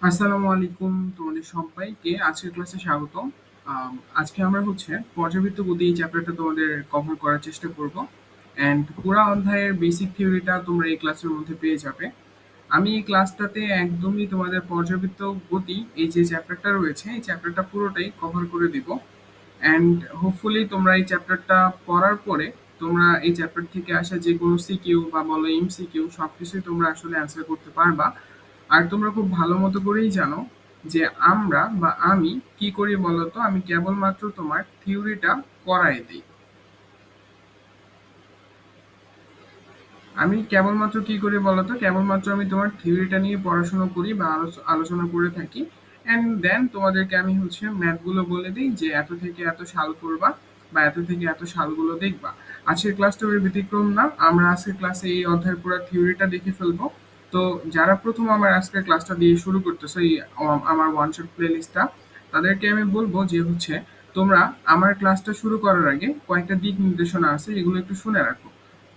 আসসালামু আলাইকুম তোমাদের সবাইকে আজকের ক্লাসে স্বাগতম। আজকে আমরা পর্যাবৃত্ত গতি এই চ্যাপ্টারটা তোমাদের কভার করার চেষ্টা করব। অ্যান্ড পুরা অধ্যায়ের বেসিক থিওরিটা তোমরা এই ক্লাসের মধ্যে পেয়ে যাবে। আমি এই ক্লাসটাতে একদমই তোমাদের পর্যাবৃত্ত গতি এই যে চ্যাপ্টারটা রয়েছে এই চ্যাপ্টারটা পুরোটাই কভার করে দিব। অ্যান্ড হোপফুলি তোমরা এই চ্যাপ্টারটা পড়ার পরে তোমরা এই চ্যাপ্টার থেকে আসা যে কোনো সিকিউ বা বলো এমসিকিউ সবকিছুই তোমরা আসলে অ্যান্সার করতে পারবা। আর তোমরা খুব ভালো মতো করেই জানো যে আমরা বা আমি কি করি বলতো, আমি কেবলমাত্র তোমার থিওরিটা করাই দিই। আমি কেবলমাত্র কি করি বলতো, কেবলমাত্র আমি তোমার থিওরিটা নিয়ে পড়াশোনা করি বা আলোচনা করে থাকি। অ্যান্ড দেন তোমাদেরকে আমি ম্যাথগুলো বলে দিই যে এত থেকে এত সাল করবা বা এত থেকে এত সালগুলো দেখবা। আজকের ক্লাসটা ওই ব্যতিক্রম না, আমরা আজকের ক্লাসে এই অধ্যায়ের পুরো থিওরিটা দেখে ফেলবো। তো যারা প্রথম আমার আজকের ক্লাসটা দিয়ে শুরু করতেছো এই আমার ওয়ান শট প্লে লিস্টটা, তাদেরকে আমি বলবো যে তোমরা আমার ক্লাসটা শুরু করার আগে কয়েকটা দিক নির্দেশনা আছে, এগুলো একটু শুনে রাখো।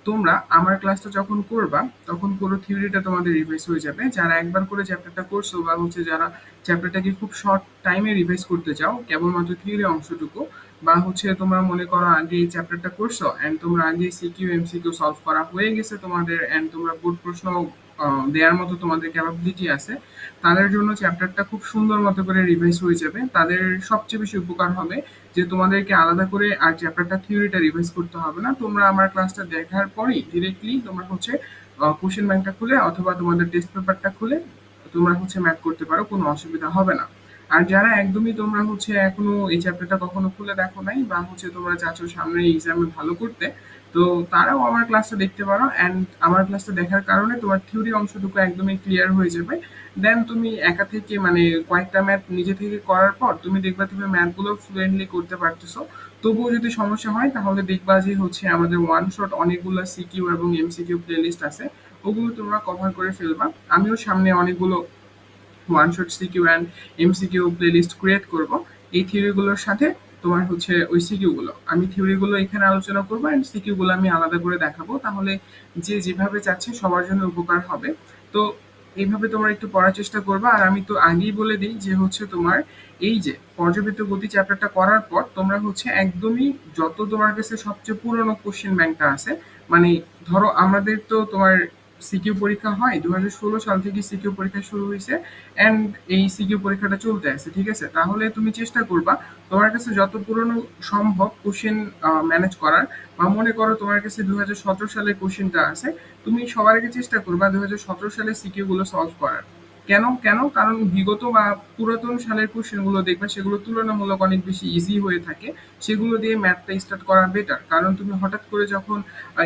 তোমরা আমার ক্লাসটা যখন করবা তখন পুরো থিওরিটা তোমাদের রিভাইজ হয়ে যাবে। যারা একবার করে চ্যাপ্টারটা করছো বা যারা চ্যাপ্টারটাকে খুব শর্ট টাইমে রিভাইজ করতে চাও কেবলমাত্র থিওরি অংশটুকু, বা তোমরা মনে করো আগে এই চ্যাপ্টারটা করছো অ্যান্ড তোমরা আগে সিকিউ এমসিকিউ সলভ করা হয়ে গেছে তোমাদের, অ্যান্ড তোমরা বোর্ড প্রশ্ন দেওয়ার মতো তোমাদের ক্যাপাবিলিটি আছে, তাদের জন্য চ্যাপ্টারটা খুব সুন্দর মতো করে রিভাইজ হয়ে যাবে। তাদের সবচেয়ে বেশি উপকার হবে যে তোমাদেরকে আলাদা করে আর চ্যাপ্টারটা থিওরিটা রিভাইজ করতে হবে না। তোমরা আমার ক্লাসটা দেখার পরেই ডিরেক্টলি তোমরা কোশ্চেন ব্যাংকটা খুলে অথবা তোমাদের টেস্ট পেপারটা খুলে তোমরা ম্যাথ করতে পারো, কোনো অসুবিধা হবে না। আর যারা একদমই তোমরা এখনো এই চ্যাপ্টারটা কখনো খুলে দেখো নাই বা তোমরা চাচ্ছো সামনে এক্সামে ভালো করতে, তো তারাও আমার ক্লাসটা দেখতে পারো। অ্যান্ড আমার ক্লাসটা দেখার কারণে তোমার থিওরি অংশটুকু একদমই ক্লিয়ার হয়ে যাবে। দেন তুমি একা থেকে কয়েকটা ম্যাথ নিজে থেকে করার পর তুমি দেখবা তুমি ম্যাথগুলো ফ্লুয়েন্টলি করতে পারতেছো। তবুও যদি সমস্যা হয় তাহলে দেখবা যে আমাদের ওয়ান শট অনেকগুলো সিকিউ এবং এমসিকিউ প্লেলিস্ট আছে, ওগুলো তোমরা কভার করে ফেলবা। আমিও সামনে অনেকগুলো one shot CQ and MCQ playlist create করব। এই থিওরিগুলোর সাথে তোমার ওই সিকিউ গুলো আমি থিওরিগুলো এখানে আলোচনা করবো অ্যান্ড সিকিউ গুলো আমি আলাদা করে দেখাবো, তাহলে যে যেভাবে চাচ্ছে সবার জন্য উপকার হবে। তো এইভাবে তোমরা একটু পড়ার চেষ্টা করবা। আর আমি তো আগেই বলে দিই যে তোমার এই যে পর্যাবৃত্ত গতি চ্যাপ্টারটা করার পর তোমরা একদমই যত তোমার কাছে সবচেয়ে পুরনো কোশ্চেন ব্যাংকটা আছে, মানে ধরো আমাদের তো তোমার সিকিউ পরীক্ষা হয় 2016 সাল থেকে সিকিউ পরীক্ষা শুরু হয়েছে, অ্যান্ড এই সিকিউ পরীক্ষাটা চলতে আছে, ঠিক আছে? তাহলে তুমি চেষ্টা করবা তোমার কাছে যত পুরনো সম্ভব কোশ্চেন ম্যানেজ করার। বা মনে করো তোমার কাছে 2017 সালের কোশ্চেনটা আছে, তুমি সবার আগে চেষ্টা করবা 2017 সালের সিকিউ গুলো সলভ করার। কেন কেন কারণ বিগত বা পুরাতন সালের কোশ্চেন গুলো দেখবে সেগুলো তুলনামূলক অনেক বেশি ইজি হয়ে থাকে, সেগুলো দিয়ে ম্যাথটা স্টার্ট করা বেটার। কারণ তুমি হঠাৎ করে যখন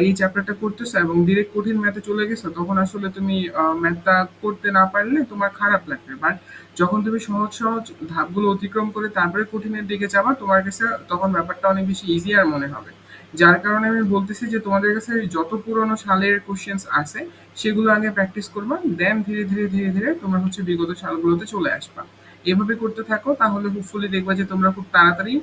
এই চ্যাপ্টারটা করতেছো এবং ডিরেক্ট কঠিন ম্যাথে চলে গেছো, তখন আসলে তুমি ম্যাথটা করতে না পারলে তোমার খারাপ লাগবে। বাট যখন তুমি সহজ সহজ ধাপগুলো অতিক্রম করে তারপরে কঠিনের দিকে যাবা, তোমার কাছে তখন ব্যাপারটা অনেক বেশি ইজিয়ার মনে হবে। যার কারণে আমি বলতেছি যে তোমাদের কাছে যত পুরনো সালের কোশ্চেন্স আছে সেগুলো আগে প্র্যাকটিস করবা, দেন ধীরে ধীরে ধীরে ধীরে তোমরা বিগত সালগুলোতে চলে আসবা। এভাবে করতে থাকো, তাহলে হোপফুলি দেখবা যে তোমরা খুব তাড়াতাড়ি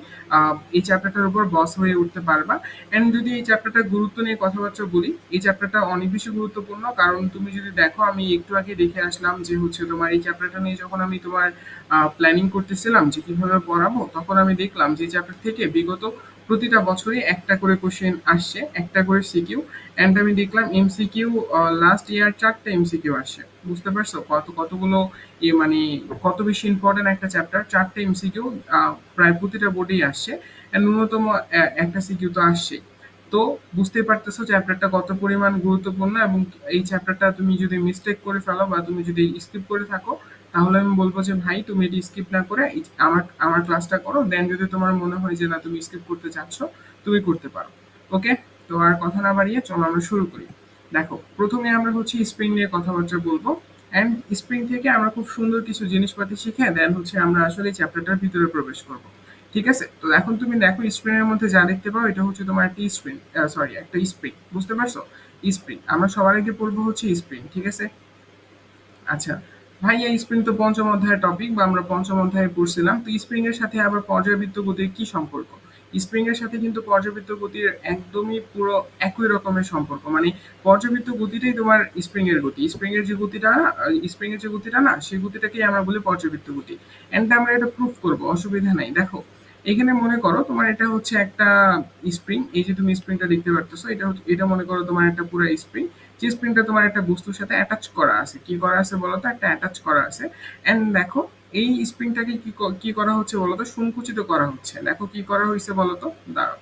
এই চ্যাপ্টারটার উপর বস হয়ে উঠতে পারবা। এন্ড যদি এই চ্যাপ্টারটার গুরুত্ব নিয়ে কথাবার্তা বলি, এই চ্যাপ্টারটা অনেক বেশি গুরুত্বপূর্ণ। কারণ তুমি যদি দেখো, আমি একটু আগে দেখে আসলাম যে তোমার এই চ্যাপ্টারটা নিয়ে যখন আমি তোমার প্ল্যানিং করতেছিলাম যে কিভাবে পড়াবো, তখন আমি দেখলাম যে চ্যাপ্টার থেকে বিগত প্রতিটা বছরই একটা করে কোশ্চেন আসছে, একটা করে সিকিউ। এন্ড আমি দেখলাম এমসিকিউ লাস্ট ইয়ার 4টা এমসিকিউ আসছে। বুঝতে পারছো কতগুলো মানে কত বেশি ইম্পর্টেন্ট একটা চ্যাপ্টার। 4টা এমসিকিউ প্রায় প্রতিটা বোর্ডেই আসছে, ন্যূনতম একটা সিকিউ তো আসছেই। তো বুঝতেই পারতেছো চ্যাপ্টারটা কত পরিমাণ গুরুত্বপূর্ণ। এবং এই চ্যাপ্টারটা তুমি যদি মিস্টেক করে ফেলো বা তুমি যদি স্কিপ করে থাকো, তাহলে আমি বলবো যে ভাই তুমি এটি স্কিপ না করে আমার আমার ক্লাসটা করো। দেন যদি তোমার মনে হয় যে না তুমি স্কিপ করতে চাচ্ছ, তুমি করতে পারো। ওকে, তো আর কথা না বাড়িয়ে চলো আমরা শুরু করি। দেখো, প্রথমে আমরা স্প্রিং নিয়ে কথাবার্তা বলবো। অ্যান্ড স্প্রিং থেকে আমরা খুব সুন্দর কিছু জিনিসপাতি শিখে দেন আমরা আসলে চ্যাপ্টারটার ভিতরে প্রবেশ করব। ঠিক আছে? তো এখন তুমি দেখো স্প্রিং এর মধ্যে যা দেখতে পাও এটা তোমার একটা স্প্রিং, সরি একটা স্প্রিং। বুঝতে পারছো? স্প্রিং আমরা সবার আগে পড়বো স্প্রিং, ঠিক আছে? আচ্ছা ভাইয়া, স্প্রিং তো পঞ্চম অধ্যায়ের টপিক বা আমরা পঞ্চম অধ্যায়ে পড়ছিলাম, তো স্প্রিং এর সাথে আবার পর্যাবৃত্ত গতির কি সম্পর্ক? স্প্রিং এর সাথে কিন্তু পর্যাবৃত্ত গতির একদমই পুরো একই রকমের সম্পর্ক, মানে পর্যাবৃত্ত গতিটাই তোমার স্প্রিং এর গতি, স্প্রিং এর যে গতিটা না সেই গতিটাকেই আমরা বলি পর্যাবৃত্ত গতি। এন্ড আমরা এটা প্রুফ করব, অসুবিধা নাই। দেখো এখানে মনে করো তোমার এটা হচ্ছে একটা স্প্রিং, এই যে তুমি স্প্রিংটা দেখতে পারতেছো, এটা মনে করো তোমার একটা পুরো স্প্রিং, যে স্প্রিংটা তোমার একটা বস্তুর সাথে অ্যাটাচ করা আছে। কি করা আছে বলতো? একটা অ্যাটাচ করা আছে। এন্ড দেখো এই স্প্রিংটাকে কি করা হচ্ছে বলতো? সংকুচিত করা হচ্ছে। দেখো কি করা হয়েছে বলতো? দাঁড়াও,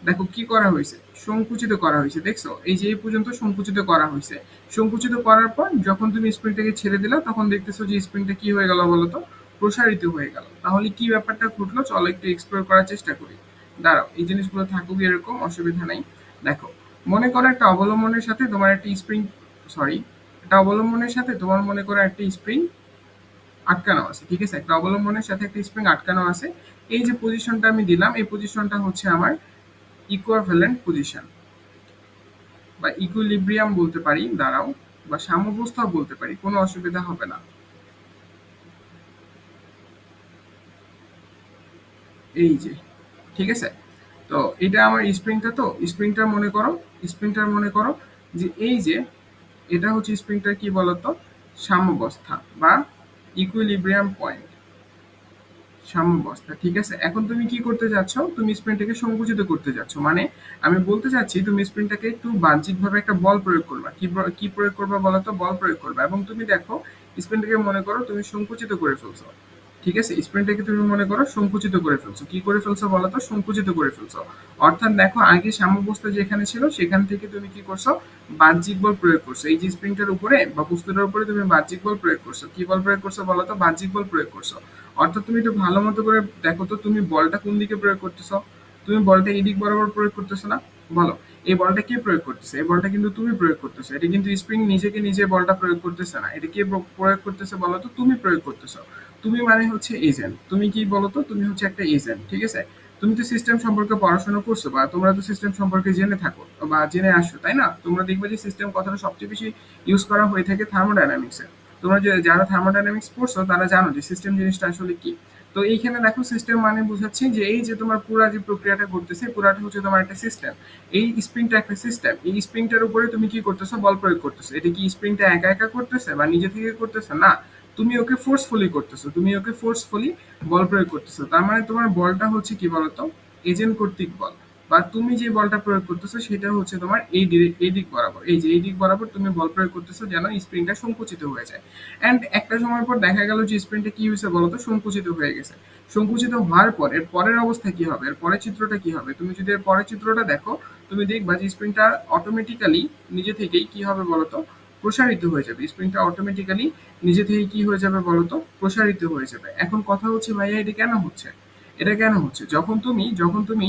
দেখো কি করা হয়েছে, সংকুচিত করা হয়েছে। দেখছো এই যে এই পর্যন্ত সংকুচিত করা হয়েছে। সংকুচিত করার পর যখন তুমি স্প্রিংটাকে ছেড়ে দিলা তখন দেখতেছো যে স্প্রিংটা কি হয়ে গেল বলতো? প্রসারিত হয়ে গেল। তাহলে কি ব্যাপারটা ঘটলো, চলো একটু এক্সপ্লোর করার চেষ্টা করি। দাঁড়াও, এই জিনিসগুলো থাকুক এরকম, অসুবিধা নাই। দেখো মনে করো একটা অবলম্বনের সাথে তোমার একটা স্প্রিং, সরি, একটা অবলম্বনের সাথে তোমার মনে করো একটা স্প্রিং আটকানো আছে, ঠিক আছে? একটা অবলম্বনের সাথে একটা স্প্রিং আটকানো আছে। এই যে পজিশনটা আমি দিলাম, এই পজিশনটা হচ্ছে আমার ইকুইভ্যালেন্ট পজিশন বা ইকুইলিব্রিয়াম বলতে পারি, দাঁড়াও, বা সাম্যাবস্থাও বলতে পারি, কোনো অসুবিধা হবে না। এই যে, ঠিক আছে? তো এটা আমার স্প্রিংটা, তো স্প্রিংটার মনে করো যে এই যে এটা হচ্ছে স্প্রিংটার কি বলতো? সাম্যাবস্থা বা ইকুইলিব্রিয়াম পয়েন্ট, সাম্যাবস্থা, ঠিক আছে? এখন তুমি কি করতে যাচ্ছ? তুমি স্প্রিংটাকে সংকুচিত করতে যাচ্ছ, মানে আমি বলতে চাচ্ছি তুমি স্প্রিংটাকে একটু বাহ্যিকভাবে একটা বল প্রয়োগ করবা। কি প্রয়োগ করবা বলতো? বল প্রয়োগ করবা। এবং তুমি দেখো স্প্রিংটাকে মনে করো তুমি সংকুচিত করে ফেলছো, ঠিক আছে? স্প্রিংটাকে তুমি মনে করো সংকুচিত করে ফেলছো। কি করে ফেলছো বলতো? সংকুচিত করে ফেলছো। অর্থাৎ দেখো আগে সাম্যাবস্থা যেখানে ছিল সেখান থেকে তুমি কি করছো? বাহ্যিক বল প্রয়োগ করছো। এই যে স্প্রিংটার উপরে বা বস্তুটার উপরে তুমি বাহ্যিক বল প্রয়োগ করছো। কি বল প্রয়োগ করছো বলতো? বাহ্যিক বল প্রয়োগ করছো। অর্থাৎ তুমি একটু ভালো মতো করে দেখো তো তুমি বলটা কোন দিকে প্রয়োগ করতেছো? তুমি বলটা এদিক বরাবর প্রয়োগ করতেছো না? বলো, এই বলটা কে প্রয়োগ করতেছে? এই বলটা কিন্তু তুমি প্রয়োগ করতেছো। এটা কিন্তু স্প্রিং নিজেকে নিজে বলটা প্রয়োগ করতেছে না, এটা কে প্রয়োগ করতেছে বলতো? তুমি প্রয়োগ করতেছো। তুমি মানে হচ্ছে এজেন্ট। তুমি কি বলতো? তুমি হচ্ছে একটা এজেন্ট, ঠিক আছে? তুমি তো সিস্টেম সম্পর্কে পড়াশোনা করছো বা তোমরা তো সিস্টেম সম্পর্কে জেনে থাকো বা জেনে আসছো, তাই না? তোমরা দেখবে যে সিস্টেম কথাটা সবচেয়ে বেশি ইউজ করা হয়ে থাকে থার্মোডাইনামিক্সে। তোমরা যে যারা থার্মোডাইনামিক্স পড়ছো তারা জানো যে সিস্টেম জিনিসটা আসলে কি। তো এইখানে দেখো সিস্টেম মানে বুঝাচ্ছি যে এই যে তোমার পুরা যে প্রক্রিয়াটা ঘটতেছে পুরাটা হচ্ছে তোমার একটা সিস্টেম। এই স্প্রিংটা একটা সিস্টেম, এই স্প্রিংটার উপরে তুমি কি করতেছো? বল প্রয়োগ করতেছো। এটা কি স্প্রিংটা একা একা করতেছে বা নিজে থেকে করতেছে? না, তুমি ওকে ফোর্সফুলি করতেছো, তুমি ওকে ফোর্সফুলি বল প্রয়োগ করতেছো। তার মানে তোমার বলটা হচ্ছে কি বলতো? এজেন্ট কর্তৃক বল। বা তুমি যে বলটা প্রয়োগ করতেছো সেটা হচ্ছে তোমার এই দিক বরাবর, এই যে এই দিক বরাবর তুমি বল প্রয়োগ করতেছো যেন স্প্রিংটা সংকুচিত হয়ে যায়। এন্ড একটা সময় পর দেখা গেল যে স্প্রিংটা কি হয়েছে বলতো? সংকুচিত হয়ে গেছে। সংকুচিত হওয়ার পর এর পরের অবস্থা কি হবে? এর পরের চিত্রটা কি হবে? তুমি যদি এর পরের চিত্রটা দেখো তুমি দেখবা যে স্প্রিংটা অটোমেটিক্যালি নিজে থেকেই কি হবে বলতো? প্রসারিত হয়ে যাবে। স্প্রিংটা অটোমেটিক্যালি নিজে থেকে কি হয়ে যাবে বলতো? প্রসারিত হয়ে যাবে। এখন কথা হচ্ছে ভাইয়া এটা কেন হচ্ছে? এটা কেন হচ্ছে? যখন তুমি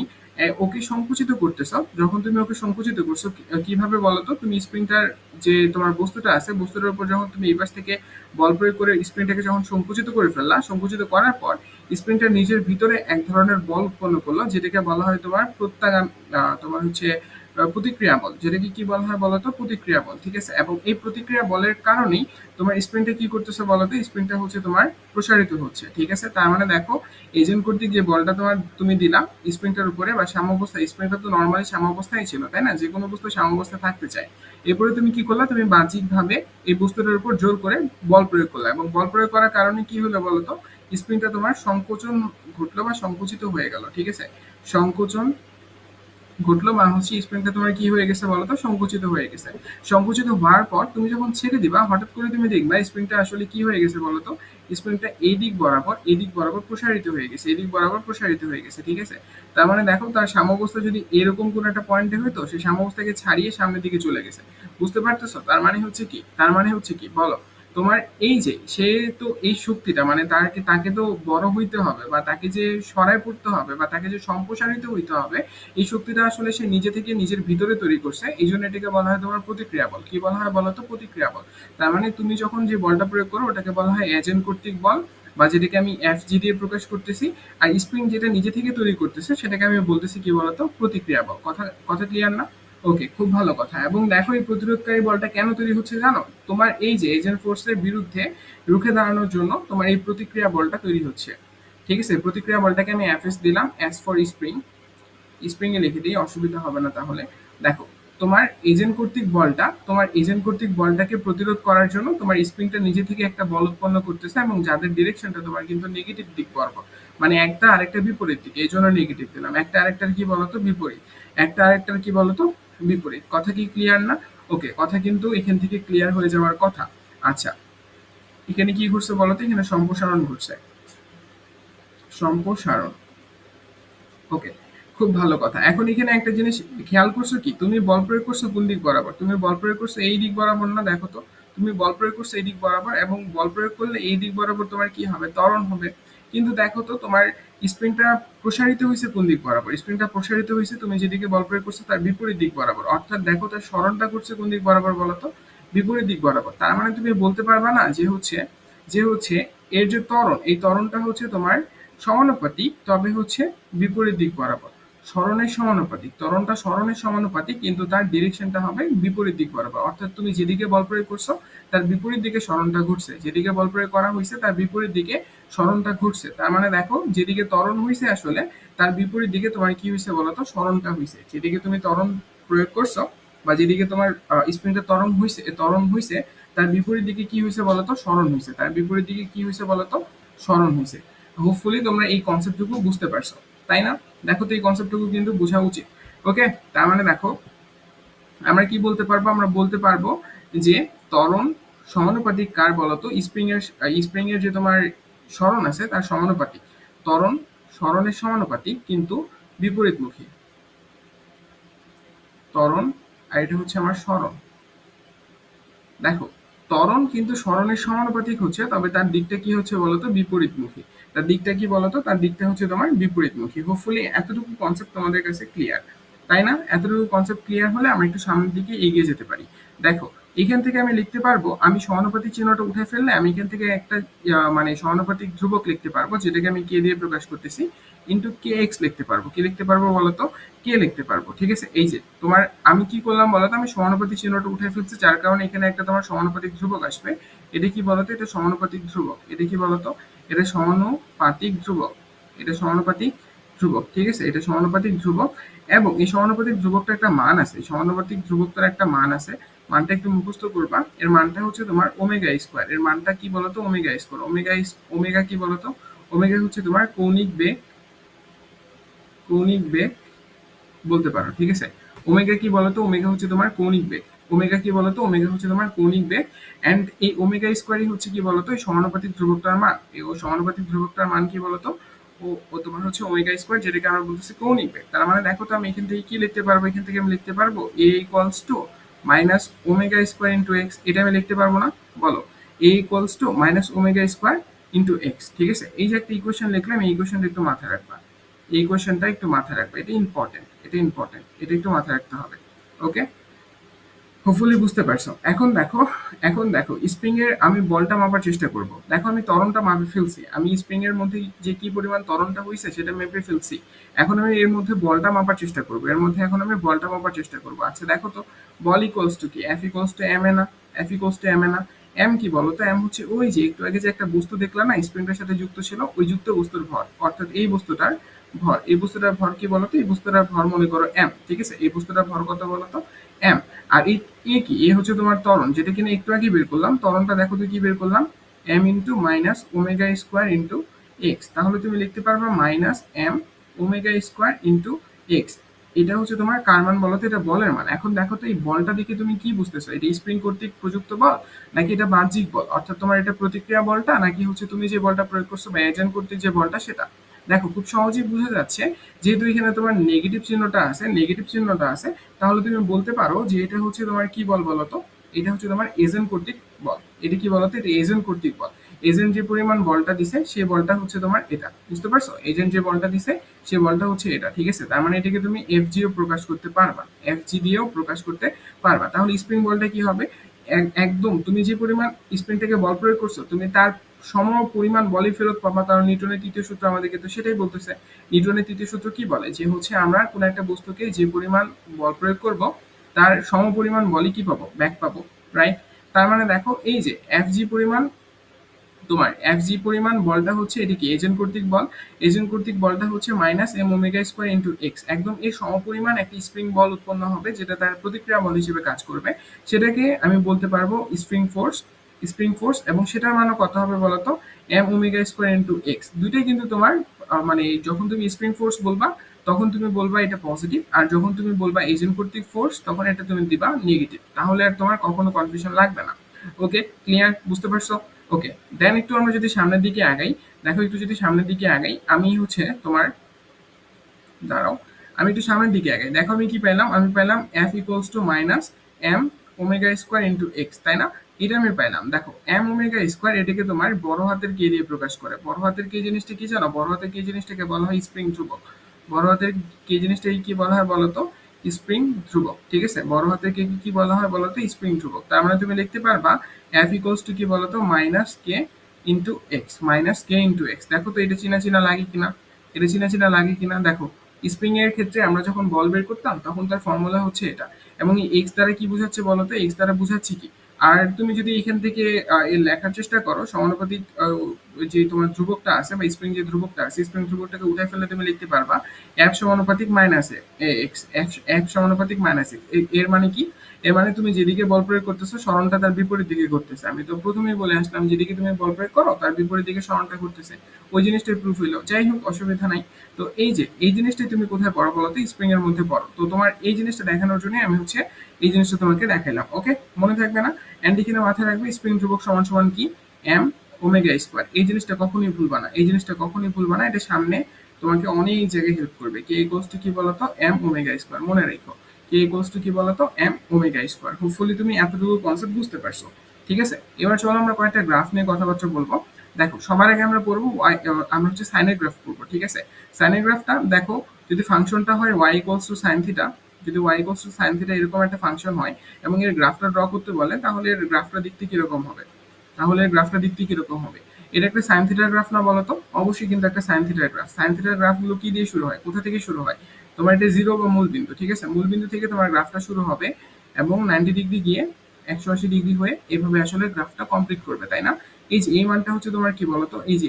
ওকে সংকুচিত করতেছো, যখন তুমি ওকে সংকুচিত করছো কিভাবে বলতো? তুমি স্প্রিংটার যে তোমার বস্তুটা আছে বস্তুটার উপর যখন তুমি এই পাশ থেকে বল প্রয়োগ করে স্প্রিংটাকে যখন সংকুচিত করে ফেললা, সংকুচিত করার পর স্প্রিংটা নিজের ভিতরে এক ধরনের বল উৎপন্ন করলো যেটাকে বলা হয় তোমার প্রত্যাগাম, তোমার হচ্ছে প্রতিক্রিয়া বল, যেটাকে কি বলা হয় বলতো? প্রতিক্রিয়া বল, ঠিক আছে? এবং এই প্রতিক্রিয়া বলের কারণেই তোমার স্প্রিংটা কি করতেছে বলতো? স্প্রিংটা হচ্ছে তোমার প্রসারিত হচ্ছে, ঠিক আছে? তার মানে দেখো এজেন্ট কর্তৃক যে বলটা তুমি দিলা স্প্রিংটার উপরে বা সাম্যাবস্থা, স্প্রিংটা তো নর্মালি সাম্যাবস্থায় ছিল, তাই না? যে কোনো বস্তু সাম্যাবস্থায় থাকতে চায়। এরপরে তুমি কি করলা? তুমি বাহ্যিকভাবে এই বস্তুটার উপর জোর করে বল প্রয়োগ করলা এবং বল প্রয়োগ করার কারণে কি হলো বলতো? স্প্রিংটা তোমার সংকোচন ঘটলো বা সংকুচিত হয়ে গেল, ঠিক আছে? সংকোচন ঘটলো বা হচ্ছে স্প্রিংটা তোমার কি হয়ে গেছে বলতো? সংকুচিত হয়ে গেছে। সংকুচিত হওয়ার পর তুমি যখন ছেড়ে দিবা হঠাৎ করে তুমি দেখবা স্প্রিংটা আসলে কি হয়ে গেছে বলতো? স্প্রিংটা এই দিক বরাবর প্রসারিত হয়ে গেছে, এই দিক বরাবর প্রসারিত হয়ে গেছে, ঠিক আছে? তার মানে দেখো তার সাম্যাবস্থা যদি এরকম কোন একটা পয়েন্টে হইতো সেই সাম্যাবস্থাকে ছাড়িয়ে সামনের দিকে চলে গেছে। বুঝতে পারতেছো? তার মানে হচ্ছে কি? তার মানে হচ্ছে কি বলো? তোমার এই যে সে তো এই শক্তিটা মানে তাকে তো বড় হইতে হবে বা তাকে যে সরায় পড়তে হবে বা তাকে যে সম্প্রসারিত হইতে হবে, এই শক্তিটা আসলে সে নিজে থেকে নিজের ভিতরে তৈরি করছে। এই জন্য এটাকে বলা হয় তোমার প্রতিক্রিয়া বল। কি বলা হয় বলতো? প্রতিক্রিয়া বল। তার মানে তুমি যখন যে বলটা প্রয়োগ করো ওটাকে বলা হয় এজেন্ট কর্তৃক বল বা যেটাকে আমি এফজি দিয়ে প্রকাশ করতেছি। আর স্প্রিং যেটা নিজে থেকে তৈরি করতেছে সেটাকে আমি বলতেছি কি বলতো? প্রতিক্রিয়া বল। কথা কথা ক্লিয়ার না? ওকে, খুব ভালো কথা। এবং দেখো এই প্রতিরোধকারী বলটা কেন তৈরি হচ্ছে জানো? তোমার এই যে এজেন্ট ফোর্সের বিরুদ্ধে রুখে দাঁড়ানোর জন্য তোমার এই প্রতিক্রিয়া বলটা তৈরি হচ্ছে, ঠিক আছে? প্রতিক্রিয়া বলটাকে আমি এফএস দিলাম, এস ফর স্প্রিং। স্প্রিং এ লিখে দিই, অসুবিধা হবে না তাহলে। দেখো, তোমার এজেন্ট কর্তৃক বলটাকে প্রতিরোধ করার জন্য তোমার স্প্রিংটা নিজে থেকে একটা বল উৎপন্ন করতেছে, এবং যাদের ডিরেকশনটা তোমার কিন্তু নেগেটিভ দিক বরাবর, মানে একটা আরেকটা বিপরীত দিকে, এই জন্য নেগেটিভ দিলাম। একটা আরেকটার কি বলতো বিপরীত, একটা আরেকটার কি বলতো বিপরীত। কথা কি ক্লিয়ার না? ওকে, কথা কিন্তু এখান থেকে ক্লিয়ার হয়ে যাওয়ার কথা। আচ্ছা, এখানে কি ঘটছে বলতো, এখানে সম্প্রসারণ ঘটছে, সম্প্রসারণ। ওকে, খুব ভালো কথা। এখন এখানে একটা জিনিস খেয়াল করছো কি, তুমি বল প্রয়োগ করছো কোন দিক বরাবর? তুমি বল প্রয়োগ করছো এই দিক বরাবর না? দেখো তো, তুমি বল প্রয়োগ করছো এই দিক বরাবর, এবং বল প্রয়োগ করলে এই দিক বরাবর তোমার কি হবে, ত্বরণ হবে। কিন্তু দেখো তো, তোমার স্প্রিংটা প্রসারিত হয়েছে কোন দিক বরাবর? স্প্রিংটা প্রসারিত হয়েছে তুমি যেদিকে বল প্রয়োগ করছো তার বিপরীত দিক বরাবর। অর্থাৎ দেখো, তার সরণটা করছে কোন দিক বরাবর বলতো? বিপরীত দিক বরাবর। তার মানে তুমি বলতে পারবা না যে হচ্ছে এর যে ত্বরণ, এই ত্বরণটা হচ্ছে তোমার সমানুপাতিক, তবে হচ্ছে বিপরীত দিক বরাবর। সরণের সমানুপাতিক, ত্বরণটা সরণের সমানুপাতিক, কিন্তু তার ডিরেকশনটা হবে বিপরীত দিক বরাবর। অর্থাৎ তুমি যেদিকে বল প্রয়োগ করছো তার বিপরীত দিকে সরণটা ঘুরছে, যেদিকে বল প্রয়োগ করা হয়েছে তার বিপরীত দিকে সরণটা ঘুরছে। তার মানে দেখো, যেদিকে ত্বরণ হয়েছে আসলে তার বিপরীত দিকে তোমার কি হয়েছে বলতো, সরণটা হয়েছে। যেদিকে তুমি ত্বরণ প্রয়োগ করছো বা যেদিকে তোমার স্প্রিংটা ত্বরণ হয়েছে তার বিপরীত দিকে কি হয়েছে বলতো, সরণ হয়েছে। তার বিপরীত দিকে কি হয়েছে বলতো, সরণ হয়েছে। হোপফুলি তোমরা এই কনসেপ্টটুকু বুঝতে পারছো, তাই না? দেখো তো, এই কনসেপ্টটুকু কিন্তু বোঝা উচিত। ওকে, তার মানে দেখো, আমরা কি বলতে পারবো, আমরা বলতে পারবো যে ত্বরণ সমানুপাতিক কার বলতো, স্প্রিং এর যে তোমার সরণ আছে তার সমানুপাতিক। ত্বরণ সরণের সমানুপাতিক কিন্তু বিপরীতমুখী। ত্বরণ, আর এটা হচ্ছে আমার সরণ। দেখো, ত্বরণ কিন্তু সরণের সমানুপাতিক হচ্ছে, তবে তার দিকটা কি হচ্ছে বলতো, বিপরীতমুখী। তার দিকটা কি বলতো, তার দিকটা হচ্ছে তোমার বিপরীতমুখী। হোপফুলি এতটুকু কনসেপ্ট তোমাদের কাছে ক্লিয়ার, তাই না? এতটুকু কনসেপ্ট ক্লিয়ার হলে আমরা একটু সামনের দিকে এগিয়ে যেতে পারি। দেখো, এখান থেকে আমি লিখতে পারবো, আমি সমানুপাতিক চিহ্নটা উঠে ফেললে আমি এখান থেকে একটা মানে সমানুপাতিক ধ্রুবক লিখতে পারবো, যেটাকে আমি কে দিয়ে প্রকাশ করতেছি, ইন্টু কে এক্স লিখতে পারবো। কি লিখতে পারবো বলতো, কে লিখতে পারবো। ঠিক আছে, এই যে তোমার আমি কি করলাম বলতো, আমি সমানুপাতিক চিহ্নটা উঠে ফেলছি, যার কারণে এখানে একটা তোমার সমানুপাতিক ধ্রুবক আসবে। এটা কি বলতো, এটা সমানুপাতিক ধ্রুবক। এটা কি বলতো, এটা সমানুপাতিক ধ্রুবক। এটা সমানুপাতিক ধ্রুবক, ঠিক আছে, এটা সমানুপাতিক ধ্রুবক। এবং এই সমানুপাতিক ধ্রুবকটা একটা মান আছে, সমানুপাতিক ধ্রুবকটার একটা মান আছে। মানটা একটু মুখস্থ করবা। এর মানটা হচ্ছে তোমার ওমেগা স্কোয়ার। এর মানটা কি বলতো, ওমেগা স্কোয়ার। ওমেগা কি বলতো, ওমেগা হচ্ছে তোমার কৌণিক বেগ। কৌণিক বেগ বলতে পারো, ঠিক আছে। ওমেগা কি বলতো, ওমেগা হচ্ছে তোমার কৌণিক বেগ। ওমেগা কি বলতো, ওমেগা হচ্ছে তোমার কৌণিক বেগ। এন্ড এই ওমেগা স্কোয়ারই হচ্ছে কি বলতো, এই সমানুপাতিক ধ্রুবকটার মান। এই সমানুপাতিক ধ্রুবকটার মান কি বলতো, ও তোমার হচ্ছে ওমেগা স্কোয়ার, যেটাকে আমরা বলতেছি কৌণিক বেগ। তার মানে দেখো তো, আমি এখান থেকে কি লিখতে পারবো, এখান থেকে আমি লিখতে পারবো a equals to minus omega square into x. এটা আমি লিখতে পারবো না? বলো, a equals to minus omega square into x. ঠিক আছে, এই যে একটা ইকুয়েশন লিখলাম, এই ইকুয়েশনটা একটু মাথায় রাখবা। এই কোয়েশ্চেনটা একটু মাথায় রাখবে, এটা ইম্পর্টেন্ট, এটা ইম্পর্টেন্ট, এটা একটু মাথায় রাখতে হবে। ওকে, হোপফুলি বুঝতে পারছো। এখন দেখো স্প্রিং এর আমি বলটা মাপার চেষ্টা করব। দেখো, আমি ত্বরণটা মাপে ফেলছি, আমি স্প্রিং এর মধ্যে যে কি পরিমাণ ত্বরণটা হয়েছে সেটা মেপে ফেলছি। এখন আমি এর মধ্যে বলটা মাপার চেষ্টা করব, এর মধ্যে এখন আমি বলটা মাপার চেষ্টা করব। আচ্ছা দেখো তো, বল ইকুয়ালস টু কি, F equals two M A না? F equals two M A না? এম কি বলো তো, এম হচ্ছে ওই যে একটু আগে যে একটা বস্তু দেখলাম না স্প্রিংটার সাথে যুক্ত ছিল, ওই যুক্ত বস্তুর ভর, অর্থাৎ এই বস্তুটার ভর। এই বস্তুটার ভর কি বলতো, এই বস্তুটার ভর মনে করো এম। ঠিক আছে, এই বস্তুটার ভর কত বলতো, এম। আর এই এ কি, এ হচ্ছে তোমার ত্বরণ, যেটা কিনা একটু আগে বের করলাম। ত্বরণটা দেখো তো কি বের করলাম, m into minus omega square into x. তাহলে তুমি লিখতে পারবে minus m omega square into x. এটা হচ্ছে তোমার কার মান বলতো, এটা বলের মান। এখন দেখো তো, এই বলটা দেখে তুমি কি বুঝতেছো, এটা স্প্রিং কর্তৃক প্রযুক্ত বল নাকি এটা বাহ্যিক বল, অর্থাৎ তোমার এটা প্রতিক্রিয়া বলটা, নাকি হচ্ছে তুমি যে বলটা প্রয়োগ করছো বা এজেন্ট কর্তৃক যে বলটা সেটা। দেখো, খুব সহজেই বোঝা যাচ্ছে, যেহেতু এখানে তোমার নেগেটিভ চিহ্নটা আছে, তাহলে তুমি বলতে পারো যে এটা হচ্ছে তোমার কি বল বলতো, এটা হচ্ছে তোমার এজেন্ট কর্তৃক বল। এটা কি বলতো, এটা এজেন্ট কর্তৃক বল। এজেন্ট যে পরিমাণ বলটা দিছে সে বলটা হচ্ছে তোমার এটা, বুঝতে পারছো? এজেন্ট যে বলটা দিছে সে বলটা হচ্ছে এটা, ঠিক আছে। তার মানে এটাকে তুমি এফ জিও প্রকাশ করতে পারবা, এফ জি দিয়েও প্রকাশ করতে পারবা। তাহলে স্প্রিং বলটা কি হবে, একদম তুমি যে পরিমাণ স্প্রিংটাকে বল প্রয়োগ করছো তুমি তার সম পরিমাণ বলই ফেরত পাবা, কারণ নিউটনের তৃতীয় সূত্র আমাদেরকে তো সেটাই বলতেছে। নিউটনের তৃতীয় সূত্র কি বলে, যে হচ্ছে আমরা কোন একটা বস্তুকে যে পরিমাণ বল প্রয়োগ করব তার সম পরিমাণ বলই কি পাবো, ব্যাক পাবো, রাইট? তার মানে দেখো, এই যে এফ জি পরিমাণ তোমার এফ জি পরিমাণ বলটা হচ্ছে এটি কি এজেন্ট কর্তৃক বল, এজেন্ট কর্তৃক বলটা হচ্ছে minus m omega square into x, একদম এই সমপরিমাণ একটি স্প্রিং বল উৎপন্ন হবে যেটা তার প্রতিক্রিয়া বল হিসেবে কাজ করবে, সেটাকে আমি বলতে পারবো স্প্রিং ফোর্স, স্প্রিং ফোর্স, এবং সেটার মানও কত হবে বলতো m omega square into x. দুইটাই কিন্তু তোমার মানে যখন তুমি স্প্রিং ফোর্স বলবা তখন তুমি বলবা এটা পজিটিভ, আর যখন তুমি বলবা এজেন্ট কর্তৃক ফোর্স তখন এটা তুমি দিবা নেগেটিভ, তাহলে আর তোমার কখনো কনফিউশন লাগবে না। ওকে, ক্লিয়ার, বুঝতে পারছো? ওকে, দেন একটু আমরা যদি সামনের দিকে আগাই, দেখো একটু যদি সামনের দিকে আগাই, আমি হচ্ছে তোমার, দাঁড়াও, আমি একটু সামনের দিকে আগাই, দেখো আমি কি পেলাম, আমি পেলাম f equals to minus m omega square into x, তাই না? এটা আমি পাইলাম। দেখো এম ওমেগা স্কোয়ার এটাকে তোমার বড় হাতের কে দিয়ে প্রকাশ করে, বড় হাতের কে জিনিসটা কি জানো? বড় হাতের কে জিনিসটাকে বলা হয় স্প্রিং ধ্রুবক। বড় হাতের কে জিনিসটাকে কি বলা হয় বলতো? স্প্রিং ধ্রুবক, ঠিক আছে? বড় হাতের কে কি বলা হয় বলতো? স্প্রিং ধ্রুবক। তার মানে তুমি লিখতে পারবা এফ ইকুয়ালস টু কি বলতো মাইনাস কে ইন্টু এক্স, মাইনাস কে ইন্টু এক্স। দেখো তো এটা চিনা চিনা লাগে কিনা, এটা চিনা চিনা লাগে কিনা? দেখো স্প্রিং এর ক্ষেত্রে আমরা যখন বল বের করতাম তখন তার ফর্মুলা হচ্ছে এটা, এবং এই এক্স দ্বারা কি বোঝাচ্ছে বলতো? এক্স দ্বারা বোঝাচ্ছে কি, আর তুমি যদি এখান থেকে এর লেখার চেষ্টা করো সমানুপাতিক যে তোমার ধ্রুবকটা আছে বা স্প্রিং যে ধ্রুবকটা আছে, স্প্রিং ধ্রুবকটাকে উঠে ফেলে তুমি লিখতে পারবা এফ সমানুপাতিক মাইনাস এক্স, এফ সমানুপাতিক মাইনাস এক্স। এর মানে কি? এর মানে তুমি যেদিকে বল প্রয়োগ করতেছো সরণটা তার বিপরীত দিকে ঘুরতেছে। আমি তো প্রথমেই বলে আসলাম যেদিকে তুমি বল প্রয়োগ করো তার বিপরীত দিকে সরণটা ঘুরতেছে, ওই জিনিসটাই প্রুফ হইলো। যাই হোক, অসুবিধা নাই। তো এই যে এই জিনিসটাই তুমি কোথায় পড়ো বলতো? স্প্রিং এর মধ্যে পড়ো। তো তোমার এই জিনিসটা দেখানোর জন্য আমি হচ্ছে এই জিনিসটা তোমাকে দেখাইলাম। ওকে, মনে থাকবে না? এন্ড এখানে মাথায় রাখবে স্প্রিং ধ্রুবক সমান সমান কি এম ওমেগা স্কোয়ার। এই জিনিসটা কখনোই ভুলবা না, এই জিনিসটা কখনোই ভুলবা না, এটা সামনে তোমাকে অনেক জায়গায় হেল্প করবে। কে ইকুয়ালস টু কি বলতো এম ওমেগা স্কোয়ার, মনে রেখো কে ইকুয়ালস টু কি বলতো এম ওমেগা স্কোয়ার। হোপফুলি তুমি এতটুকু কনসেপ্ট বুঝতে পারছো, ঠিক আছে? এবার চলো আমরা কয়েকটা গ্রাফ নিয়ে কথাবার্তা বলবো। দেখো সবার আগে আমরা পড়বো আমরা হচ্ছে সাইনের গ্রাফ করবো, ঠিক আছে? সাইনের গ্রাফটা দেখো, যদি ফাংশনটা হয় y equals to sine theta, যদি y equals to sine theta এরকম একটা ফাংশন হয় এবং এর গ্রাফটা ড্র করতে বলে, তাহলে এর গ্রাফটা দেখতে কিরকম হবে? তাহলে এর গ্রাফটা দেখতে কিরকম হবে? এটা একটা সাইন থিটার গ্রাফ না বলতো? অবশ্যই কিন্তু একটা সাইন থিটার গ্রাফ। সাইন থিটার গ্রাফগুলো কি দিয়ে শুরু হয়, কোথা থেকে শুরু হয়? তোমার এটা জিরো বা মূল বিন্দু, ঠিক আছে? মূল বিন্দু থেকে তোমার গ্রাফটা শুরু হবে এবং 90 ডিগ্রি গিয়ে 180 ডিগ্রি হয়ে এভাবে আসলে গ্রাফটা কমপ্লিট করবে, তাই না? এই যে এই মানটা হচ্ছে তোমার কি বলতো, এই যে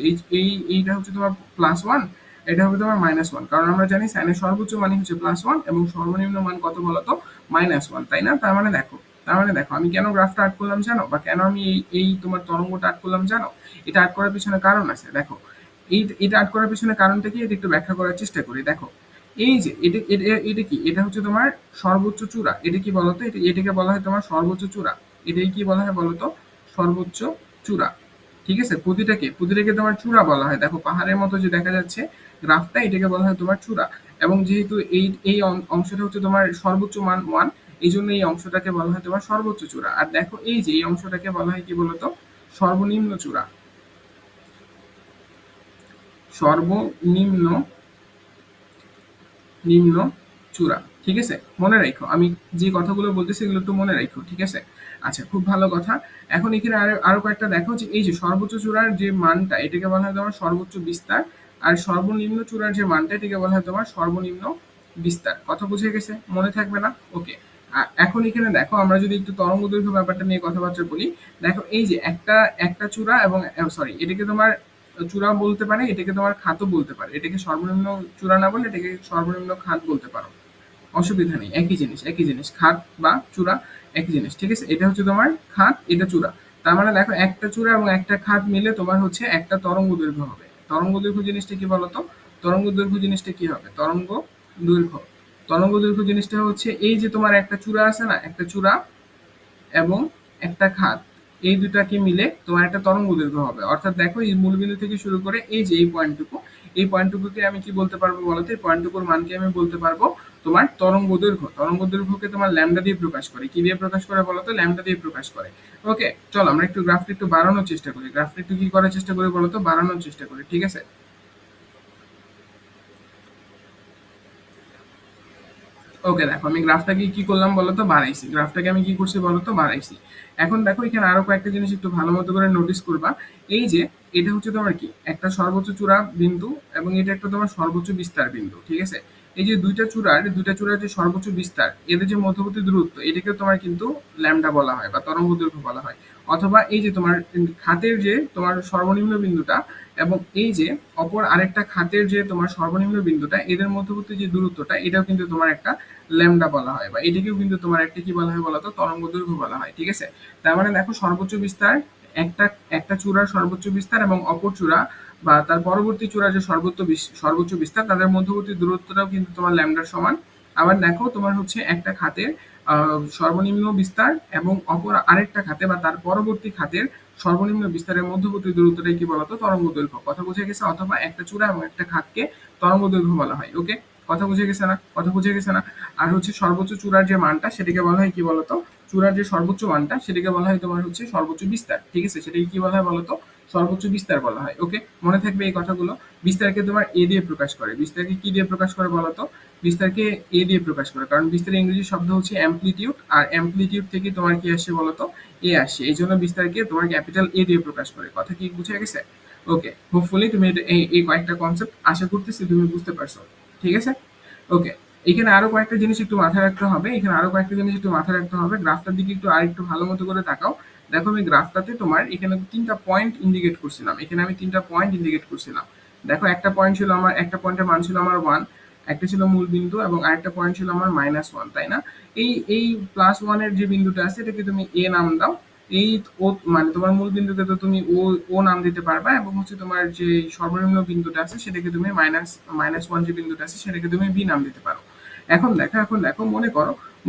এইটা হচ্ছে তোমার +1, এটা হবে তোমার -1, কারণ আমরা জানি সাইনের সর্বোচ্চ মান হচ্ছে +1 এবং সর্বনিম্ন মান কত বলতো? -1, তাই না? তার মানে দেখো আমি কেন গ্রাফটা আর্ট করলাম জানো, বা কেন আমি এই তোমার তরঙ্গটা আর্ট করলাম জানো? এটা আর্ট করার পিছনে কারণ আছে। দেখো এটা আর্ট করার পিছনে কারণটা কি, এটা একটু ব্যাখ্যা করার চেষ্টা করি। দেখো এই যে এটা কি, এটা হচ্ছে তোমার সর্বোচ্চ চূড়া। এটা কি বলতো? এটাকে বলা হয় তোমার সর্বোচ্চ চূড়া। এটাই কি বলা হয় বলতো? সর্বোচ্চ চূড়া, ঠিক আছে? প্রতিটাকে তোমার চূড়া বলা হয়। দেখো পাহাড়ের মতো যে দেখা যাচ্ছে গ্রাফটা, এটাকে বলা হয় তোমার চূড়া। এবং যেহেতু এই এই অংশটা হচ্ছে তোমার সর্বোচ্চ মান 1, এই জন্য এই অংশটাকে বলা হয় তোমার সর্বোচ্চ চূড়া। আর দেখো এই যে এই অংশটাকে বলা হয় কি বলতো? সর্বনিম্ন চূড়া, সর্বনিম্ন নিম্ন চূড়া, ঠিক আছে? মনে রাখো আমি যে কথাগুলো বলতেছি এগুলো একটু মনে রাখো, ঠিক আছে? আচ্ছা, খুব ভালো কথা। এখন এখানে আরো কয়েকটা দেখো যে এই যে সর্বোচ্চ চূড়ার যে মানটা এটাকে বলা হয় তোমার সর্বোচ্চ বিস্তার, আর সর্বনিম্ন চূড়ার যে মানটা এটাকে বলা হয় তোমার সর্বনিম্ন বিস্তার। কথা বুঝে গেছে? মনে থাকবে না? ওকে। এখন এখানে দেখো আমরা যদি একটু তরঙ্গ দৈর্ঘ্য ব্যাপারটা নিয়ে কথাবার্তা বলি, দেখো এই যে একটা একটা চূড়া এবং সরি এটাকে তোমার চূড়া বলতে পারে, এটাকে তোমার খাতও বলতে পারে। এটাকে সর্বনিম্ন চূড়া না বলে এটাকে সর্বনিম্ন খাত বলতে পারো, অসুবিধা নেই। একই জিনিস, একই জিনিস, খাত বা চূড়া একই জিনিস, ঠিক আছে? এটা হচ্ছে তোমার খাত, এটা চূড়া। তার মানে দেখো একটা চূড়া এবং একটা খাত মিলে তোমার হচ্ছে একটা তরঙ্গ দৈর্ঘ্য হবে। তরঙ্গ দৈর্ঘ্য জিনিসটা কি বলতো? তরঙ্গ দৈর্ঘ্য জিনিসটা কি হবে? তরঙ্গ দৈর্ঘ্য, তরঙ্গ দৈর্ঘ্য জিনিসটা হচ্ছে এই যে তোমার একটা চূড়া আছে না, একটা চূড়া এবং একটা খাত, এই দুটাকে মিলে তোমার একটা তরঙ্গ দৈর্ঘ্য হবে। অর্থাৎ দেখো এই মূলবিন্দু থেকে শুরু করে এই যে এই পয়েন্টটুকু, এই পয়েন্টটুকুকে আমি কি বলতে পারবো বলতো? এই পয়েন্টটুকুর মানকে আমি বলতে পারবো তোমার তরঙ্গ দৈর্ঘ্য। তরঙ্গ দৈর্ঘ্যকে তোমার ল্যামডা দিয়ে প্রকাশ করে। কি দিয়ে প্রকাশ করে বলতো? ল্যামডা দিয়ে প্রকাশ করে। ওকে, চলো আমরা একটু গ্রাফটা একটু বাড়ানোর চেষ্টা করি। গ্রাফটা একটু কি করার চেষ্টা করি বলতো? বাড়ানোর চেষ্টা করি, ঠিক আছে? ওকে, দেখো আমি গ্রাফটাকে কি করলাম বলতো? বাড়াইছি। গ্রাফটাকে আমি কি করছি বলতো? বাড়াইছি। এখন দেখো এখানে আরো কয়েকটা জিনিস একটু ভালো মতো করে নোটিস করবা। এই যে এটা হচ্ছে তোমার কি একটা সর্বোচ্চ চূড়া বিন্দু এবং এটা একটা তোমার সর্বোচ্চ বিস্তার বিন্দু, ঠিক আছে? এই যে দুইটা চূড়ার যে সর্বোচ্চ বিস্তার, এদের যে মধ্যবর্তী দূরত্ব, এটাকে তোমার কিন্তু ল্যামডা বলা হয় বা তরঙ্গ দৈর্ঘ্য বলা হয়। অথবা এই যে তোমার খাতের যে তোমার সর্বনিম্ন বিন্দুটা এবং এই যে অপর আরেকটা খাতের যে তোমার সর্বনিম্ন বিন্দুটা, এদের মধ্যবর্তী যে দূরত্বটা, এটাও কিন্তু তোমার একটা ল্যামডা বলা হয়, বা এটাকেও কিন্তু তোমার একটা কি বলা হয় বলতো, তরঙ্গ দৈর্ঘ্য বলা হয়। ঠিক আছে, তার মানে দেখো সর্বোচ্চ বিস্তার, একটা একটা চূড়ার সর্বোচ্চ বিস্তার এবং অপর চূড়া বা তার পরবর্তী চূড়ার যে সর্বোচ্চ বিস্তার, তাদের মধ্যবর্তী দূরত্বটাও কিন্তু তোমার ল্যামডার সমান। আবার দেখো তোমার হচ্ছে একটা খাতের সর্বনিম্ন বিস্তার এবং অপর আরেকটা খাতে বা তার পরবর্তী খাতের সর্বনিম্ন বিস্তারের মধ্যবর্তী দূরত্বটাই কি বলতো, তরঙ্গ দৈর্ঘ্য। কথা বুঝে গেছে? অথবা একটা চূড়া এবং একটা খাতকে তরঙ্গ দৈর্ঘ্য বলা হয়। ওকে, কথা বুঝে গেছে না? কথা বুঝে গেছে না? আর হচ্ছে সর্বোচ্চ চূড়ার যে মানটা, সেটাকে বলা হয় কি বলতো, চূড়ার যে সর্বোচ্চ মানটা, সেটাকে বলা হয় তোমার হচ্ছে সর্বোচ্চ বিস্তার। ঠিক আছে, সেটাকে কি বলা হয় বলতো, সর্বোচ্চ বিস্তার বলা হয়। ওকে, মনে থাকবে এই কথাগুলো। বিস্তারকে তোমার এ দিয়ে প্রকাশ করে। বিস্তারকে কি দিয়ে প্রকাশ করে বলতো? বিস্তারকে এ দিয়ে প্রকাশ করে, কারণ বিস্তারের ইংরেজি শব্দ হচ্ছে অ্যামপ্লিটিউড, আর অ্যামপ্লিটিউড থেকে তোমার কি আসে বলতো, এ আসে। এই জন্য বিস্তারকে তোমার ক্যাপিটাল এ দিয়ে প্রকাশ করে। কথা কি বুঝে গেছে? ওকে, হোপফুলি তুমি এই কয়েকটা কনসেপ্ট আশা করতেছি তুমি বুঝতে পারছো। ঠিক আছে, ওকে। এখানে আরো কয়েকটা জিনিস একটু মাথায় রাখতে হবে, এখানে আরো কয়েকটা জিনিস একটু মাথায় রাখতে হবে। গ্রাফটার দিকে একটু আর একটু ভালো মতো করে তাকাও। দেখো আমি গ্রাফটাতে তোমার এখানে তিনটা পয়েন্ট ইন্ডিকেট করছিলাম, এখানে আমি তিনটা পয়েন্ট ইন্ডিকেট করছিলাম। দেখো একটা পয়েন্ট ছিল আমার, একটা পয়েন্টের মান ছিল আমার 1, একটা ছিল মূল বিন্দু, এবং আরেকটা পয়েন্ট ছিল আমার -1, তাই না? এই +1 এর যে বিন্দুটা আছে, এটাকে তুমি এ নাম দাও। এই ও মানে তোমার মূল বিন্দুকে তো তুমি ও নাম দিতে পারবা, এবং হচ্ছে তোমার যে সর্বনিম্ন বিন্দুটা আছে, সেটাকে তুমি মাইনাস ওয়ান যে বিন্দুটা আছে, সেটাকে তুমি বি নাম দিতে পারো। এখন দেখো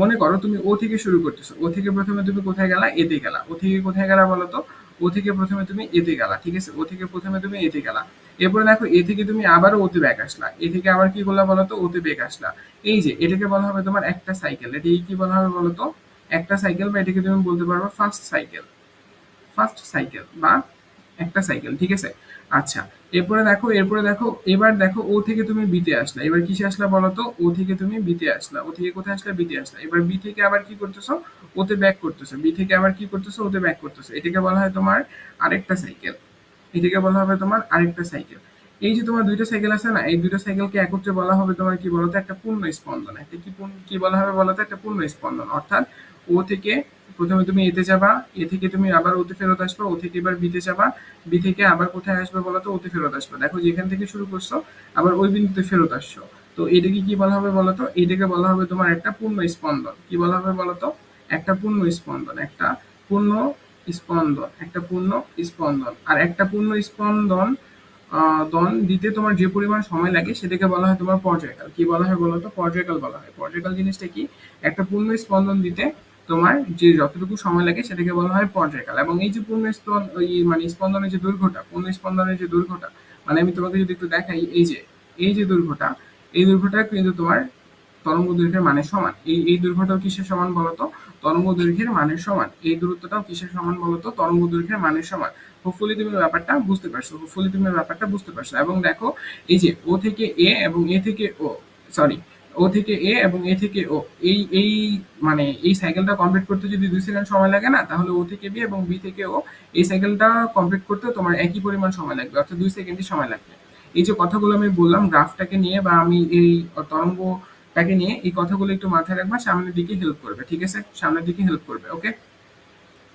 মনে করো তুমি ও থেকে শুরু করতেছো। ও থেকে প্রথমে তুমি কোথায় গেলা? এতে গেলা। ও থেকে কোথায় গেলা বলো তো? ও থেকে প্রথমে তুমি এতে গেলা। ঠিক আছে, ও থেকে প্রথমে তুমি এতে গেলা। এরপরে দেখো এ থেকে তুমি আবারও ওতে ব্যাক আসলা। এ থেকে আবার কি করলা বলো তো? ওতে ব্যাক আসলা। এই যে এটাকে বলা হবে তোমার একটা সাইকেল। এটাকে কি বলা হবে বলো তো? একটা সাইকেল, বা এটাকে তুমি বলতে পারবে ফার্স্ট সাইকেল বা একটা সাইকেল। ঠিক আছে, আচ্ছা। এরপরে দেখো এবার দেখো ও থেকে তুমি বিতে আসলা। এবার কিসে আসলা বলো তো? ও থেকে তুমি বিতে আসলা। ও থেকে কোথায় আসলা? বিতে আসলা। এবার বি থেকে আবার কি করতেছো? ওতে ব্যাক করতেছো। বি থেকে আবার কি করতেছো? ওতে ব্যাক করতেছো। এটাকে বলা হয় তোমার আরেকটা সাইকেল। এটাকে বলা হবে তোমার আরেকটা সাইকেল। এই যে তোমার দুইটা সাইকেল আছে না, এই দুইটা সাইকেলকে একত্রে বলা হবে তোমার কি বলতো? একটা পূর্ণ স্পন্দন। একটা কি বলা হবে বলতো? একটা পূর্ণ স্পন্দন। অর্থাৎ ও থেকে প্রথমে তুমি এতে যাবা, এ থেকে তুমি আবার ওতে ফেরত আসবা, ও থেকে এবার বিতে যাবা, বি থেকে আবার কোথায় আসবে বলতো? ওতে ফেরত আসবে। দেখো যেখান থেকে শুরু করছো আবার ওই বিন্দুতে ফেরত আসছো। তো এটাকে কি বলা হবে বলতো? এটাকে বলা হবে তোমার একটা পূর্ণ স্পন্দন। কি বলা হবে বলতো? একটা পূর্ণ স্পন্দন। পূর্ণ একটা পূর্ণ স্পন্দন। আর একটা পূর্ণ স্পন্দন দন দিতে তোমার যে পরিমাণ সময় লাগে, সেটাকে বলা হয় তোমার পর্যায়কাল। কি বলা হয় বলতো? পর্যায়কাল বলা হয়। পর্যায়কাল জিনিসটা কি? একটা পূর্ণ স্পন্দন দিতে তোমার যে যতটুকু সময় লাগে, সেটাকে বলা হয় পর্যায়কাল। এবং এই যে পূর্ণ মানে স্পন্দনের যে দৈর্ঘ্যটা, পূর্ণ স্পন্দনের যে দৈর্ঘ্যটা, মানে আমি তোমাকে যদি একটু দেখাই, এই যে দৈর্ঘ্যটা, এই দৈর্ঘ্যটা কিন্তু তোমার তরঙ্গ দৈর্ঘ্যের মানের সমান। এই দৈর্ঘ্যটাও কিসের সমান বলতো? তরঙ্গ দৈর্ঘ্যের মানের সমান। এই দূরত্বটাও কিসের সমান বলতো? তরঙ্গ দৈর্ঘ্যের মানের সমান। হোপফুলি তুমি ব্যাপারটা বুঝতে পারছো। এবং দেখো এই যে ও থেকে এ এবং এ থেকে ও, সরি, ও থেকে এ এবং এ থেকে ও, এই মানে এই সাইকেলটা কমপ্লিট করতে যদি 2 সেকেন্ড সময় লাগে না, তাহলে ও থেকে বি এবং বি থেকে ও, এই সাইকেলটা কমপ্লিট করতে তোমার একই পরিমাণ সময় লাগবে, অর্থাৎ 2 সেকেন্ডই সময় লাগবে। এই যে কথাগুলো আমি বললাম গ্রাফটাকে নিয়ে, বা আমি এই তরঙ্গটাকে নিয়ে, এই কথাগুলো একটু মাথায় রাখবা, সামনের দিকে হেল্প করবে। ঠিক আছে, সামনের দিকে হেল্প করবে। ওকে,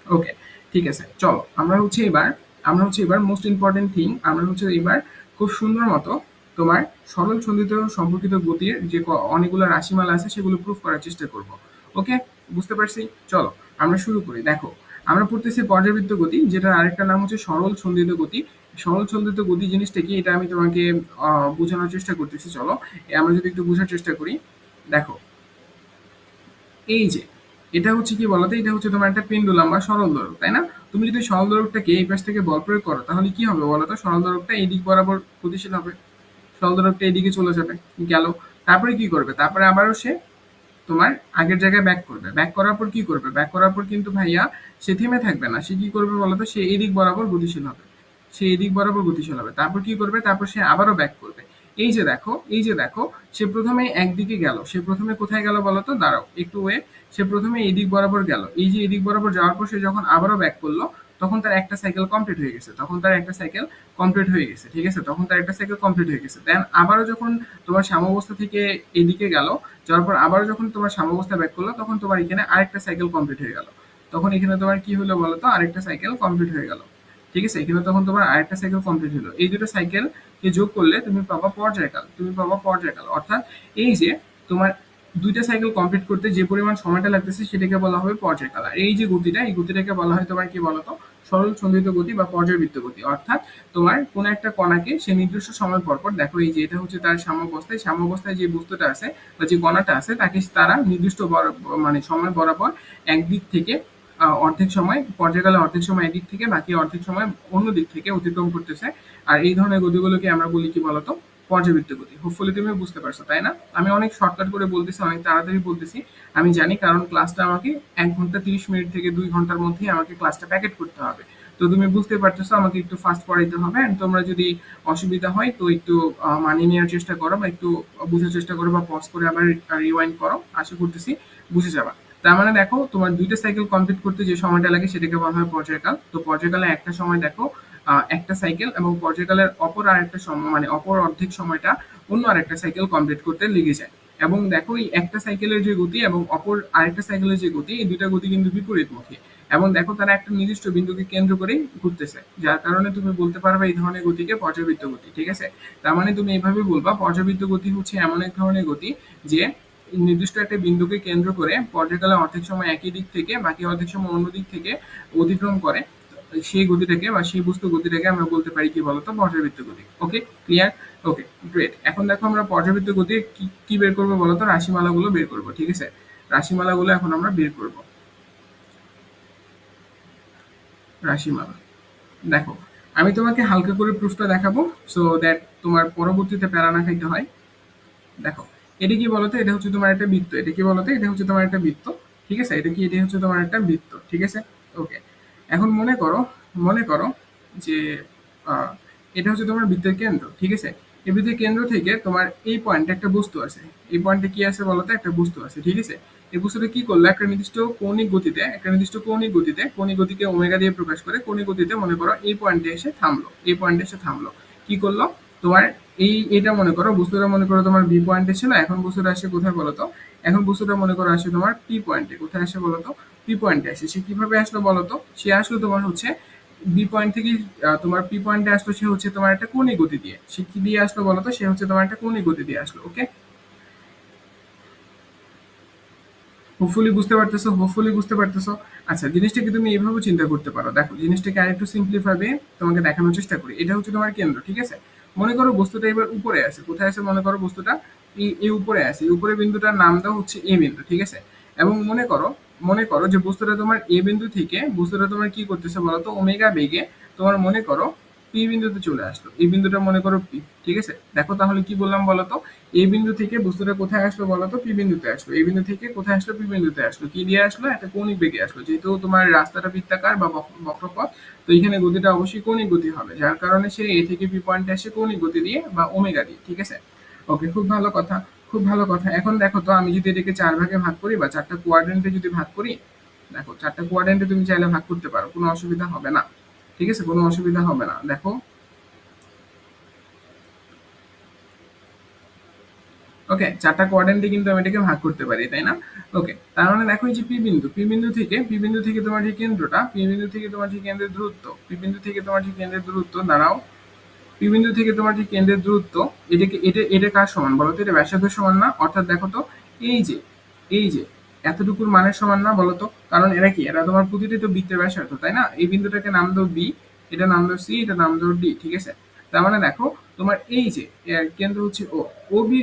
ওকে, ঠিক আছে। চলো আমরা হচ্ছে এবার মোস্ট ইম্পর্টেন্ট থিং, আমরা হচ্ছে এবার খুব সুন্দর মতো তোমার সরল সন্ধিত সম্পর্কিত গতির যে অনেকগুলো রাশিমালা আছে, সেগুলো প্রুফ করার চেষ্টা করব। ওকে, বুঝতে পারছি। চলো আমরা শুরু করি। দেখো আমরা পড়তেছি পর্যাবৃত্ত গতি, যেটা আরেকটা নাম হচ্ছে সরল সন্ধিত গতি। সরল সন্ধিত গতি জিনিসটা কি, এটা আমি তোমাকে বোঝানোর চেষ্টা করতেছি। চলো আমরা যদি একটু বোঝার চেষ্টা করি। দেখো এই যে এটা হচ্ছে কি বলতো? এটা হচ্ছে তোমার একটা পেন্ডুলাম বা সরল দোলক, তাই না? তুমি যদি সরল দোলকটাকে এই পাশ থেকে বল প্রয়োগ করো, তাহলে কি হবে বলতো? সরল দোলকটা এই দিক বরাবর গতিশীল হবে। সরল দোলকটা এদিকে চলে যাবে, গেল। তারপরে কি করবে? তারপরে আবারও সে তোমার আগের জায়গায় ব্যাক করবে। ব্যাক করার পর কি করবে? ব্যাক করার পর কিন্তু ভাইয়া সে থেমে থাকবে না। সে কি করবে বলতো? সে এদিক বরাবর গতিশীল হবে। তারপর কি করবে? তারপর সে আবারও ব্যাক করবে। এই যে দেখো সে প্রথমে একদিকে গেল। সে প্রথমে কোথায় গেল বলতো? দাঁড়াও একটু ওয়েট। সে প্রথমে এদিক বরাবর গেল। এই যে এদিক বরাবর যাওয়ার পর সে যখন আবারও ব্যাক করলো, তখন তার একটা সাইকেল কমপ্লিট হয়ে গেছে, তখন তার একটা সাইকেল কমপ্লিট হয়ে গেছে, ঠিক আছে, তখন তার একটা সাইকেল কমপ্লিট হয়ে গেছে। দেন আবারও যখন তোমার সাম্যাবস্থা থেকে এদিকে গেল, যাওয়ার পর আবারও যখন তোমার সাম্যাবস্থা ব্যাক করলো, তখন তোমার এখানে আরেকটা সাইকেল কমপ্লিট হয়ে গেল। তখন এখানে তোমার কি হলো বলো তো, আরেকটা সাইকেল কমপ্লিট হয়ে গেল, ঠিক আছে, এখানে তখন তোমার আরেকটা সাইকেল কমপ্লিট হলো। এই দুটো সাইকেল কে যোগ করলে তুমি পাবা পর্যায়কাল, তুমি পাবা পর্যায়কাল। অর্থাৎ এই যে তোমার দুইটা সাইকেল কমপ্লিট করতে যে পরিমাণ সময়টা লাগতেছে সেটাকে বলা হবে পর্যায়কাল। আর এই যে গতিটা, এই গতিটাকে বলা হয় তোমার কি বলতো, সরল সন্ধিত গতি বা পর্যাবৃত্ত গতি। অর্থাৎ তোমার কোন একটা কণাকে সে নির্দিষ্ট সময় পর পর, দেখো এই যে এটা হচ্ছে তার সাম্যাবস্থায়, সাম্যাবস্থায় যে বস্তুটা আছে বা যে কণাটা আছে তাকে তারা নির্দিষ্ট মানে সময় বরাবর একদিক থেকে অর্ধেক সময়, পর্যায়কালে অর্ধেক সময় এদিক থেকে, বাকি অর্ধেক সময় অন্য দিক থেকে অতিক্রম করতেছে। আর এই ধরনের গতিগুলোকে আমরা বলি কি বলতো, পর্যাবৃত্ত গতি। হোপফুলি তুমি বুঝতে পারছো, তাই না? আমি অনেক শর্টকাট করে বলতেছি, অনেক তাড়াতাড়ি বলতেছি, আমি জানি, কারণ ক্লাসটা আমাকে 1 ঘন্টা 30 মিনিট থেকে 2 ঘন্টার মধ্যেই আমাকে ক্লাসটা প্যাকেট করতে হবে। তো তুমি বুঝতে পারতেছো আমাকে একটু ফাস্ট পড়াইতে হবে। এন্ড তোমরা যদি অসুবিধা হয় তো একটু মানিয়ে নেওয়ার চেষ্টা করো বা একটু বুঝার চেষ্টা করো বা পজ করে আবার রিওয়াইন্ড করো, আশা করতেছি বুঝে যাবা। তার মানে দেখো তোমার দুইটা সাইকেল কমপ্লিট করতে যে সময়টা লাগে সেটাকে বলা হয় পর্যায়কাল। তো পর্যায়কালে একটা সময় দেখো একটা সাইকেল, এবং পর্যায়কালের অপর আরেকটা সময় মানে অপর অর্ধেক সময়টা অন্য আরেকটা সাইকেল কমপ্লিট করতে লেগে যায়। এবং দেখো এই একটা সাইকেলের যে গতি এবং অপর আরেকটা সাইকেলের যে গতি, এই দুইটা গতি কিন্তু বিপরীতমুখী। এবং দেখো তারা একটা নির্দিষ্ট বিন্দুকে কেন্দ্র করেই ঘুরতেছে, যার কারণে তুমি বলতে পারবে এই ধরনের গতিকে পর্যাবৃত্ত গতি, ঠিক আছে। তার মানে তুমি এইভাবে বলবা পর্যাবৃত্ত গতি হচ্ছে এমন এক ধরনের গতি যে নির্দিষ্ট একটা বিন্দুকে কেন্দ্র করে পর্যায়কালে অর্ধেক সময় একই দিক থেকে বাকি অর্ধেক সময় অন্য দিক থেকে অতিক্রম করে, সেই গতিটাকে বা সেই বস্তু গতিটাকে আমরা বলতে পারি কি বলতো, পর্যাবৃত্ত গতি। ওকে, ক্লিয়ার? ওকে, গ্রেট। এখন দেখো আমরা পর্যাবৃত্ত গতি কি বের করবো বলতো, রাশিমালাগুলো বের করবো, ঠিক আছে। রাশিমালাগুলো এখন আমরা বের করবো। রাশিমালা, দেখো আমি তোমাকে হালকা করে প্রুফটা দেখাবো, সো দ্যাট তোমার পরবর্তীতে প্যারা না খাইতে হয়। দেখো এটা কি বলতো, এটা হচ্ছে তোমার একটা বৃত্ত, এটা কি বলতো, এটা হচ্ছে তোমার একটা বৃত্ত, ঠিক আছে, এটা কি, এটা হচ্ছে তোমার একটা বৃত্ত, ঠিক আছে। ওকে, এখন মনে করো যে আহ, এটা হচ্ছে তোমার বৃত্তের কেন্দ্র, ঠিক আছে। এই বৃত্তের কেন্দ্র থেকে তোমার এই পয়েন্টে একটা বস্তু আছে, এই পয়েন্টে কি আছে বলতো, একটা বস্তু আছে, ঠিক আছে। এই বস্তুটা কি করলো, একটা নির্দিষ্ট কৌণিক গতিতে, একটা নির্দিষ্ট কৌণিক গতিকে ওমেগা দিয়ে প্রকাশ করে কৌণিক গতিতে মনে করো এই পয়েন্টে এসে থামলো, এই পয়েন্টে এসে থামলো। কি করলো তোমার, এটা মনে করো বস্তুটা, মনে করো তোমার বি পয়েন্টে ছিল, এখন বস্তুটা আসে কোথায় বলতো, এখন বস্তুটা মনে করো আসে তোমার পি পয়েন্টে। কোথায় আসে বলতো, পি পয়েন্টে আসে। সে কিভাবে আসলো বলতো, সে আসলো তোমার হচ্ছে বি পয়েন্ট থেকে তোমার পি পয়েন্টে আসলো, সে হচ্ছে তোমার একটা কৌণিক গতি দিয়ে। সে কি দিয়ে আসলো বলতো, সে হচ্ছে তোমার একটা কৌণিক গতি দিয়ে আসলো। ওকে, হোপফুলি বুঝতে পারতেছো। আচ্ছা, জিনিসটাকে তুমি এইভাবে চিন্তা করতে পারো। দেখো জিনিসটাকে আরেকটু সিম্পলিফাই ভাবে তোমাকে দেখানোর চেষ্টা করি। এটা হচ্ছে তোমার কেন্দ্র, ঠিক আছে। মনে করো বস্তুটা এবার উপরে আছে, কোথায় আছে মনে করো বস্তুটা এই উপরে আছে, এই উপরে বিন্দুটার নাম দাও হচ্ছে এ বিন্দু, ঠিক আছে। এবং মনে করো যে বস্তুটা তোমার এ বিন্দু থেকে, বস্তুটা তোমার কি করতেছে বলতো, ওমেগা বেগে তোমার মনে করো পি বিন্দুতে চলে আসলো। এই বিন্দুটা মনে করো পি, ঠিক আছে। দেখো তাহলে কি বললাম বলতো, এই বিন্দু থেকে বস্তুটা কোথায় আসলো বলতো, পি বিন্দুতে আসলো। এই বিন্দু থেকে কোথায় আসলো, পি বিন্দুতে আসলো। কি দিয়ে আসলো, একটা কৌণিক বেগে আসলো। যেহেতু তোমার রাস্তাটা বৃত্তাকার বা বক্রপথ, তো এখানে গতিটা অবশ্যই কৌণিক গতি হবে, যার কারণে সে এ থেকে পি পয়েন্টে আসে কৌণিক গতি দিয়ে বা ওমেগা দিয়ে, ঠিক আছে। ওকে, খুব ভালো কথা, খুব ভালো কথা। এখন দেখো তো আমি যদি এটাকে 4 ভাগে ভাগ করি বা 4টা কোয়াড্রেন্টে যদি ভাগ করি, দেখো 4টা কোয়াড্রেন্টে তুমি চাইলে ভাগ করতে পারো, কোনো অসুবিধা হবে না, ঠিক আছে, কোনো অসুবিধা হবে না। দেখো ওকে, 4টা কোয়াড্রেন্টে কিন্তু আমি এটাকে ভাগ করতে পারি, তাই না? ওকে, তার মানে দেখো এই যে পি বিন্দু থেকে তোমার যে কেন্দ্রটা, পি বিন্দু থেকে তোমার যে কেন্দ্রের দূরত্ব, পি বিন্দু থেকে তোমার যে কেন্দ্রের দূরত্ব দাঁড়াও, পি বিন্দু থেকে তোমার যে কেন্দ্রের দূরত্ব, এটা কার সমান বলতো, এটা ব্যাসার্ধের সমান না? অর্থাৎ দেখো তো এই যে এই যে এতটুকুর মানের সমান না বলতো, কারণ এরা কি, এরা তোমার প্রতিটি তো বৃত্তের ব্যাসার্ধ, তাই না? এই বিন্দুটাকে নাম দাও বি, এটা নাম দাও সি, এটা নাম দাও ডি, ঠিক আছে। তার মানে দেখো তোমার এই যে কেন্দ্র হচ্ছে ও, ওবি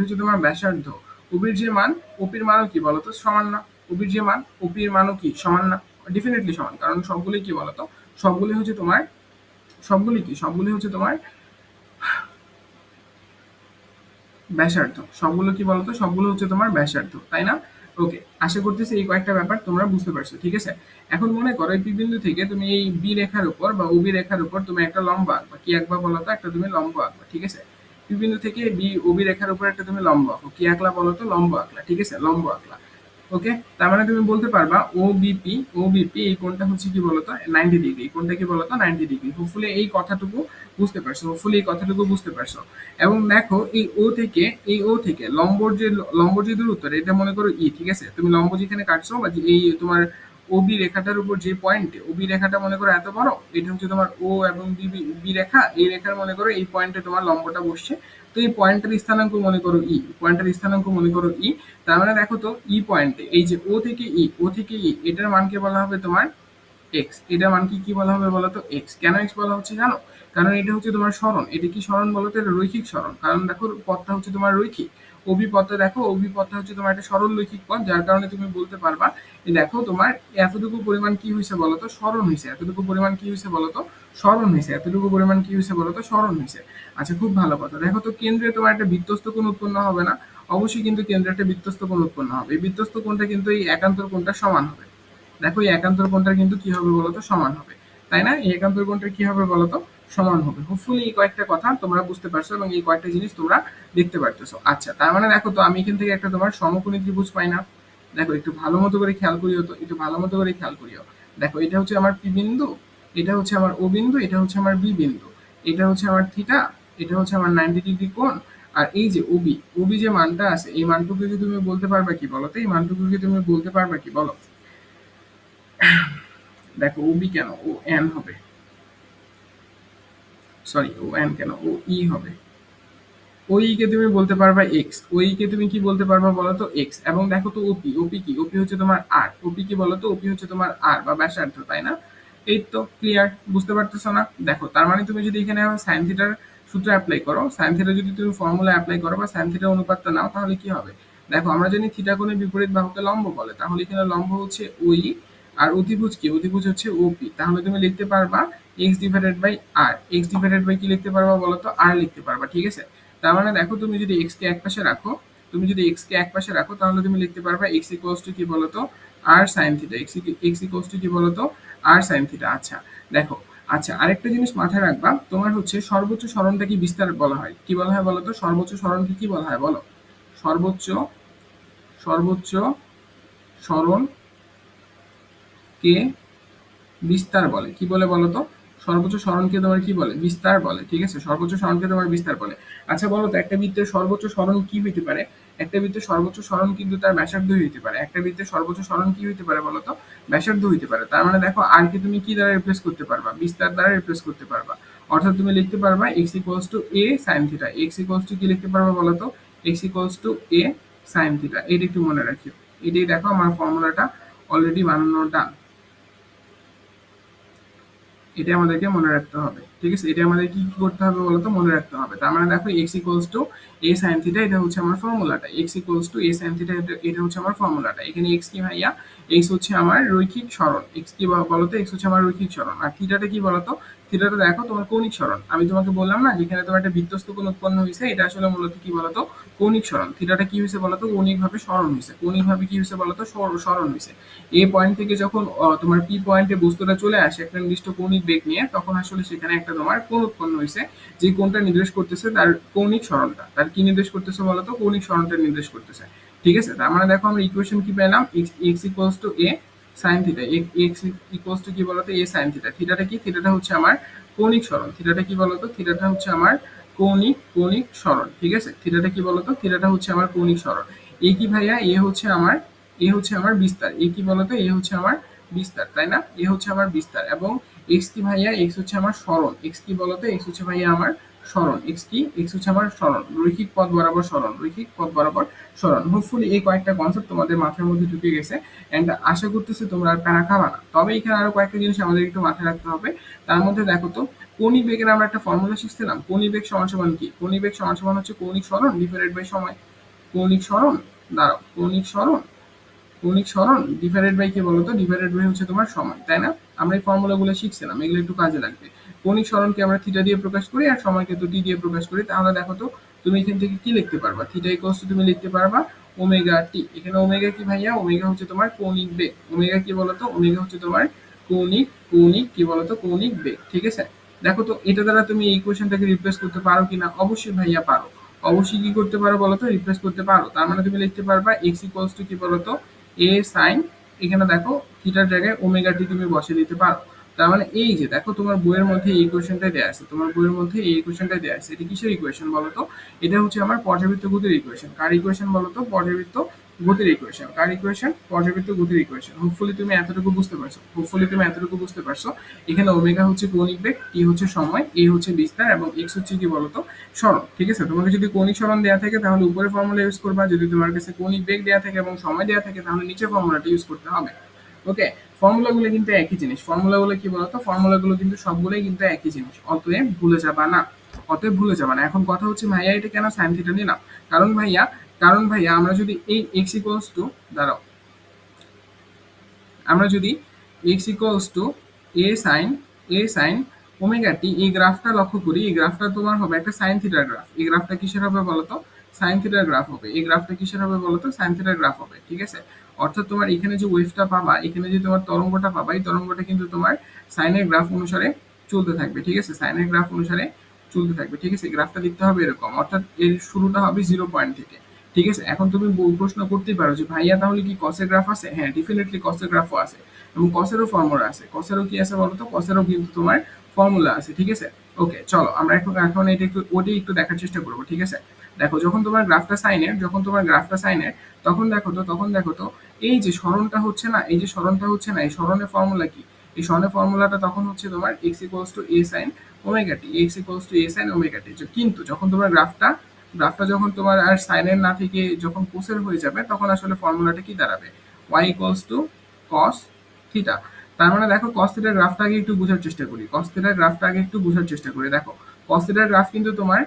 হচ্ছে তোমার ব্যাসার্ধ, ওবির যে মান, ওপির মানও কি বলতো, সমান না? ওবির যে মান, ওপির মানও কি সমান না? ডেফিনেটলি সমান, কারণ সবগুলোই কি বলতো, সবগুলি হচ্ছে তোমার, সবগুলি হচ্ছে তোমার ব্যাসার্ধ। সবগুলো কি বলতো, সবগুলো হচ্ছে তোমার ব্যাসার্ধ, তাই না? ওকে, আশা করতেছি এই কয়েকটা ব্যাপার তোমরা বুঝতে পারছো, ঠিক আছে। এখন মনে করো এই পি বিন্দু থেকে তুমি এই বি রেখার উপর বা ওবি রেখার উপর তুমি একটা লম্ব আঁকবা। কি আঁকবা বলতো, একটা তুমি লম্ব আঁকবা, ঠিক আছে। পি বিন্দু থেকে বি ওবি রেখার উপর একটা তুমি লম্ব আঁকো। কি আঁকলা বলতো, লম্ব আঁকলা, ঠিক আছে, লম্ব আঁকলা। ওকে, তার মানে তুমি বলতে পারবা ও বিপি এই কোণটা হচ্ছে কি বলতো 90 ডিগ্রি, এই কোণটা কি বলতো 90 ডিগ্রি। হোপফুলি এই কথাটুকু বুঝতে পারছো, হোপফুলি এই কথাটুকু বুঝতে পারছো। এবং দেখো এই ও থেকে লম্বর যে দূরত্ব এটা মনে করো ই, ঠিক আছে, তুমি লম্ব যেখানে কাটছো বা এই তোমার ওবি রেখাটার উপর যে পয়েন্ট, ওবি রেখাটা মনে করো এত বড়, এটা হচ্ছে তোমার ও এবং বি রেখা, এই রেখার মনে করো এই পয়েন্টে তোমার লম্বটা বসছে। তো এই পয়েন্টের স্থানাঙ্ক মনে করো ই, পয়েন্টের স্থানাঙ্ক মনে করো ই। তার মানে দেখো তো ই পয়েন্টে এই যে ও থেকে ই এটার মানকে বলা হবে তোমার এক্স, এটার মান কি বলা হবে বলো তো এক্স। কেন এক্স বলা হচ্ছে জানো? কারণ এটা হচ্ছে তোমার সরণ, এটা কি সরণ বলো তো? এটা রৈখিক সরণ, কারণ দেখো পথটা হচ্ছে তোমার রৈখিক। ওবি পথটা দেখো, ওবি পথটা হচ্ছে তোমার একটা সরল রৈখিক পথ, যার কারণে তুমি বলতে পারবা দেখো তোমার এতটুকু পরিমাণ কি হয়েছে বলতো সরণ হয়েছে, এতটুকু পরিমাণ কি হয়েছে বলতো সরণ হয়েছে, এতটুকু পরিমাণ কি হয়েছে বলতো সরণ হয়েছে। আচ্ছা, খুব ভালো কথা। দেখো তো কেন্দ্রে তোমার একটা বৃত্তস্থ কোণ উৎপন্ন হবে না? অবশ্যই কিন্তু কেন্দ্রে একটা বৃত্তস্থ কোণ উৎপন্ন হবে। এই বৃত্তস্থ কোণটা কিন্তু এই একান্তর কোণটা সমান হবে। দেখো এই একান্তর কোণটা কিন্তু কি হবে বলতো সমান হবে, তাই না? এই একান্তর কোণটা কি হবে বলতো সমান হবে। হোপফুলি এই কয়েকটা কথা তোমরা বুঝতে পারছো এবং এই কয়েকটা জিনিস তোমরা দেখতে পারতেছো। আচ্ছা, তার মানে দেখো তো আমি এখান থেকে একটা তোমার সমকোণী ত্রিভুজ পাই না? দেখো একটু ভালো মতো করে খেয়াল করিও, তো একটু ভালো মতো করে খেয়াল করিও। দেখো এটা হচ্ছে আমার পি বিন্দু, এটা হচ্ছে আমার ও বিন্দু, এটা হচ্ছে আমার বি বিন্দু, এটা হচ্ছে আমার থিটা, এটা হচ্ছে আমার 90 ডিগ্রি কোণ। আর এই যে ওবি, ওবি যে মানটা আছে এই মানটুকু কি তুমি বলতে পারবা কি বলো তো? এই মানটুকু কি তুমি বলতে পারবা কি বলো? দেখো ওবি কেন ও এন হবে, সরি ও এন কেন ও ই হবে। ওই কে তুমি বলতে পারবা এক্স, ওই কে তুমি কি বলতে পারবা বলো তো এক্স। এবং দেখো তো ওপি, ওপি কি? ওপি হচ্ছে তোমার আর, ওপি কি বলো তো? ওপি হচ্ছে তোমার আর বা ব্যাসার্ধ, তাই না? এই তো ক্লিয়ার, বুঝতে পারতেছো না? দেখো তার মানে তুমি যদি এখানে সাইন থিটার সূত্র অ্যাপ্লাই করো, সাইন থিটা যদি তুমি ফর্মুলা অ্যাপ্লাই করো বা সাইন থিটার অনুপাতটা নাও, তাহলে কি হবে? দেখো আমরা জানি থিটা কোণের বিপরীত বাহুকে লম্ব বলে, তাহলে এখানে লম্ব হচ্ছে ওই, আর অতিভুজ কি? অতিভুজ হচ্ছে ওপি। তাহলে তুমি লিখতে পারবা x divided by r, x divided by কি লিখতে পারবা বলো তো? আর লিখতে পারবা, ঠিক আছে? তার মানে দেখো তুমি যদি এক্স কে একপাশে রাখো, তুমি যদি এক্স কে একপাশে রাখো তাহলে তুমি লিখতে পারবা এক্স ইকুয়ালস টু কি বলতো r sine theta, x equals to কি বলতো আর সাইন থিটা। আচ্ছা দেখো, আচ্ছা আরেকটা জিনিস মাথায় রাখবা, তোমার হচ্ছে সর্বোচ্চ সরণটা কি বিস্তার বলা হয়, কি বলা হয় বলতো? সর্বোচ্চ সরণকে কি বলা হয় বলো? সর্বোচ্চ সর্বোচ্চ সরণ কে বিস্তার বলে। কি বলে বলো তো? সর্বোচ্চ সরণকে তোমার কি বলে? বিস্তার বলে, ঠিক আছে? সর্বোচ্চ সরণকে তোমার বিস্তার বলে। আচ্ছা বলো তো একটা বৃত্তের সর্বোচ্চ সরণ কি হইতে পারে? একটা বৃত্তের সর্বোচ্চ সরণ কিন্তু তার ব্যাসার্ধই হইতে পারে। একটা বৃত্তের সর্বোচ্চ সরণ কি হইতে পারে বলো তো? ব্যাসার্ধ হইতে পারে। তার মানে দেখো আর কে তুমি কি দ্বারা রিপ্লেস করতে পারবা? বিস্তার দ্বারা রিপ্লেস করতে পারবা। অর্থাৎ তুমি লিখতে পারবা x equals to a sign theta. X equals to কি লিখতে পারবা বলো তো? X equals to a sine theta. এটা একটু মনে রাখিও। এটাই দেখো আমার ফর্মুলাটা অলরেডি বানানো ডান। এটা আমাদেরকে মনে রাখতে হবে, ঠিক আছে? এটা আমাদের কি করতে হবে বলতো? মনে রাখতে হবে। তার মানে দেখো x equals to a sine theta, এটা হচ্ছে আমার ফর্মুলাটা। X equals to a sine theta, এটা হচ্ছে আমার ফর্মুলাটা। এখানে এক্স কি ভাইয়া? এক্স হচ্ছে আমার রৈখিক সরণ। এক্স কি বলতো? এক্স হচ্ছে আমার রৈখিক সরণ। আর থিটাটা কি বলতো? থিটাটা দেখো তোমার কৌণিক সরণ। আমি তোমাকে বললাম না যেখানে তোমার একটা বৃত্তস্থ কোণ উৎপন্ন হয়েছে, এটা আসলে মূলত কি বলতো? কৌণিক সরণ। থিটাটা কি হয়েছে বলতো? কৌণিক ভাবে সরণ হয়েছে। কৌণিক ভাবে কি হয়েছে বলতো? সরণ হয়েছে। এ পয়েন্ট থেকে যখন তোমার পি পয়েন্টে বস্তুটা চলে আসে একটা নির্দিষ্ট কৌণিক বেগ নিয়ে, তখন আসলে সেখানে একটা তোমার কোণ উৎপন্ন হয়েছে, যে কোণটা নির্দেশ করতেছে তার কৌণিক সরণটা। তার কি নির্দেশ করতেছে বলতো? কৌণিক সরণটা নির্দেশ করতেছে, ঠিক আছে? তার মানে দেখো আমরা ইকুয়েশন কি পেলাম? X equals to a sign theta. X equals to কি বলতো? এ সাইন থিটা। থিটাটা কি? থিটাটা হচ্ছে আমার কৌণিক সরণ। থিটাটা কি বলতো? থিটাটা হচ্ছে আমার কৌণিক সরণ, ঠিক আছে? থিটাটা কি বলতো? থিটাটা হচ্ছে আমার কৌণিক সরণ। এ কি ভাইয়া? এ হচ্ছে আমার বিস্তার। এ কি বলতো? এ হচ্ছে আমার বিস্তার, তাই না? এ হচ্ছে আমার বিস্তার। এবং এক্স কি ভাইয়া? এক্স হচ্ছে আমার সরণ। এক্স কি বলতো? এক্স হচ্ছে ভাইয়া আমার সরণ। এক্স কি? এক্স হচ্ছে আমার সরণ, রৈখিক পথ বরাবর সরণ, রৈখিক পথ বরাবর সরণ। হোপফুলি এই কয়েকটা কনসেপ্ট তোমাদের মাথার মধ্যে ঢুকে গেছে, এন্ড আশা করতেছি তোমরা আর প্যারা খাবা না। তবে এখানে আরো কয়েকটা জিনিস আমাদের একটু মাথায় রাখতে হবে। তার মধ্যে দেখো তো কৌণিক বেগের আমরা একটা ফর্মুলা শিখছিলাম। কৌণিক বেগ সমান সমান কি? কৌণিক বেগ সমান সমান হচ্ছে কৌণিক সরণ ডিভাইডেড বাই সময়। কৌণিক সরণ, দাঁড়াও, কৌণিক সরণ ডিভাইডেড বাই কি বলতো? ডিভাইডেড বাই হচ্ছে তোমার সময়, তাই না? আমরা এই ফর্মুলাগুলো শিখছিলাম, এগুলো একটু কাজে লাগবে। কৌণিক সরণকে আমরা থিটা দিয়ে প্রকাশ করি আর সময়কে তো টি দিয়ে প্রকাশ করি। তাহলে দেখো তো তুমি এখান থেকে কি লিখতে পারবা? থিটা ইকুয়ালস টু তুমি লিখতে পারবা ওমেগা টি। এখানে ওমেগা কি ভাইয়া? ওমেগা হচ্ছে তোমার কৌণিক বেগ। ওমেগা কি বলতো? ওমেগা হচ্ছে তোমার কৌণিক কি বলতো? কৌণিক বেগ, ঠিক আছে? দেখো তো এটা দ্বারা তুমি এই ইকুয়েশনটাকে রিপ্লেস করতে পারো কিনা? অবশ্যই ভাইয়া পারো। অবশ্যই কি করতে পারো বলতো? রিপ্লেস করতে পারো। তার মানে তুমি লিখতে পারবা এক্স ইকুয়ালস টু কি বলতো? এ সাইন, এখানে দেখো থিটার জায়গায় ওমেগা টি তুমি বসিয়ে দিতে পারো। তার মানে এই যে দেখো তোমার বইয়ের মধ্যে এই ইকুয়েশনটাই দেওয়া আছে, তোমার বইয়ের মধ্যে এই ইকুয়েশনটাই দেওয়া আছে। এটা কিসের ইকুয়েশন বলতো? এটা হচ্ছে আমার পর্যাবৃত্ত গতির ইকুয়েশন। কার ইকুয়েশন বলতো? পর্যাবৃত্ত গতির ইকুয়েশন। কার ইকুয়েশন? পর্যাবৃত্ত গতির ইকুয়েশন। হোপফুলি তুমি এতটুকু বুঝতে পারছো, হোপফুলি তুমি এতটুকু বুঝতে পারছো। এখানে ওমেগা হচ্ছে কৌণিক বেগ, টি হচ্ছে সময়, এ হচ্ছে বিস্তার এবং এক্স হচ্ছে কি বলতো? সরণ। ঠিক আছে, তোমাকে যদি কৌণিক সরণ দেওয়া থাকে তাহলে উপরে ফর্মুলা ইউজ করবা, যদি তোমার কাছে কৌণিক বেগ দেওয়া থাকে এবং সময় দেওয়া থাকে তাহলে নিচের ফর্মুলাটা ইউজ করতে হবে। ওকে, ফর্মুলাগুলো কিন্তু একই জিনিস। ফর্মুলাগুলো কি বলতো? ফর্মুলাগুলো কিন্তু সবগুলোই কিন্তু একই জিনিস, অতএব ভুলে যাবা না, অতএব ভুলে যাবা না। এখন কথা হচ্ছে ভাইয়া এটা কেন সাইন থিটা নিলাম? কারণ ভাইয়া আমরা যদি এই এক্স ইকুয়ালস টু, দাঁড়াও, আমরা যদি x equals to a sine omega t এই গ্রাফটা লক্ষ্য করি, এই গ্রাফটা তোমার হবে একটা সাইন থিটার গ্রাফ। এই গ্রাফটা কিসের হবে বলতো? সাইন থিটার গ্রাফ হবে। এই গ্রাফটা কিসের হবে বলতো? সাইন থিটার গ্রাফ হবে। ঠিক আছে, অর্থাৎ তোমার এখানে যে ওয়েভটা পাবা, এখানে যে তোমার তরঙ্গটা পাবা, এই তরঙ্গটা কিন্তু তোমার সাইনের গ্রাফ অনুসারে চলতে থাকবে। ঠিক আছে, সাইনের গ্রাফ অনুসারে চলতে থাকবে। ঠিক আছে, গ্রাফটা দেখতে হবে এরকম, অর্থাৎ এর শুরুটা হবে 0 পয়েন্ট থেকে। ঠিক আছে, এখন তুমি প্রশ্ন করতেই পারো যে ভাইয়া তাহলে কি কসের গ্রাফ আছে? হ্যাঁ, ডেফিনেটলি কসের গ্রাফও আছে এবং কসেরও ফর্মুলা আছে। কসেরও কি আছে বলতো? কসেরও কিন্তু তোমার ফর্মুলা আছে। ঠিক আছে, ওকে, চলো আমরা এখন এটা একটু ওটি একটু দেখার চেষ্টা করবো। ঠিক আছে, দেখো যখন তোমার গ্রাফটা সাইনের, তখন দেখো তো এই যে সরণটা হচ্ছে না, এই যে সরণটা হচ্ছে না, এই সরণের ফর্মুলা কি? এই সরণের ফর্মুলাটা তখন হচ্ছে তোমার x equals to a sine omega t, x equals to a sine omega t. কিন্তু যখন তোমার গ্রাফটা যখন তোমার আর সাইনের না থেকে যখন কোসের হয়ে যাবে, তখন আসলে ফর্মুলাটা কি দাঁড়াবে? y equals to cos theta. তার মানে দেখো কস থিটার গ্রাফটা আগে একটু বোঝার চেষ্টা করি, কস থিটার গ্রাফটা আগে একটু বোঝার চেষ্টা করি। দেখো কস থিটার গ্রাফ কিন্তু তোমার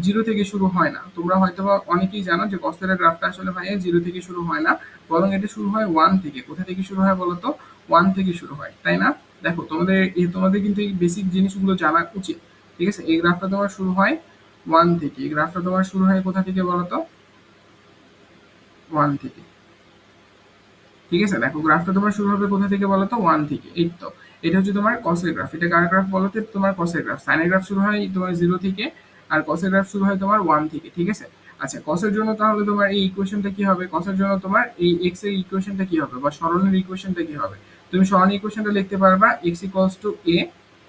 0 থেকে শুরু হয় না। তোমরা হয়তো বা অনেকেই জানো যে কস থিটার গ্রাফটা আসলে ভাইয়া 0 থেকে শুরু হয় না, বরং এটা শুরু হয় 1 থেকে। কোথা থেকে শুরু হয় বলতো? 1 থেকে শুরু হয়, তাই না? দেখো তোমাদের কিন্তু এই বেসিক জিনিসগুলো জানা উচিত। ঠিক আছে, এই গ্রাফটা তোমার শুরু হয় 1 থেকে। এই গ্রাফটা তোমার শুরু হয় কোথা থেকে বলতো? 1 থেকে। ঠিক আছে, দেখো গ্রাফটা তোমার শুরু হবে কোথা থেকে বলতো? 1 থেকে। এই তো, এটা হচ্ছে তোমার কসের গ্রাফ। এটা কার গ্রাফ বলতো? তোমার কসের গ্রাফ। সাইনের গ্রাফ শুরু হয় তোমার 0 থেকে, আর কসের গ্রাফ শুরু হয় তোমার 1 থেকে। ঠিক আছে, আচ্ছা কসের জন্য তাহলে তোমার এই ইকুয়েশনটা কি হবে? কসের জন্য তোমার এই এক্স এর ইকুয়েশনটা কি হবে, বা সরণের ইকুয়েশনটা কি হবে? তুমি সরণের ইকুয়েশনটা লিখতে পারবা x equals to a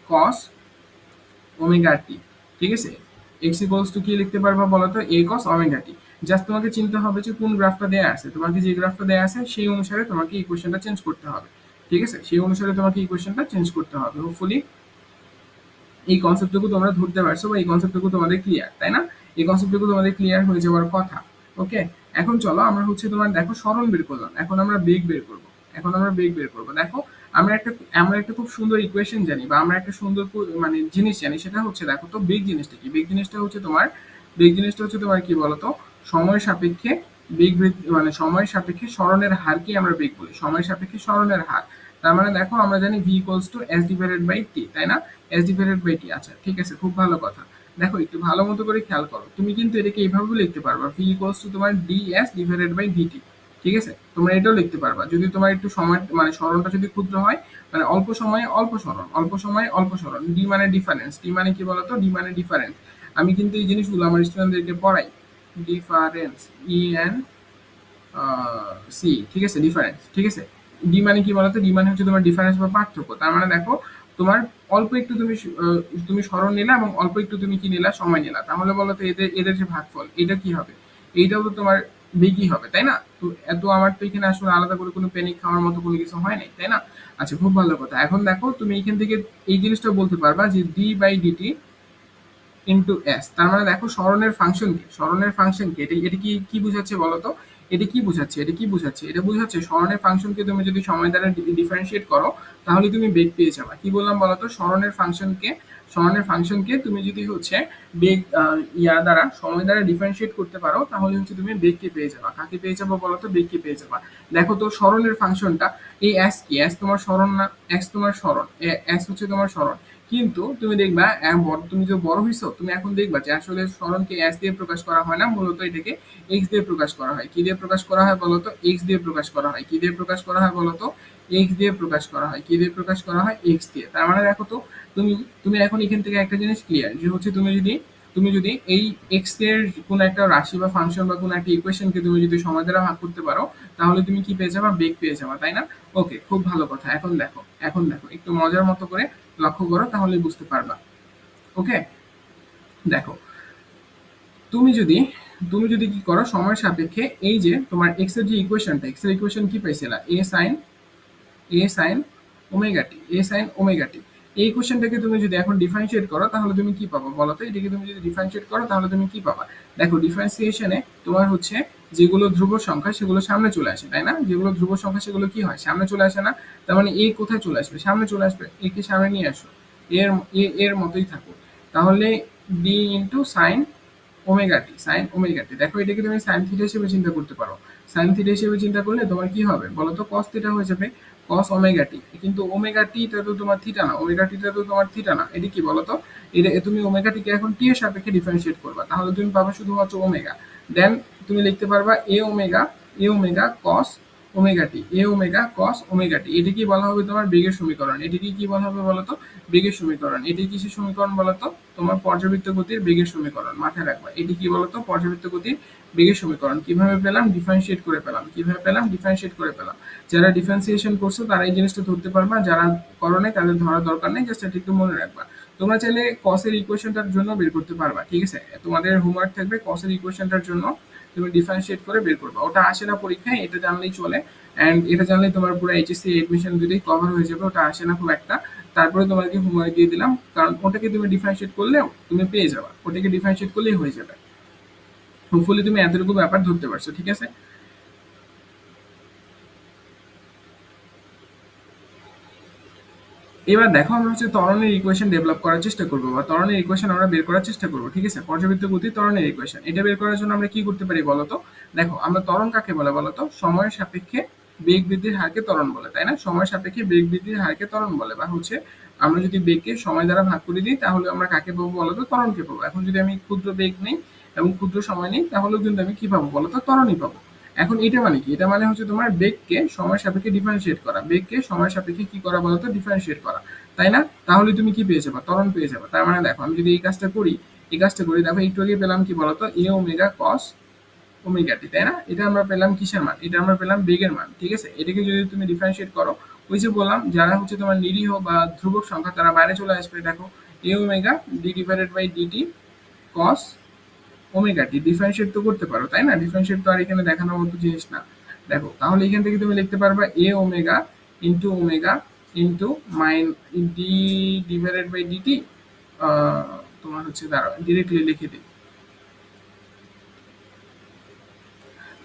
cos omega t. ঠিক আছে, এক্স ইকুয়ালস টু কি লিখতে পারবা বলতো? এ কস ওমেগা টি। জাস্ট তোমাকে চিন্তা হবে যে কোন গ্রাফটা দেয়া আছে, তোমাকে যে গ্রাফটা দেয়া আছে সেই অনুসারে তোমাকে ইকুয়েশনটা চেঞ্জ করতে হবে। ঠিক আছে, সেই অনুসারে তোমাকে ইকুয়েশনটা চেঞ্জ করতে হবে। হোপফুলি এই কনসেপ্টটুকু তোমরা ধরতে পারছো, বা এই কনসেপ্টটুকু তোমাদের ক্লিয়ার, তাই না? এই কনসেপ্টটুকু তোমাদের ক্লিয়ার হয়ে যাওয়ার কথা। ওকে, এখন চলো আমরা হচ্ছে তোমার দেখো সরণ বের করলাম, এখন আমরা বেগ বের করব। দেখো আমরা একটা খুব সুন্দর ইকুয়েশন জানি, বা আমরা একটা সুন্দর মানে জিনিস জানি, সেটা হচ্ছে দেখো তো বেগ জিনিসটা কি? বেগ জিনিসটা হচ্ছে তোমার কি বলতো? সময়ের সাপেক্ষে বেগ বৃদ্ধি, মানে সময়ের সাপেক্ষে সরণের হারকে আমরা বেগ বলি, সময়ের সাপেক্ষে সরণের হার। তার মানে দেখো আমরা জানি v equals to s divided by t, তাই না? s divided by t। আচ্ছা ঠিক আছে, খুব ভালো কথা। দেখো একটু ভালো মতো করে খেয়াল করো, তুমি কিন্তু এটাকে এইভাবে লিখতে পারবা, v ইকুয়ালস টু তোমার ds ডিভাইডেড বাই dt। ঠিক আছে, তোমরা এটাও লিখতে পারবা যদি তোমার একটু সময় মানে সরণটা যদি ক্ষুদ্র হয়, মানে অল্প সময়ে অল্প সরণ, d মানে ডিফারেন্স, d মানে কি বলতো? d মানে ডিফারেন্স। আমি কিন্তু এই জিনিসগুলো আমার স্টুডেন্টদেরকে পড়াই। ডিফারেন্স, en সি, ঠিক আছে, ডিফারেন্স। ঠিক আছে, ডি মানে কি বলতো? ডি মানে হচ্ছে তোমার ডিফারেন্স বা পার্থক্য। তার মানে দেখো তোমার অল্প একটু তুমি সরণ নিলা এবং অল্প একটু তুমি কি নিলা? সময় নিলা। তাহলে বলতো এদের এদের যে ভাগফল, এটা কি হবে? এইটাও তো তোমার বেগই হবে, তাই না? তো এত আমার তো এখানে আসলে আলাদা করে কোনো পেনিক খাওয়ার মতো কোনো কিছু হয় নাই, তাই না? আচ্ছা, খুব ভালো কথা। এখন দেখো তুমি এখান থেকে এই জিনিসটা বলতে পারবা যে d by dt into s. তার মানে দেখো সরণের ফাংশনকে এটা এটা কি কি বোঝাচ্ছে বলতো? এটা বোঝাচ্ছে সরণের ফাংশনকে তুমি যদি সময় দ্বারা ডিফারেন্সিয়েট করো তাহলে তুমি বেগ পেয়ে যাবা। কি বললাম বলতো? সরণের ফাংশনকে তুমি যদি হচ্ছে বেগ দ্বারা সময় দ্বারা ডিফারেন্সিয়েট করতে পারো তাহলে হচ্ছে তুমি বেগকে পেয়ে যাবা। কাকে পেয়ে যাবো বলতো? বেগকে পেয়ে যাবা। দেখো তো সরণের ফাংশনটা, এই এস কি? এস তোমার সরণ না? এস তোমার সরণ, এস হচ্ছে তোমার সরণ। কিন্তু তুমি দেখবা তুমি যে বড় হইছো, তুমি এখন দেখবা যে আসলে সরণকে এস দিয়ে প্রকাশ করা হয় না, মূলত এটাকে এক্স দিয়ে প্রকাশ করা হয়। কি দিয়ে প্রকাশ করা হয় বলতো? এক্স দিয়ে প্রকাশ করা হয়। কি দিয়ে প্রকাশ করা হয় বলতো? এক্স দিয়ে প্রকাশ করা হয়। কি দিয়ে প্রকাশ করা হয়? এক্স দিয়ে। তার মানে দেখো তো তুমি তুমি এখন এখান থেকে একটা জিনিস ক্লিয়ার যে হচ্ছে তুমি যদি তুমি যদি এই এক্স এর কোন একটা রাশি বা ফাংশন বা কোন একটা ইকুয়েশনকে তুমি যদি সময় দ্বারা ভাগ করতে পারো, তাহলে তুমি কি পেয়ে যাবা? বেগ পেয়ে যাবা, তাই না? ওকে, খুব ভালো কথা। এখন দেখো একটু মজার মতো করে লক্ষ্য করো, তাহলে বুঝতে পারবা। ওকে, দেখো, তুমি যদি তুমি যদি কি করো, সময়ের সাপেক্ষে এই যে তোমার এক্স এর যে ইকুয়েশনটা, এক্স এর ইকুয়েশন কি পাইছিলা? এ সাইন ওমেগা টি। এই ইকুয়েশনটাকে তুমি যদি এখন ডিফারেন্সিয়েট করো, তাহলে তুমি কি পাবা বলো তো? এটাকে তুমি যদি ডিফারেন্সিয়েট করো, তাহলে তুমি কি পাবা? দেখো, ডিফারেন্সিয়েশনে তোমার হচ্ছে যেগুলো ধ্রুব সংখ্যা সেগুলো সামনে চলে আসে, তাই না? যেগুলো ধ্রুব সংখ্যা সেগুলো কি হয়? সামনে চলে আসে না? তার মানে এ কোথায় চলে আসবে? সামনে চলে আসবে। একে সামনে নিয়ে আসো, এর মতোই থাকো। তাহলে ডি ইন্টু সাইন ওমেগা টি। দেখো, এটাকে তুমি সাইন থিটা হিসেবে চিন্তা করতে পারো। সাইন থিটা হিসেবে চিন্তা করলে তোমার কি হবে বলো তো? কস থিটা হয়ে যাবে, কস ওমেগা টি। কিন্তু ওমেগা টিটা তো তোমার থিটা না, ওমেগা টিটা তো তোমার থিটা না। এটা কি বলো তো? এটা তুমি ওমেগা টিকে এখন টি এর সাপেক্ষে ডিফারেন্সিয়েট করবা, তাহলে তুমি পাবা শুধুমাত্র ওমেগা। দেন তুমি লিখতে পারবা a omega cos omega t, A omega cos omega টি। এটি কি বলা হবে? তোমার বেগের সমীকরণ। এটিকে কি বলা হবে বলতো? বেগের সমীকরণ। এটি কিসের সমীকরণ বলতো? তোমার পর্যাবৃত্ত গতির বেগের সমীকরণ। মাথায় রাখবা, এটি কি বলতো? পর্যাবৃত্ত গতির বেগের সমীকরণ। কিভাবে পেলাম? ডিফারেন্সিয়েট করে পেলাম। কিভাবে পেলাম? ডিফারেন্সিয়েট করে পেলাম। যারা ডিফারেন্সিয়েশন করছো তারা এই জিনিসটা ধরতে পারবা, যারা করো নাই তাদের ধরার দরকার নেই, জাস্ট এটা একটু মনে রাখবা। তোমরা চাইলে কসের ইকুয়েশনটার জন্য বের করতে পারবা, ঠিক আছে? তোমাদের হোমওয়ার্ক থাকবে কসের ইকুয়েশনটার জন্য তুমি ডিফারেন্সিয়েট করে বের করবা। ওটা আসে না পরীক্ষায়, এটা জানলেই চলে। অ্যান্ড এটা জানলেই তোমার পুরো এইচএসসি এডমিশন দুটোই কভার হয়ে যাবে। ওটা আসে না খুব একটা। তারপরে তোমাকে হোমওয়ার্ক দিয়ে দিলাম, কারণ ওটাকে তুমি ডিফারেন্সিয়েট করলেও তুমি পেয়ে যাবা। ওটাকে ডিফারেন্সিয়েট করলেই হয়ে যাবে। হোপফুলি তুমি এতটুকু ব্যাপার ধরতে পারছো, ঠিক আছে? এবার দেখো, আমরা হচ্ছে ত্বরণের ইকুয়েশন ডেভেলপ করার চেষ্টা করবো, বা ত্বরণের ইকুয়েশন আমরা বের করার চেষ্টা করবো, ঠিক আছে? পর্যাবৃত্ত গতি ত্বরণের ইকুয়েশন, এটা বের করার জন্য আমরা কি করতে পারি বলতো? দেখো, আমরা ত্বরণ কাকে বলে বলতো? সময়ের সাপেক্ষে বেগ বৃদ্ধির হারকে ত্বরণ বলে, তাই না? সময়ের সাপেক্ষে বেগ বৃদ্ধির হারকে ত্বরণ বলে, বা হচ্ছে আমরা যদি বেগকে সময় দ্বারা ভাগ করে দিই, তাহলে আমরা কাকে পাবো বলতো? ত্বরণকে পাবো। এখন যদি আমি ক্ষুদ্র বেগ নেই এবং ক্ষুদ্র সময় নেই, তাহলেও কিন্তু আমি কি পাবো বলতো? ত্বরণই পাবো। এখন এটা মানে কি? এটা মানে হচ্ছে তোমার বেগকে সময়ের সাপেক্ষে ডিফারেন্সিয়েট করা। বেগকে সময়ের সাপেক্ষে কি করা বলতো? ডিফারেন্সিয়েট করা, তাই না? তাহলে তুমি কি পেয়ে যাবা? ত্বরণ পেয়ে যাবা। তার মানে দেখো, আমি যদি এই কাজটা করি, দেখো একটু আগে পেলাম কি বলতো? এ ওমেগা কস ওমেগা টি, তাই না? এটা আমরা পেলাম কিসের মান? এটা আমরা পেলাম বেগের মান, ঠিক আছে? এটাকে যদি তুমি ডিফারেন্সিয়েট করো, ওই যে বললাম, যারা হচ্ছে তোমার নিরীহ বা ধ্রুবক সংখ্যা তারা বাইরে চলে আসবে। দেখো, a omega d divided by dt cos omega t differentiate তো করতে পারো, তাই না? ডিফারেন্সিয়েট তো আর এখানে দেখানোর মতো জিনিস না। দেখো, তাহলে এখান থেকে তুমি লিখতে পারবা omega into mine d divided by dt. তোমার হচ্ছে দাঁড়াও, ডিরেক্টলি লিখে দিই।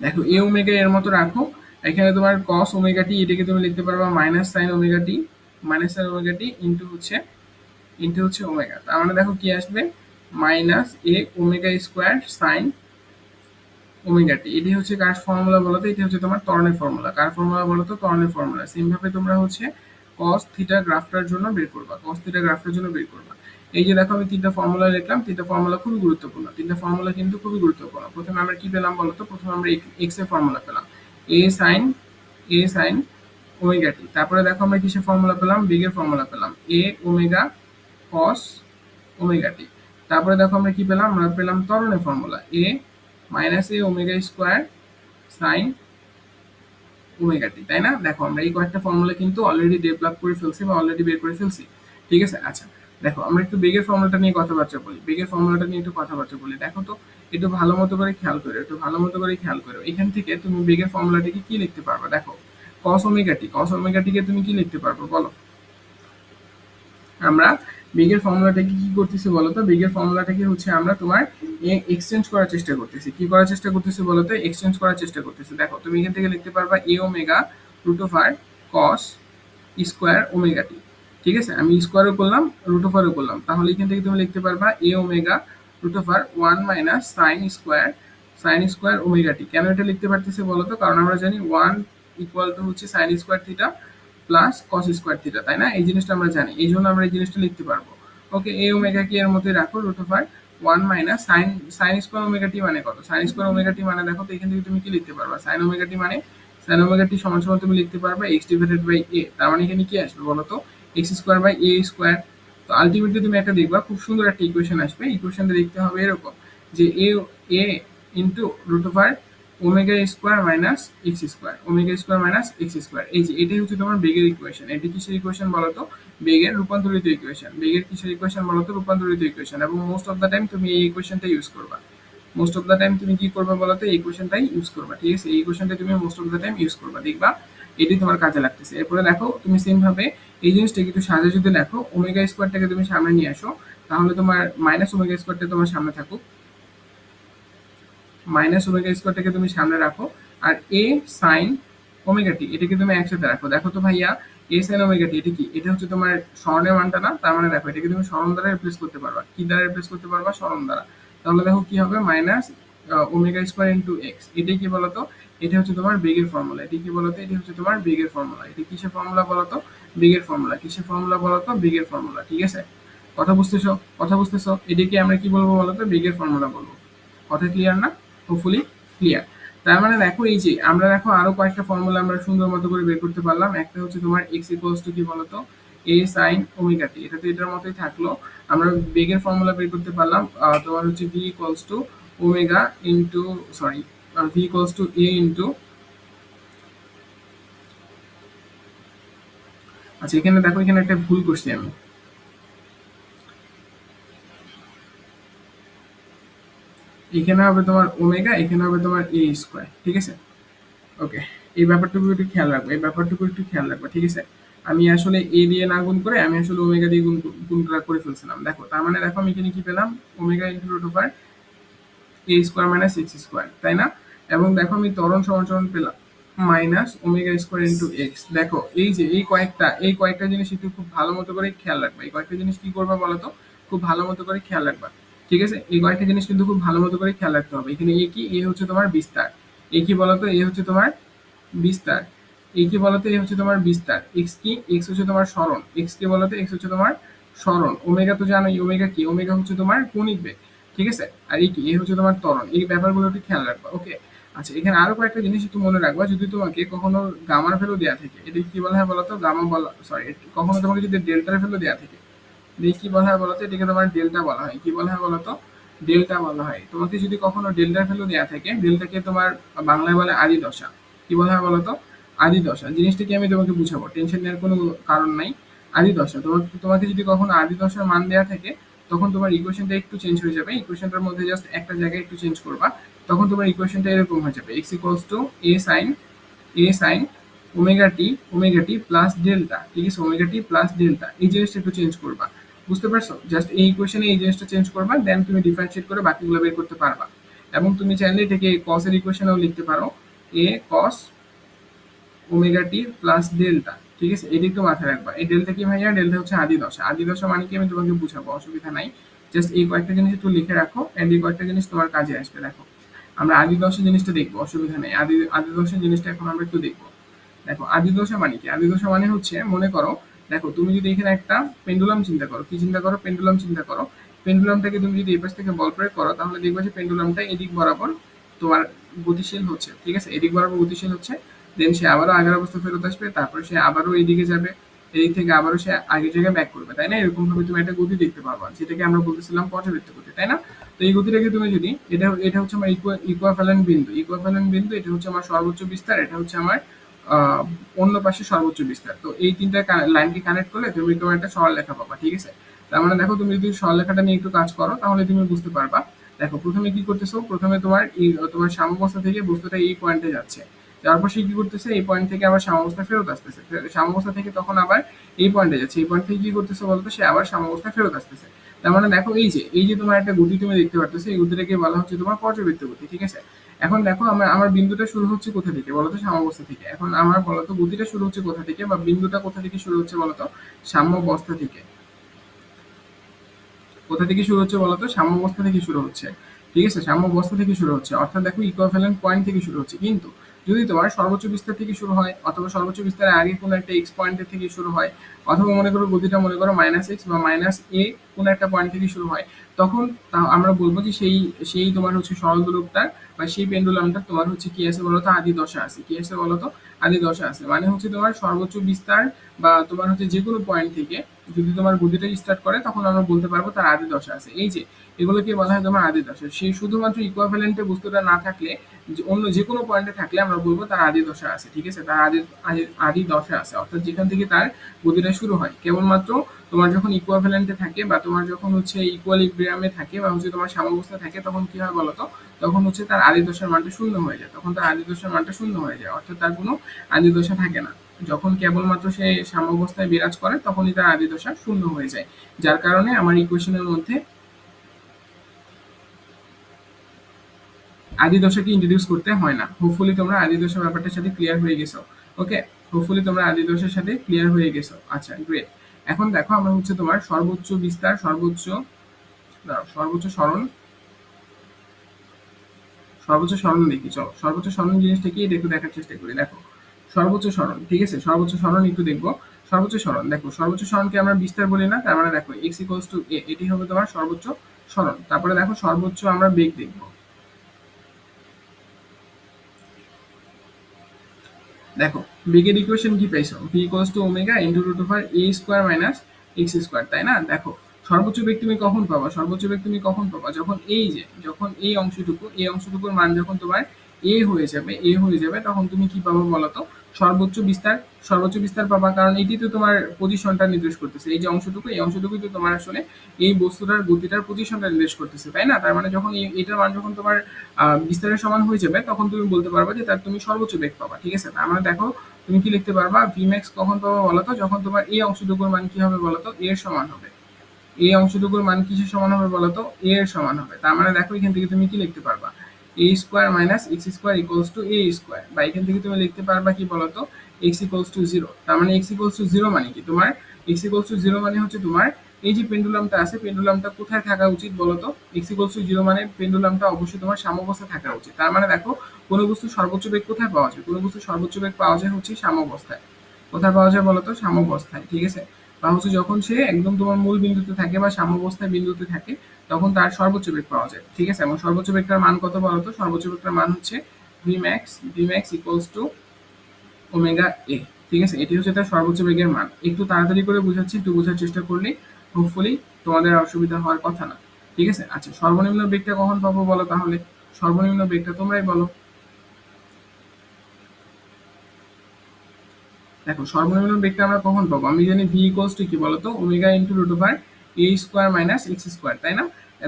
দেখো, এ ওমেগা এর মতো রাখো। এখানে তোমার কস ওমেগা টি, এটাকে তুমি লিখতে পারবা মাইনাস সাইন ওমেগা টি ইন্টু হচ্ছে ওমেগা। তার মানে দেখো কি আসবে? মাইনাস এ ওমেগা স্কোয়ার সাইন ওমেগা টি। এটি হচ্ছে কার ফর্মুলা বলতো? এটি হচ্ছে তোমার ত্বরণের ফর্মুলা। কার ফর্মুলা বলতো? ত্বরণের ফর্মুলা। সেম ভাবে তোমরা হচ্ছে cos থিটা গ্রাফটার জন্য বের করবা। cos থিটা গ্রাফটার জন্য বের করবা। এই যে দেখো, আমি তিনটা ফর্মুলা লিখলাম। তিনটা ফর্মুলা খুবই গুরুত্বপূর্ণ। তিনটা ফর্মুলা কিন্তু খুবই গুরুত্বপূর্ণ। প্রথমে আমরা কি পেলাম বলতো? প্রথমে আমরা এক্স এর ফর্মুলা পেলাম, এ সাইন এ সাইন ওমেগা টি। তারপরে দেখো আমরা কিসের ফর্মুলা পেলাম? বেগের ফর্মুলা পেলাম, এ ওমেগা cos ওমেগা টি। তারপরে দেখো আমরা কি পেলাম? আমরা পেলাম ত্বরণের ফর্মুলা, এ মাইনাস এ ওমেগা স্কোয়ার সাইন ওমেগা টি, তাই না? দেখো, আমরা এই কয়েকটা ফর্মুলা কিন্তু অলরেডি ডেভেলপ করে ফেলছি বা অলরেডি বের করে ফেলছি, ঠিক আছে? আচ্ছা, দেখো, আমরা একটু বেগের ফর্মুলাটা নিয়ে কথাবার্তা বলি। বেগের ফর্মুলাটা নিয়ে একটু কথাবার্তা বলি। দেখো তো, একটু ভালো মতো করে খেয়াল করো। এখান থেকে তুমি বেগের ফর্মুলাটাকে কি লিখতে পারবে? দেখো, কস ওমেগা টিকে তুমি কি লিখতে পারবে বলো? আমরা বেগের ফর্মুলাটাকে কি করতেছি বলতো? বেগের ফর্মুলাটাকে হচ্ছে আমরা তোমার এক্সচেঞ্জ করার চেষ্টা করতেছি। কি করার চেষ্টা করতেছি বলতো? এক্সচেঞ্জ করার চেষ্টা করতেছি। দেখো, তুমি এখান থেকে লিখতে পারবা a omega root over cos square omega t, ঠিক আছে? আমি স্কোয়ারও করলাম, রুট ওভারও করলাম। তাহলে এখান থেকে তুমি লিখতে পারবা a omega root over 1 minus sine square omega t. কেন এটা লিখতে পারতেছি বলতো? কারণ আমরা জানি 1 ইকুয়াল টু হচ্ছে sine square theta plus cos square theta, তাই না? এই জিনিসটা আমরা জানি, এই জন্য আমরা এই জিনিসটা লিখতে পারবো। ওকে, এ ওমেগা কি এর মধ্যে রাখো, root over 1 minus sine square omega t মানে কত? সাইন স্কোয়ার ওমেগা টি মানে দেখো তো, এখান থেকে তুমি কি লিখতে পারবা? সাইন ওমেগা টি সমান সমান তুমি লিখতে পারবা এক্স ডিভাইডেড বাই এ। তার মানে এখানে কি আসবে বলো তো? X square by a square. তো আলটিমেটলি তুমি একটা দেখবা খুব সুন্দর একটা ইকুয়েশন আসবে। ইকুয়েশনটা দেখতে হবে এরকম যে a into root over omega square minus x square, omega square minus x square. এই যে এটাই হচ্ছে তোমার বেগের ইকুয়েশন। এটি কিসের ইকুয়েশন বলো তো? বেগের রূপান্তরিত ইকুয়েশন। বেগের কিসের ইকুয়েশন বলো তো? রূপান্তরিত ইকুয়েশন। এবং মোস্ট অফ দ্য টাইম তুমি এই ইকুয়েশনটা ইউজ করবা। মোস্ট অফ দ্য টাইম তুমি কি করবে বলো তো? এই ইকুয়েশনটাই ইউজ করবা, ঠিক আছে? এই ইকুয়েশনটা তুমি most of the time use করবা, দেখবা এটি তোমার কাজে লাগতেছে। এরপরে দেখো তুমি সেম ভাবে এই জিনিসটাকে একটু সাজে যদি লেখো, ওমেগা স্কোয়ারটাকে তুমি সামনে নিয়ে আসো, তাহলে তোমার মাইনাস ওমেগা স্কোয়ারটা তোমার সামনে থাকুক, মাইনাস ওমেগা স্কোয়ারটাকে তুমি সামনে রাখো, আর এ সাইন ওমেগা টি এটাকে তুমি একসাথে রাখো। দেখো তো ভাইয়া, এ সাইন ওমেগা টি এটা কি? এটা হচ্ছে তোমার স্মরণের মানটা না? তার মানে দেখো এটাকে তুমি স্মরণ দ্বারা রিপ্লেস করতে পারবা। কি দ্বারা রিপ্লেস করতে পারবা? স্মরণ দ্বারা। তাহলে দেখো কি হবে? Minus omega square into x. এটাই কি বলতো? এটা হচ্ছে তোমার বেগের ফর্মুলা। এটি কি বলতো? এটি হচ্ছে তোমার বেগের ফর্মুলা। এটি কিসের ফর্মুলা বলতো? বেগের ফর্মুলা। কিসের ফর্মুলা বলতো? বেগের ফর্মুলা, ঠিক আছে? কথা বুঝতেছো? কথা বুঝতেছো? এটাকে আমরা কি বলবো বলতো? বেগের ফর্মুলা বলবো। কথা ক্লিয়ার না? Hopefully clear. তার মানে দেখো এই যে আমরা দেখো আরো কয়েকটা ফর্মুলা আমরা সুন্দর মতো করে বের করতে পারলাম। একটা হচ্ছে তোমার এক্স ইকুয়ালস টু কি বলতো? এ সাইন ওমেগা টি। এটা তো এটার মতোই থাকলো। আমরা বেগের ফর্মুলা বের করতে পারলাম। তোমার হচ্ছে V equals to omega into sorry V equals to A into, আচ্ছা এখানে দেখো এখানে একটা ভুল করছি আমি। এখানে হবে তোমার ওমেগা, এখানে হবে তোমার এ স্কোয়ার, ঠিক আছে? ওকে, এই ব্যাপারটুকু একটু খেয়াল রাখবো, এই ব্যাপারটুকু একটু খেয়াল রাখবো, ঠিক আছে? আমি আসলে এ দিয়ে না গুণ করে আমি আসলে ওমেগা দিয়ে গুণ করে ফেলছিলাম। দেখো তার মানে দেখো আমি এখানে কি পেলাম? Omega into root over a square minus x square, তাই না? এবং দেখো আমি ত্বরণ সমাচরণ পেলাম minus omega square into x. দেখো এই যে এই কয়েকটা জিনিস একটু খুব ভালো মতো করে খেয়াল রাখবা। এই কয়েকটা জিনিস কি করবা বলো তো? খুব ভালো মতো করে খেয়াল রাখবা, ঠিক আছে? এই কয়েকটা জিনিস কিন্তু খুব ভালো মতো করে খেয়াল রাখতে হবে। এখানে এ কি? এ হচ্ছে তোমার বিস্তার। এ কি বলতো? এ হচ্ছে তোমার বিস্তার। এই কি বলতো? এই হচ্ছে তোমার বিস্তার। এক্স কি? এক্স হচ্ছে তোমার সরণ। এক্স কে বলতো? এক্স হচ্ছে তোমার সরণ। ওমেগা তো জানোই, ওমেগা কি? ওমেগা হচ্ছে তোমার কৌণিক বেগ, ঠিক আছে? আর এই কি? এই হচ্ছে তোমার ত্বরণ। এই ব্যাপারগুলো একটু খেয়াল রাখবা, ওকে? আচ্ছা এখানে আরো কয়েকটা জিনিস একটু মনে রাখবা। যদি তোমাকে কখনো গামার ভ্যালু দেওয়া থাকে, এটা কি বলা হয় বলতো? গামা বলা, সরি, কখনো তোমাকে যদি ডেল্টার ভ্যালু দেওয়া থাকে, কি বলা হয় বলতো? এটাকে তোমার ডেল্টা বলা হয়। কি বলা হয় বলতো? ডেল্টা বলা হয়। তোমাকে যদি কখনো ডেল্টার ভ্যালু দেওয়া থাকে, ডেল্টাকে তোমার বাংলায় বলে আদি দশা। কি বলা হয় বলতো? আদি দশা। জিনিসটা কি আমি তোমাকে বুঝাবো, টেনশন নেওয়ার কোনো কারণ নাই। আদি দশা, তোমাকে যদি কখনো আদি দশার মান দেওয়া থাকে, তখন তোমার ইকুয়েশনটা একটু চেঞ্জ হয়ে যাবে। ইকুয়েশনটার মধ্যে জাস্ট একটা জায়গায় একটু চেঞ্জ করবা, তখন তোমার ইকুয়েশনটা এরকম হয়ে যাবে, x equals to a sine omega T plus delta, ঠিক আছে? ওমেগা টি প্লাস ডেল্টা, এই জিনিসটা একটু চেঞ্জ করবা। বুঝতে পারছো? জাস্ট এই ইকুয়েশনে এই জিনিসটা চেঞ্জ করবা, দেন তুমি ডিফারেন্সিয়েট করে বাকিগুলো বের করতে পারবা। এবং তুমি চাইলে এটাকে কস এর ইকুয়েশনেও লিখতে পারো, এ কস ওমেগা টি প্লাস ডেল্টা, ঠিক আছে? এটা একটু মাথায় রাখবা। এই ডেল্টা কি ভাইয়া? ডেল্টা হচ্ছে আদি দশা। আদি দশা মানে কি আমি তোমাকে বুঝাবো, অসুবিধা নাই। জাস্ট এই কয়েকটা জিনিস একটু লিখে রাখো, এন্ড এই কয়েকটা জিনিস তোমার কাজে আসবে। দেখো আমরা আদি দশা জিনিসটা দেখবো, অসুবিধা নেই। আদি দশা জিনিসটা এখন আমরা একটু দেখবো। দেখো আদি দশা মানে কি? আদি দশা মানে হচ্ছে, মনে করো, দেখো তুমি যদি এখানে একটা পেন্ডুলাম চিন্তা করো, কি চিন্তা করো? পেন্ডুলাম চিন্তা করো। পেন্ডুলামটাকে তুমি যদি এই পাশ থেকে বল প্রয়োগ করো, তাহলে দেখবে যে পেন্ডুলামটা এদিক বরাবর তোমার গতিশীল হচ্ছে, ঠিক আছে? এদিক বরাবর গতিশীল হচ্ছে, দেন সে আবারও আগের অবস্থা ফেরত আসবে, তারপরে সে আবারও এইদিকে যাবে, এদিক থেকে আবারও সে আগের জায়গায় ব্যাক করবে, তাই না? এরকম ভাবে তুমি একটা গতি দেখতে পারবা, যেটাকে আমরা বলতেছিলাম পর্যাবৃত্ত গতি, তাই না? তো এই গতিটাকে তুমি যদি, এটা হচ্ছে আমার ইকুইভ্যালেন্ট বিন্দু। ইকুইভ্যালেন্ট বিন্দু, এটা হচ্ছে আমার সর্বোচ্চ বিস্তার, এটা হচ্ছে আমার আহ, অন্য পাশে সর্বোচ্চ বিস্তার। তো এই তিনটা লাইনকে কানেক্ট করলে তুমি তোমার একটা সরলরেখা পাবা, ঠিক আছে? তার মানে দেখো তুমি যদি সরলরেখাটা নিয়ে একটু কাজ করো, তাহলে তুমি বুঝতে পারবা। দেখো প্রথমে কি করতেছো? প্রথমে তোমার সাম্যাবস্থা থেকে বস্তুটা এই পয়েন্টে যাচ্ছে, তারপর সে কি করতেছে? এই পয়েন্ট থেকে আবার সাম্যাবস্থা ফেরত আসতেছে, সাম্যাবস্থা থেকে তখন আবার এই পয়েন্টে যাচ্ছে, এই পয়েন্ট থেকে কি করতেছে বলতো? সে আবার সাম্যাবস্থা ফেরত আসতেছে। তার মানে দেখো এই যে তোমার একটা গতি তুমি দেখতে পারতেছো, এই গতিটাকে বলা হচ্ছে তোমার পর্যাবৃত্ত গতি, ঠিক আছে? এখন দেখো আমার বিন্দুটা শুরু হচ্ছে কোথা থেকে বলতো? সাম্যাবস্থা থেকে। এখন আমার বলতো গতিটা শুরু হচ্ছে কোথা থেকে, বা বিন্দুটা কোথা থেকে শুরু হচ্ছে বলতো? সাম্যাবস্থা থেকে। কোথা থেকে শুরু হচ্ছে বলতো? সাম্যাবস্থা থেকে শুরু হচ্ছে, ঠিক আছে? সাম্যাবস্থা থেকে শুরু হচ্ছে, অর্থাৎ দেখো ইকুইভ্যালেন্ট পয়েন্ট থেকে শুরু হচ্ছে। কিন্তু যদি তোমার সর্বোচ্চ বিস্তার থেকে শুরু হয়, অথবা সর্বোচ্চ বিস্তারের আগে কোনো একটা এক্স পয়েন্টের থেকে শুরু হয়, অথবা মনে করো গতিটা মনে করো মাইনাস এক্স বা মাইনাস এ কোন একটা পয়েন্ট থেকে শুরু হয়, তখন আমরা বলবো যে সেই সেই তোমার হচ্ছে সরল দোলকটার বা সেই পেন্ডুলামটা তোমার হচ্ছে কি আছে বলতো, আদি দশা আছে। কি আছে বলতো, আদি দশা আছে। মানে হচ্ছে তোমার সর্বোচ্চ বিস্তার বা তোমার হচ্ছে যে কোনো পয়েন্ট থেকে যদি তোমার গতিটা স্টার্ট করে, তখন আমরা বলতে পারবো তার আদি দশা আছে। এই যে এগুলোকে বলা হয় তোমার আদি দশা। সেই শুধুমাত্র ইকুইভ্যালেন্টে বস্তুটা না থাকলে, অন্য যে কোনো পয়েন্টে থাকলে আমরা বলবো তার আদি দশা আছে। ঠিক আছে, তার আদি দশা আছে, অর্থাৎ যেখান থেকে তার গতিটা শুরু হয়। কেবলমাত্র তোমার যখন ইকুইভ্যালেন্টে থাকে বা তোমার যখন হচ্ছে ইকুয়ালিব্রিয়ামে থাকে বা হচ্ছে তোমার সাম্যাবস্থা থাকে, তখন কি হয় বলতো, তখন হচ্ছে তার আদি দশার মানটা শূন্য হয়ে যায়। তখন তার আদি দশার মানটা শূন্য হয়ে যায়, অর্থাৎ তার কোনো আদি দশা থাকে না। যখন কেবলমাত্র সে সাম্যাবস্থায় বিরাজ করে, তখনই তার আদি দশা শূন্য হয়ে যায়। যার কারণে আমার ইকুয়েশনের মধ্যে আদি দশাকে ইন্ট্রোডিউস করতে হয় না। হোপফুলি তোমরা আদি দশা ব্যাপারটার সাথে ক্লিয়ার হয়ে গেছো। ওকে, হোপফুলি তোমরা আদি দশার সাথে ক্লিয়ার হয়ে গেছো। আচ্ছা, গ্রেট। এখন দেখো আমরা হচ্ছে তোমার সর্বোচ্চ বিস্তার, সর্বোচ্চ সরণ, সর্বোচ্চ সরণ দেখি। চলো সর্বোচ্চ সরণ জিনিসটা কি এটা একটু দেখার চেষ্টা করি। দেখো সর্বোচ্চ সরণ, ঠিক আছে, সর্বোচ্চ সরণ একটু দেখবো। সর্বোচ্চ সরণ, দেখো সর্বোচ্চ সরণকে আমরা বিস্তার বলি না, তার মানে দেখো এক্স ইকুয়ালস টু এ, এটি হবে তোমার সর্বোচ্চ সরণ। তারপরে দেখো সর্বোচ্চ আমরা বেগ দেখবো। দেখো বেগের ইকুয়েশন কি পাইছো, v equals to omega into root over a square minus x square, তাই না? দেখো সর্বোচ্চ বেগ তুমি কখন পাবা, সর্বোচ্চ বেগ তুমি কখন পাবা, যখন এই যে যখন এই অংশটুকু, এই অংশটুকুর মান যখন তোমার এ হয়ে যাবে, এ হয়ে যাবে, তখন তুমি কি পাবো বলতো, সর্বোচ্চ বিস্তার। সর্বোচ্চ বিস্তার পাবা, কারণ এটি তো তোমার পজিশনটা নির্দেশ করতেছে। এই যে অংশটুকু, এই অংশটুকুই তো তোমার আসলে এই বস্তুটার গতিটার পজিশনটা নির্দেশ করতেছে, তাই না? তার মানে যখন এটার মান যখন তোমার বিস্তারের সমান হয়ে যাবে, তখন তুমি বলতে পারবা যে তার তুমি সর্বোচ্চ বেগ পাবা। ঠিক আছে, তার মানে দেখো তুমি কি লিখতে পারবা, ভিম্যাক্স কখন পাবা বলতো, যখন তোমার এই অংশটুকুর মান কি হবে বলতো, এর সমান হবে। এই অংশটুকুর মান কিসের সমান হবে বলতো, এ এর সমান হবে। তার মানে দেখো এখান থেকে তুমি কি লিখতে পারবা, a square minus x square equals to a square, বা এখান থেকে তুমি লিখতে পারবা কি বলতো, এক্স ইকুয়ালস টু জিরো। তার মানে এক্স ইকুয়ালস টু জিরো মানে কি তোমার, এক্স ইকুয়ালস টু জিরো মানে হচ্ছে তোমার এই যে পেন্ডুলামটা আছে, পেন্ডুলামটা কোথায় থাকা উচিত বলতো, এক্স ইকুয়ালস টু জিরো মানে পেন্ডুলামটা অবশ্যই তোমার সাম্যাবস্থা থাকা উচিত। তার মানে দেখো কোনো বস্তুর সর্বোচ্চ বেগ কোথায় পাওয়া যায়, কোনো বস্তুর সর্বোচ্চ বেগ পাওয়া যায় হচ্ছে সাম্যাবস্থায়। কোথায় পাওয়া যায় বলতো, সাম্যাবস্থায়। ঠিক আছে, বা হচ্ছে যখন সে একদম তোমার মূল বিন্দুতে থাকে বা সাম্যাবস্থায় বিন্দুতে থাকে, তখন তার সর্বোচ্চ বেগ পাওয়া যায়। ঠিক আছে, এবং সর্বোচ্চ বেগটার মান কত বলতো, সর্বোচ্চ বেগটার মান হচ্ছে v max equals to omega a. ঠিক আছে, এটি হচ্ছে তার সর্বোচ্চ বেগের মান। একটু তাড়াতাড়ি করে বুঝাচ্ছি, একটু বোঝার চেষ্টা করলে হোপফুলি তোমাদের অসুবিধা হওয়ার কথা না। ঠিক আছে, আচ্ছা সর্বনিম্ন বেগটা কখন পাবো বলো তাহলে, সর্বনিম্ন বেগটা তোমরাই বলো। দেখো সর্বনিম্ন বেগটা আমরা কখন পাবো, আমি জানি ভি ইকুয়ালস টু কি বলতো, omega into root over a square minus x square, তাই না?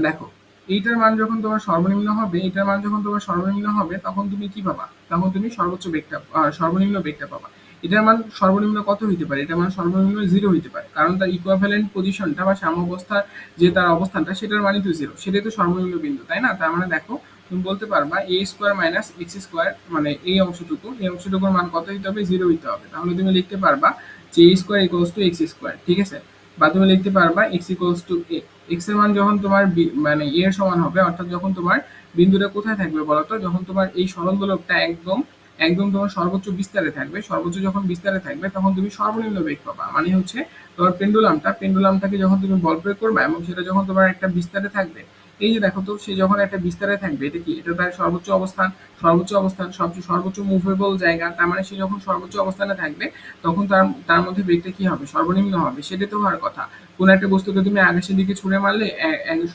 দেখো এইটার মান যখন তোমার সর্বনিম্ন হবে, এটার মান যখন তোমার সর্বনিম্ন হবে, তখন তুমি কি পাবা, তখন তুমি সর্বোচ্চ বেগটা সর্বনিম্ন বেগটা পাবা। এটার মান সর্বনিম্ন কত হইতে পারে, এটার মান সর্বনিম্ন জিরো হইতে পারে, কারণ তার ইকুইভ্যালেন্ট পজিশনটা বা সাম্যাবস্থার যে তার অবস্থানটা, সেটার মানই তো জিরো, সেটাই তো সর্বনিম্ন বিন্দু, তাই না? তার মানে দেখো তুমি বলতে পারবা a square minus x square, মানে এই অংশটুকু, এই অংশটুকুর মান কত হইতে হবে, জিরো হইতে হবে। তাহলে তুমি লিখতে পারবা যে a square equals to x square. ঠিক আছে, বা তুমি লিখতে পারবা x equals to a. X এর মান যখন তোমার মানে এ এর সমান হবে, অর্থাৎ যখন তোমার বিন্দুটা কোথায় থাকবে বলতো, যখন তোমার এই সরল দোলকটা একদম একদম তোমার সর্বোচ্চ বিস্তারে থাকবে, সর্বোচ্চ যখন বিস্তারে থাকবে, তখন তুমি সর্বনিম্ন বেগ পাবা। মানে হচ্ছে তোমার পেন্ডুলামটাকে যখন তুমি বল প্রয়োগ করবে এবং সেটা যখন তোমার একটা বিস্তারে থাকবে, এই যে দেখো তো, সে যখন একটা বিস্তারে থাকবে, এটা কি, এটা তার সর্বোচ্চ অবস্থান, সর্বোচ্চ অবস্থান সবচেয়ে সর্বোচ্চ মুভেবল জায়গা। তার মানে সে যখন সর্বোচ্চ অবস্থানে থাকবে, তখন তার তার মধ্যে বেগটা কি হবে, সর্বনিম্ন হবে। সেটা তো হওয়ার কথা। কোন একটা বস্তুকে তুমি আকাশের দিকে ছুড়ে মারলে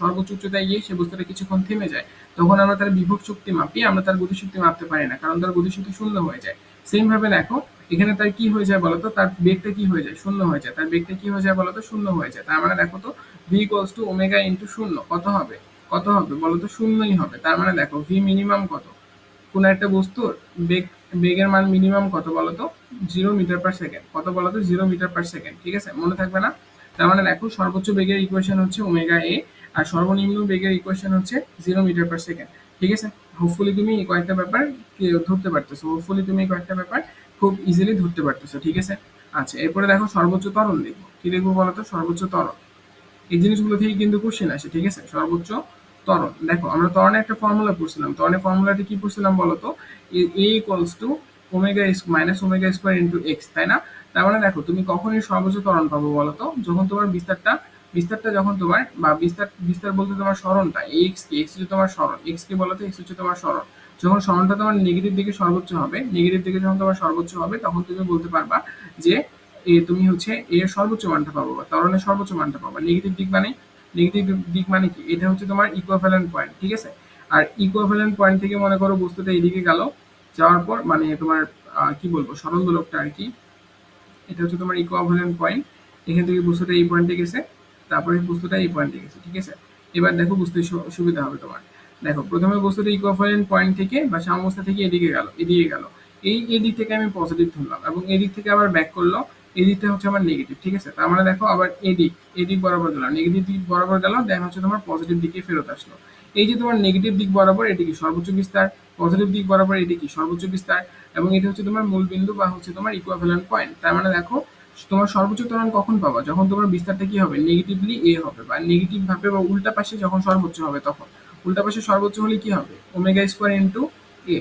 সর্বোচ্চ উচ্চতায় গিয়ে সে বস্তুটা কিছুক্ষণ থেমে যায়, তখন আমরা তার বিভব শক্তি মাপি, আমরা তার গতিশক্তি মাপতে পারি না, কারণ তার গতিশক্তি শূন্য হয়ে যায়। সেম ভাবে দেখো এখানে তার কি হয়ে যায় বলতো, তার বেগটা কি হয়ে যায়, শূন্য হয়ে যায়। তার বেগটা কি হয়ে যায় বলতো, শূন্য হয়ে যায়। তার মানে দেখো তো V equals to omega into শূন্য কত হবে, কত হবে বলতো, শূন্যই হবে। তার মানে দেখো ভি মিনিমাম কত, কোন একটা বস্তুর বেগ, বেগের মান মিনিমাম কত বলতো, 0 মিটার পার সেকেন্ড। কত বলতো, 0 মিটার পার সেকেন্ড। ঠিক আছে, মনে থাকবে না? তার মানে দেখো সর্বোচ্চ বেগের ইকুয়েশন হচ্ছে ওমেগা এ, আর সর্বনিম্ন বেগের ইকুয়েশন হচ্ছে 0 মিটার পার সেকেন্ড। ঠিক আছে, হোপফুলি তুমি এই কয়েকটা ব্যাপার ধরতে পারতেছো, হোপফুলি তুমি এই কয়েকটা ব্যাপার খুব ইজিলি ধরতে পারতেছো। ঠিক আছে, আচ্ছা এরপরে দেখো সর্বোচ্চ ত্বরণ দেখবো। কি দেখবো বলতো, সর্বোচ্চ ত্বরণ। এই জিনিসগুলো থেকে কিন্তু কোশ্চেন আসে। ঠিক আছে, সর্বোচ্চ ত্বরণ। দেখো আমরা ত্বরণে একটা ফর্মুলা পড়ছিলাম, ত্বরণের ফর্মুলাটি কি পড়ছিলাম বলতো, a equals to omega minus omega square into x, তাই না? তার মানে দেখো তুমি কখনই সর্বোচ্চ ত্বরণ পাবো বলতো, যখন তোমার বিস্তারটা বিস্তারটা যখন তোমার বা বিস্তার বিস্তার বলতে তোমার সরণটা এক্স কি, এক্স হচ্ছে তোমার সরণ, এক্স কে বলো তো এক্স হচ্ছে তোমার সরণ। যখন সরণটা তোমার নেগেটিভ দিকে সর্বোচ্চ হবে, নেগেটিভ দিকে যখন তোমার সর্বোচ্চ হবে তখন তুমি বলতে পারবা যে তুমি হচ্ছে এর সর্বোচ্চ মানটা পাবো বা ত্বরণের সর্বোচ্চ মানটা পাবা। নেগেটিভ দিক মানে, নেগেটিভ দিক মানে কি, এটা হচ্ছে তোমার ইকুইভ্যালেন্ট পয়েন্ট, ঠিক আছে। আর ইকুইভ্যালেন্ট পয়েন্ট থেকে মনে করো বস্তুটা এদিকে গেল, যাওয়ার পর মানে তোমার কি বলবো সরল দোলকটা আর কি, এটা হচ্ছে তোমার ইকুইভ্যালেন্ট পয়েন্ট। এখান থেকে বস্তুটা এই পয়েন্টে গেছে, তারপরে বস্তুটা এই পয়েন্টে গেছে, ঠিক আছে। এবার দেখো বুঝতে সুবিধা হবে তোমার। দেখো প্রথমে বস্তুটা ইকুইভ্যালেন্ট পয়েন্ট থেকে বা সাম্যাবস্থা থেকে এদিকে গেল, এদিকে গেল, এই দিক থেকে আমি পজিটিভ ধরলাম এবং এদিক থেকে আবার ব্যাক করলো, এই দিকটা হচ্ছে আমার নেগেটিভ, ঠিক আছে। তার মানে দেখো আবার এদিক বরাবর গেল, নেগেটিভ দিক বরাবর গেল, দেন হচ্ছে তোমার পজিটিভ দিকে ফেরত আসলো। এই যে তোমার নেগেটিভ দিক বরাবর এটি কি সর্বোচ্চ বিস্তার, পজিটিভ দিক বরাবর এটি কি সর্বোচ্চ বিস্তার, এবং এটা হচ্ছে তোমার মূল বিন্দু বা হচ্ছে তোমার ইকুইভ্যালেন্ট পয়েন্ট। তার মানে দেখো তোমার সর্বোচ্চ ত্বরণ কখন পাবা, যখন তোমার বিস্তারটা কি হবে নেগেটিভলি এ হবে বা নেগেটিভ ভাবে বা উল্টা পাশে যখন সর্বোচ্চ হবে তখন। উল্টা পাশে সর্বোচ্চ হলে কি হবে ওমেগা স্কোয়ার ইন্টু এ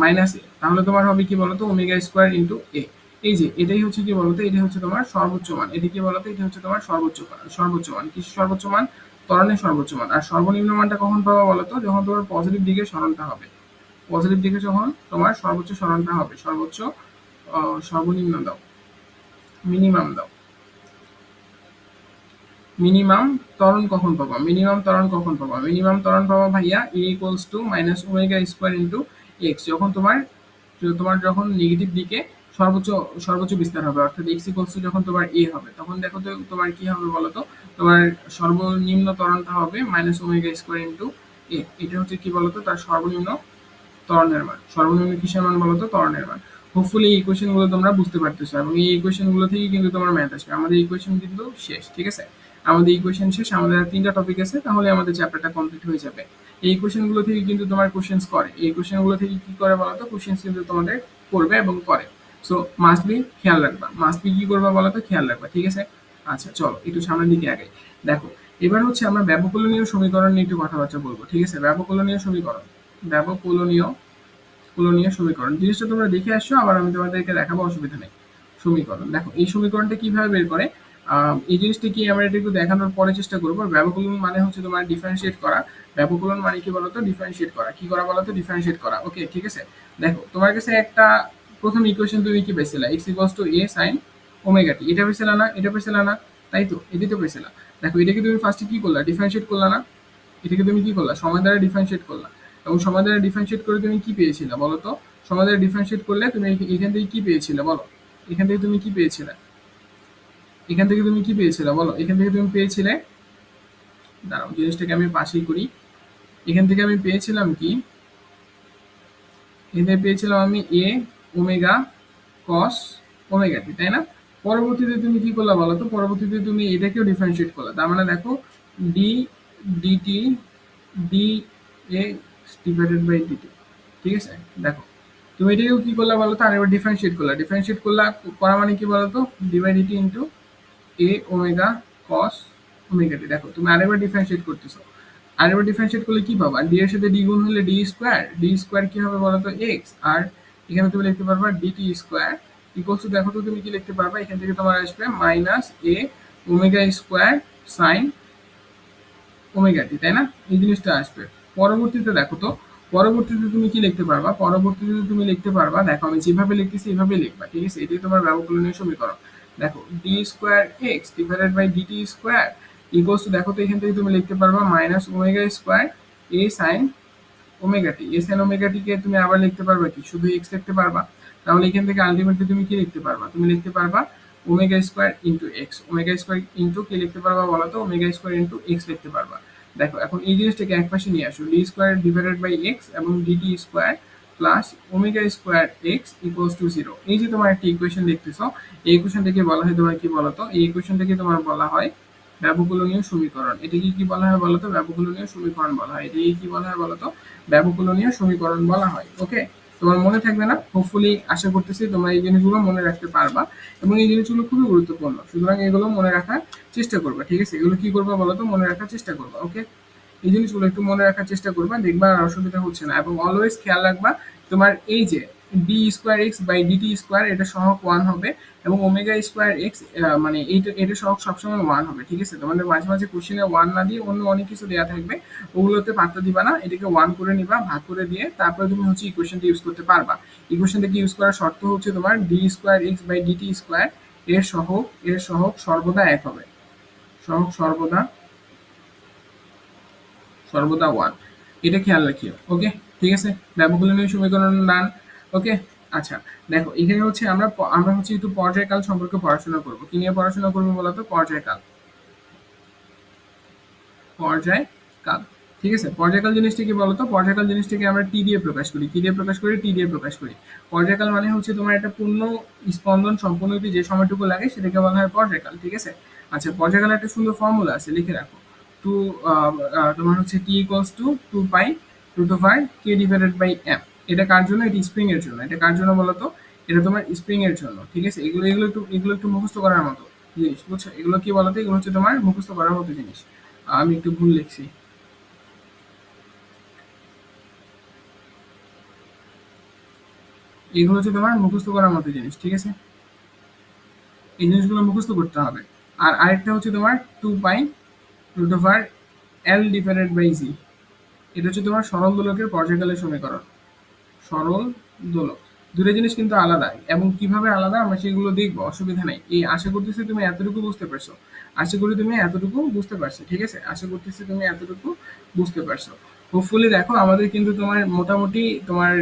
মাইনাস এ, তাহলে তোমার হবে কি বলতো ওমেগা স্কোয়ার ইন্টু এ। এই যে এটাই হচ্ছে কি বলতো, এটা হচ্ছে তোমার সর্বোচ্চ মান, এটি কি বলতো, এটা হচ্ছে তোমার সর্বোচ্চ মান কি সর্বোচ্চ মান, ত্বরণের সর্বোচ্চ মান। আর সর্বনিম্ন মানটা কখন পাবা বলতো, যখন তোমার পজিটিভ দিকে সরণটা হবে, পজিটিভ দিকে যখন তোমার সর্বোচ্চ সরণটা হবে, সর্বোচ্চ সর্বনিম্ন দাও, মিনিমাম দাও, মিনিমাম ত্বরণ কখন পাবা, মিনিমাম ত্বরণ কখন পাবা, মিনিমাম ত্বরণ পাবা ভাইয়া a equals to minus omega square into x, যখন তোমার তোমার যখন নেগেটিভ দিকে সর্বোচ্চ সর্বোচ্চ বিস্তার হবে, অর্থাৎ এক্স ইকুয়ালস টু যখন তোমার এ হবে, তখন দেখো তো তোমার কি হবে বলতো, তোমার সর্বনিম্ন ত্বরণটা হবে মাইনাস ওমেগা স্কোয়ার ইন্টু এ। এটা হচ্ছে কি বলতো তার সর্বনিম্ন ত্বরণের মান, সর্বনিম্ন কিসের মান বলতো, ত্বরণের মান। হোপফুলি এই ইকুয়েশন গুলো তোমরা বুঝতে পারতেছো এবং এই ইকুয়েশন গুলো থেকে কিন্তু তোমার ম্যাথ আসবে। আমাদের ইকুয়েশন কিন্তু শেষ, ঠিক আছে, আমাদের ইকুয়েশন শেষ, আমাদের আর 3টা টপিক আছে, তাহলে আমাদের চ্যাপ্টারটা কমপ্লিট হয়ে যাবে। এই ইকুয়েশন গুলো থেকে কিন্তু তোমার কোশ্চেন্স করে, এই ইকুয়েশন গুলো থেকে কি করে বলতো, কোশ্চেন্স কিন্তু তোমাদের করবে এবং করে। সো মাস্ট বি খেয়াল রাখবা, মাস্ট বি কি করবা বলতো, খেয়াল রাখবা, ঠিক আছে। আচ্ছা চলো একটু সামনের দিকে আগে দেখো, এবার হচ্ছে আমরা ব্যবকলনীয় সমীকরণ নিয়ে একটু কথাবার্তা বলবো, ঠিক আছে। ব্যবকলনীয় সমীকরণ, ব্যবকলনীয় কলনীয় সমীকরণ জিনিসটা তোমরা দেখে আসছো, আবার আমি তোমাদেরকে দেখাবো, অসুবিধা নেই। সমীকরণ দেখো, এই সমীকরণটা কিভাবে বের করে, এই জিনিসটা কি আমরা এটা একটু দেখানোর পরে চেষ্টা করবো। ব্যবকলন মানে হচ্ছে তোমার ডিফারেন্সিয়েট করা, ব্যবকলন মানে কি বলতো, ডিফারেন্সিয়েট করা, কি করা বলতো, ডিফারেন্সিয়েট করা, ওকে ঠিক আছে। দেখো তোমার কাছে একটা প্রথম ইকুয়েশন তুমি কি পেয়েছিলা, x equals to a sine omega t, এটা পেয়েছিলা না, এটা পেয়েছিলা না, তাই তো, এটি তো পেয়েছিলা। দেখো এটাকে তুমি ফার্স্টে কি করলা, ডিফারেন্সিয়েট করলা না, এটাকে তুমি কি করলা, সময় দ্বারা ডিফারেন্সিয়েট করলা, এবং সময় দ্বারা ডিফারেন্সিয়েট করে তুমি কি পেয়েছিলে বলো তো, সময় দ্বারা ডিফারেন্সিয়েট করলে তুমি এখান থেকে কি পেয়েছিলে বলো, এখান থেকে তুমি কি পেয়েছিলে, এখান থেকে তুমি কি পেয়েছিলে বলো, এখান থেকে তুমি পেয়েছিলে, দাঁড়াও জিনিসটাকে আমি পাশেই করি, এখান থেকে আমি পেয়েছিলাম কি, এখান থেকে পেয়েছিলাম আমি এ ওমেগা কস ওমেগা টি, তাই না। পরবর্তীতে তুমি কি করলা বলো তো, পরবর্তীতে তুমি এটাকেও ডিফারেন্সিয়েট করলা, তার মানে দেখো d dt d a divided by dt, ঠিক আছে। দেখো তুমি এটাকেও কি করলা বলো তো, আরেকবার ডিফারেন্সিয়েট করলা, ডিফারেন্সিয়েট করলা করা মানে কি বলো তো, ডিভাইড ডিটি ইন্টু এ ওমেগা কস ওমেগা টি। দেখো তুমি আরেকবার ডিফারেন্সিয়েট করতেছো, আরেকবার ডিফারেন্সিয়েট করলে কি পাবা, ডি এর সাথে ডি গুণ হলে ডি স্কোয়ার কি হবে বলো তো এক্স, আর এখানে তুমি লিখতে পারবা ডিটি স্কোয়ার ইকুয়ালস টু, দেখো তো তুমি কি লিখতে পারবা, এখান থেকে তোমার আসবে মাইনাস এ ওমেগা স্কোয়ার সাইন ওমেগা টি, তাই না, এই জিনিসটা আসবে। পরবর্তীতে দেখো তো, পরবর্তীতে তুমি কি লিখতে পারবা, পরবর্তীতে তুমি লিখতে পারবা, দেখো আমি যেভাবে লিখতেছি এইভাবে লিখবা, ঠিক আছে, এটাই তোমার ব্যবকলনীয় সমীকরণ। দেখো d square x divided by dt square equals to, দেখো তো এখান থেকে তুমি লিখতে পারবা minus omega square a sine omega t, a sine omega t কে তুমি আবার লিখতে পারবা কি, শুধু এক্স লিখতে পারবা, তাহলে এখান থেকে আলটিমেটলি তুমি কি লিখতে পারবা, তুমি লিখতে পারবা omega square into x, omega square into কি লিখতে পারবা বলো তো, ওমেগা স্কোয়ার ইন্টু এক্স লিখতে পারবা। দেখো এখন এই জিনিসটাকে এক পাশে নিয়ে আসো, d square divided by x এবং dt square plus omega square x equals to 0। এই যে তোমার একটা ইকুয়েশন দেখতেছো, এই ইকুয়েশনটাকে বলা হয় তোমার কি বলতো, এই ইকুয়েশনটাকে তোমার বলা হয় ব্যবকলনীয় সমীকরণ। এটাকে কি বলা হয় বলতো, ব্যবকলনীয় সমীকরণ বলা হয়, এটাকে কি বলা হয় বলতো, ব্যবকলনীয় সমীকরণ বলা হয়। ওকে, তোমার মনে থাকবে না, হোপফুলি আশা করতেছি তোমরা এই জিনিসগুলো মনে রাখতে পারবা এবং এই জিনিসগুলো খুবই গুরুত্বপূর্ণ, সুতরাং এগুলো মনে রাখার চেষ্টা করবা, ঠিক আছে। এগুলো কি করবা বলতো, মনে রাখার চেষ্টা করবা, ওকে। এই জিনিসগুলো একটু মনে রাখার চেষ্টা করবা, দেখবা আর অসুবিধা হচ্ছে না, এবং অলওয়েজ খেয়াল রাখবা তোমার এই যে d square x by dt square এটা সহগ 1 হবে এবং ওমেগা স্কোয়ার এক্স মানে এটা সহগ সবসময় 1 হবে, ঠিক আছে? তোমাদের মাঝে মাঝে কোশ্চেনে 1 না দিয়ে অন্য অনেক কিছু দেওয়া থাকবে, ওগুলোতে পাত্তা দিবা না, এটাকে 1 করে নিবা, ভাগ করে দিয়ে তারপরে তুমি হচ্ছে ইকুয়েশনটা ইউজ করতে পারবা। ইকুয়েশনটাকে ইউজ করার শর্ত হচ্ছে তোমার d square x by dt square এর সহগ সর্বদা 1 হবে, সহগ সর্বদা 1, এটা খেয়াল রাখিও। ওকে, ঠিক আছে, ব্যবকলনীয় সমীকরণ ডান। ওকে, আচ্ছা দেখো এখানে হচ্ছে আমরা হচ্ছে একটু পর্যায়কাল সম্পর্কে পড়াশোনা করব। কি নিয়ে পড়াশোনা করবো বলতো? পর্যায়কাল। পর্যায়কাল, ঠিক আছে। পর্যায়কাল জিনিসটা কি বলতো? পর্যায়কাল জিনিসটাকে আমরা টি দিয়ে প্রকাশ করি। কি দিয়ে প্রকাশ করি? টি দিয়ে প্রকাশ করি। পর্যায়কাল মানে হচ্ছে তোমার একটা পূর্ণ স্পন্দন সম্পূর্ণ হতে যে সময়টুকু লাগে সেটাকে বলা হয় পর্যায়কাল, ঠিক আছে। আচ্ছা, পর্যায়কালের একটা সুন্দর ফর্মুলা আছে, লিখে রাখো। টু তোমার হচ্ছে t equals to 2 pi root over k divided by m. এটা কার জন্য? এটা স্প্রিং এর জন্য। এটা কার জন্য বলতো? এটা তোমার স্প্রিং এর জন্য, ঠিক আছে। এগুলো একটু মুখস্থ করার মতো জিনিস, বুঝছো? এগুলো কি বলতো? এগুলো হচ্ছে তোমার মুখস্থ করার মতো জিনিস। আমি একটু ভুল লিখছি। এগুলো হচ্ছে তোমার মুখস্থ করার মতো জিনিস, ঠিক আছে। এই জিনিসগুলো মুখস্থ করতে হবে। আর আরেকটা হচ্ছে তোমার 2 pi root over l divided by g. এটা হচ্ছে তোমার সরল দোলকের পর্যায়কালের সমীকরণ। সরল দোলক, দুটো জিনিস কিন্তু আলাদা, এবং কিভাবে আলাদা আমরা সেগুলো দেখবো, অসুবিধা নেই। এই আশা করতেছি তুমি এতটুকু বুঝতে পারছো। আশা করি তুমি এতটুকু বুঝতে পারছো, ঠিক আছে। আশা করতেছি তুমি এতটুকু বুঝতে পারছো। হোপফুলি দেখো আমাদের কিন্তু তোমার মোটামুটি তোমার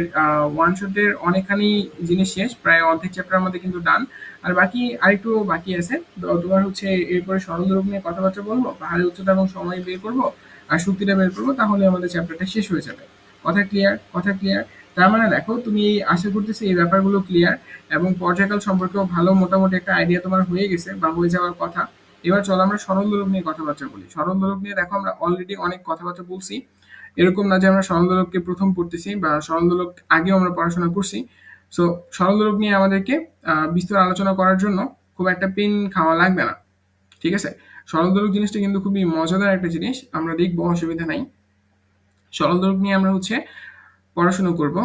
ওয়ান শটের অনেকখানি জিনিস শেষ, প্রায় অর্ধেক চ্যাপ্টার আমাদের কিন্তু ডান। আর বাকি আরেকটু বাকি আছে। তোমার হচ্ছে এরপরে সরল দোলক নিয়ে কথাবার্তা বলবো, পাহাড়ি উচ্চতা এবং সময় বের করবো, আর শক্তিটা বের করবো, তাহলে আমাদের চ্যাপ্টারটা শেষ হয়ে যাবে। কথা ক্লিয়ার? কথা ক্লিয়ার? তার মানে দেখো তুমি আশা করতেছি এই ব্যাপারগুলো ক্লিয়ার, এবং পর্যায়কাল সম্পর্কেও ভালো মোটামুটি একটা আইডিয়া তোমার হয়ে গেছে বা হয়ে যাওয়ার কথা। এবার চলো আমরা সরল দোলক নিয়ে কথাবার্তা বলি। সরল দোলক নিয়ে দেখো আমরা অলরেডি অনেক কথাবার্তা বলছি। এরকম না যে আমরা সরল দোলককে প্রথম পড়তেছি বা সরল দোলক আগেও আমরা পড়াশোনা করছি। সো সরল দোলক নিয়ে আমাদেরকে বিস্তর আলোচনা করার জন্য খুব একটা পেন খাওয়া লাগবে না, ঠিক আছে। সরল দোলক জিনিসটা কিন্তু খুবই মজাদার একটা জিনিস, আমরা দেখবো, অসুবিধা নাই। সরল দোলক নিয়ে আমরা হচ্ছে পড়াশোনা করব।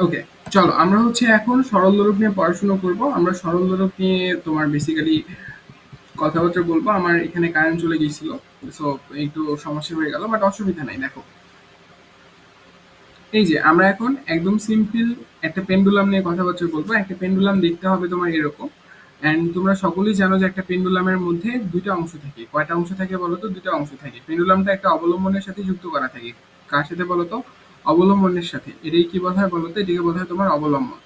ওকে, চলো আমরা হচ্ছে এখন সরল দোলক নিয়ে পড়াশোনা করব। আমরা সরল দোলক নিয়ে তোমার বেসিক্যালি কথাবার্তা বলবো। আমার এখানে কারেন্ট চলে গিয়েছিল, সো একটু সমস্যা হয়ে গেল, বাট অসুবিধা নাই। দেখো এই যে আমরা এখন একদম সিম্পল একটা পেন্ডুলাম নিয়ে কথাবার্তা বলবো। একটা পেন্ডুলাম দেখতে হবে তোমার এরকম, এন্ড তোমরা সকলেই জানো যে একটা পেন্ডুলামের মধ্যে দুইটা অংশ থাকে। কয়টা অংশ থাকে বলো তো? দুইটা অংশ থাকে। পেন্ডুলামটা একটা অবলম্বনের সাথে যুক্ত করা থাকে। কার সাথে বলো তো? অবলম্বনের সাথে। এটাই কি বলা হয় বলো তো? এটাকে বলা হয় তোমার অবলম্বন।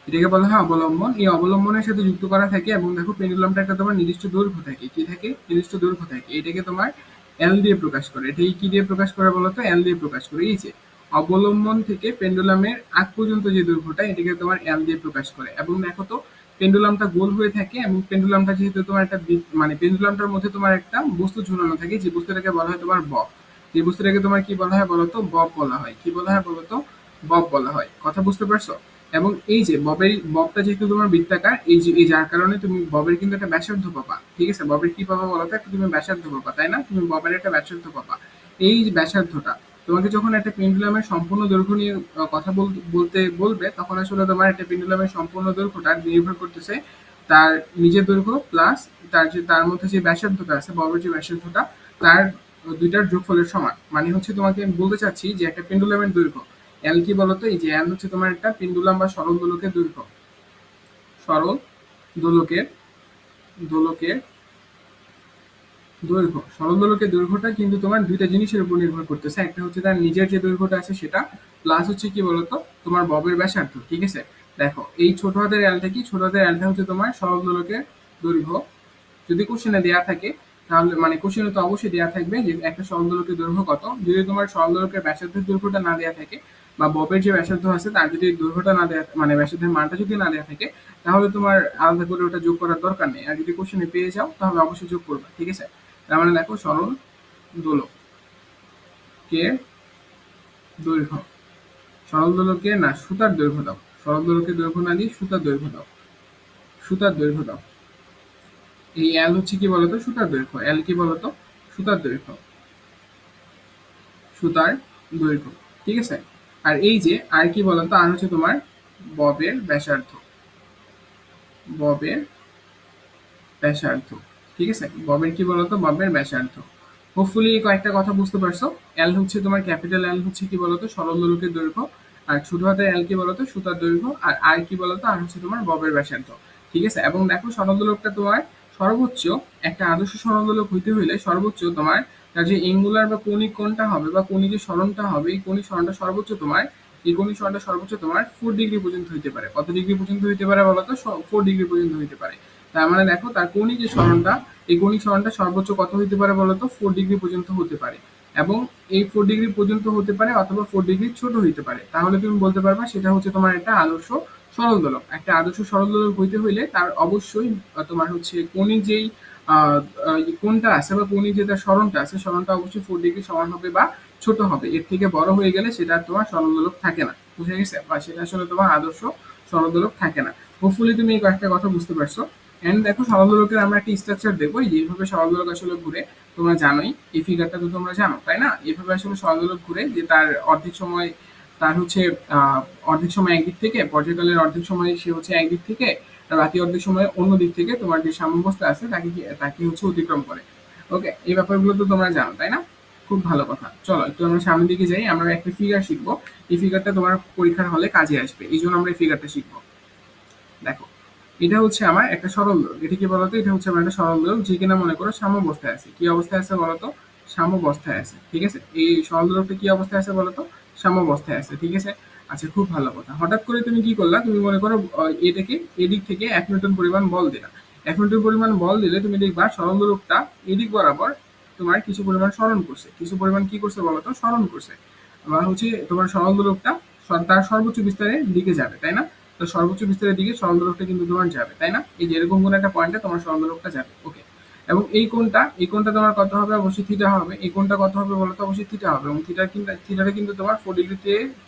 এটাকে বলা হয় অবলম্বন। এই অবলম্বনের সাথে যুক্ত করা থাকে, এবং দেখো পেন্ডুলামটা একটা তোমার নির্দিষ্ট দৈর্ঘ্য থাকে। কি থাকে? নির্দিষ্ট দৈর্ঘ্য থাকে। এটাকে তোমার এল দিয়ে প্রকাশ করে। এটাই কি দিয়ে প্রকাশ করে বলতো? এল দিয়ে প্রকাশ করে। এই যে অবলম্বন থেকে পেন্ডুলামের আগ পর্যন্ত যে দৈর্ঘ্যটা, এটাকে তোমার এল দিয়ে প্রকাশ করে। এবং দেখো তো পেন্ডুলামটা গোল হয়ে থাকে, এবং পেন্ডুলামটা যেহেতু তোমার একটা মানে পেন্ডুলামটার মধ্যে তোমার একটা বস্তু ঝুলানো থাকে, যে বস্তুটাকে বলা হয় তোমার বব। যে বস্তুটাকে তোমার কি বলা হয় বলতো? বব বলা হয়। কি বলা হয় বলতো? বব বলা হয়। কথা বুঝতে পারছো? এবং এই যে ববটা যেহেতু তোমার বৃত্তাকার, এই যার কারণে তুমি ববের কিন্তু একটা ব্যাসার্ধ পাবা, ঠিক আছে। ববের কি পাবা বলতো? একটা তুমি ব্যাসার্ধ পাবা, তাই না? তুমি ববের একটা ব্যাসার্ধ পাবা। এই যে ব্যাসার্ধটা তোমাকে যখন একটা পেন্ডুলামের সম্পূর্ণ দৈর্ঘ্য নিয়ে কথা বলতে বলবে, তখন আসলে তোমার একটা পেন্ডুলামের সম্পূর্ণ দৈর্ঘ্যটা নির্ভর করতেছে তার নিজের দৈর্ঘ্য প্লাস তার মধ্যে যে ব্যাসার্ধটা আছে, ববের যে ব্যাসার্ধটা, তার দুইটার যোগফলের সমান। মানে হচ্ছে তোমাকে আমি বলতে চাচ্ছি যে একটা পেন্ডুলামের দৈর্ঘ্য এল কি বলতো? এই যে এল হচ্ছে তোমার একটা পেন্ডুলাম বা সরল দোলকের দৈর্ঘ্য। সরল দোলকের দোলকের দৈর্ঘ্য। সরল দোলকের দৈর্ঘ্যটা কিন্তু তোমার দুইটা জিনিসের উপর নির্ভর করতেছে। একটা হচ্ছে তার নিজের যে দৈর্ঘ্যটা আছে সেটা, প্লাস হচ্ছে কি বলতো? তোমার ববের ব্যাসার্ধ, ঠিক আছে। দেখো এই ছোট হাতের এলটা কি? ছোট হাতের এলটা হচ্ছে তোমার সরল দোলকের দৈর্ঘ্য। যদি কোশ্চেনে দেয়া থাকে তাহলে মানে কোশ্চেনে তো অবশ্যই দেওয়া থাকবে যে একটা সরল দোলকের দৈর্ঘ্য কত। যদি তোমার সরল দোলকের ব্যাসার্ধের দৈর্ঘ্যটা না দেওয়া থাকে বা ববের যে ব্যাসার্ধ আছে তার যদি দৈর্ঘ্যটা না দেওয়া মানে ব্যাসার্ধের মানটা যদি না দেওয়া থাকে তাহলে তোমার আলাদা করে ওটা যোগ করার দরকার নেই। আর যদি কোশ্চেনে পেয়ে যাও তাহলে অবশ্যই যোগ করবে, ঠিক আছে। তার মানে দেখো সরল দোলকের দৈর্ঘ্য, সরল দোলকের না সুতার দৈর্ঘ্য দাও, সরল দোলকের দৈর্ঘ্য না দিয়ে সুতার দৈর্ঘ্য দাও, সুতার দৈর্ঘ্য দাও। এই এল হচ্ছে কি বলতো সুতার দৈর্ঘ্য, এল কি বলতো সুতার দৈর্ঘ্য, সুতার দৈর্ঘ্য, ঠিক আছে। আর এই যে আর কি বলতো আর হচ্ছে তোমার ববের ব্যাসার্ধ, ববের ব্যাসার্ধ, ঠিক আছে। ববের কি বলতো ববের ব্যাসার্ধ। হোপফুলি কয়েকটা কথা বুঝতে পারছো। এল হচ্ছে তোমার ক্যাপিটাল এল হচ্ছে কি বলতো সরল দোলকের দৈর্ঘ্য, আর ছোট হাতের এল কি বলতো সুতার দৈর্ঘ্য, আর আর কি বলতো আর হচ্ছে তোমার ববের ব্যাসার্ধ, ঠিক আছে। এবং দেখো সরল দোলকটা তোমার সর্বোচ্চ একটা আদর্শ সরল দোলক হইতে হইলে সর্বোচ্চ তোমার তার যে এঙ্গুলার বা কৌণিক কোণটা হবে বা কৌণিক যে সরণটা হবে এই কৌণিক সরণটা সর্বোচ্চ তোমার এই কৌণিক সরণটা সর্বোচ্চ তোমার 4 ডিগ্রি পর্যন্ত হইতে পারে। কত ডিগ্রি পর্যন্ত হইতে পারে বলতো 4 ডিগ্রি পর্যন্ত হইতে পারে। তার মানে দেখো তার কৌণিক যে সরণটা এই কৌণিক সরণটা সর্বোচ্চ কত হইতে পারে বলতো 4 ডিগ্রি পর্যন্ত হতে পারে। এবং এই 4 ডিগ্রি পর্যন্ত হতে পারে অথবা 4 ডিগ্রি ছোট হইতে পারে। তাহলে তুমি বলতে পারবা সেটা হচ্ছে তোমার একটা আদর্শ সরল দোলক। একটা আদর্শ সরল দোলক হইতে হইলে তার অবশ্যই তোমার হচ্ছে কৌণিক যেই কোণটা আছে বা কৌণিক যে তার সরণটা আছে সরণটা অবশ্যই 4 ডিগ্রি সমান হবে বা ছোট হবে। এর থেকে বড় হয়ে গেলে সেটা তোমার সরল দোলক থাকে না, বুঝে গেছে, বা সেটা আসলে তোমার আদর্শ সরল দোলক থাকে না। হোপফুলি তুমি এই কয়েকটা কথা বুঝতে পারছো। এন্ড দেখো সরল দোলকের আমরা একটা স্ট্রাকচার দেখবো যেভাবে সরল দোলক আসলে ঘুরে। তোমরা জানোই এই ফিগারটা তো তোমরা জানো তাই না, এইভাবে আসলে সরল দোলক ঘুরে যে তার অর্ধেক সময় তার হচ্ছে অর্ধেক সময় একদিক থেকে পর্যায়কালের অর্ধেক সময় সে হচ্ছে একদিক থেকে, বাকি অর্ধেক সময় অন্য দিক থেকে তোমার যে সাম্যাবস্থা আছে তাকে হচ্ছে অতিক্রম করে। ওকে, এই ব্যাপারগুলো তো তোমরা জানো তাই না, খুব ভালো কথা। চলো একটু আমরা সামনের দিকে যাই, আমরা একটা ফিগার শিখবো। এই ফিগারটা তোমার পরীক্ষার হলে কাজে আসবে, এই জন্য আমরা এই ফিগারটা শিখবো। দেখো এটা হচ্ছে আমার একটা সরল দোলক, এটা কি বলতো এটা হচ্ছে আমার একটা সরল দোলক যে কিনা মনে করো সাম্যাবস্থায় আছে। কি অবস্থায় আছে বলতো সাম্যাবস্থায় আছে, ঠিক আছে। এই সরল দোলকটা কি অবস্থায় আছে বলতো সাম্যাবস্থায় আছে, ঠিক আছে। আচ্ছা খুব ভালো কথা। হঠাৎ করে তুমি কি করলা, তুমি মনে করো এটাকে এদিক থেকে 1 নিউটন পরিমাণ বল দিলা। 1 নিউটন পরিমাণ বল দিলে তুমি দেখবা সরল দোলকটা এদিক বরাবর তোমার কিছু পরিমাণ সরণ করছে, কিছু পরিমাণ কি করছে বলতো সরণ করছে। আবার হচ্ছে তোমার সরল দোলকটা তার সর্বোচ্চ বিস্তারের দিকে যাবে তাই না, তো সর্বোচ্চ বিস্তারের দিকে সরল দোলকটা কিন্তু তোমার যাবে তাই না, এই যে এরকম কোন একটা পয়েন্টে তোমার সরল দোলকটা যাবে। ওকে, এবং এই কোণটা তোমার কত হবে অবশ্যই থিটা হবে। এই কোণটা কত হবে বলতো অবশ্যই থিটা হবে, এবং থিটাটা কিন্তু তোমার 4 ডিগ্রি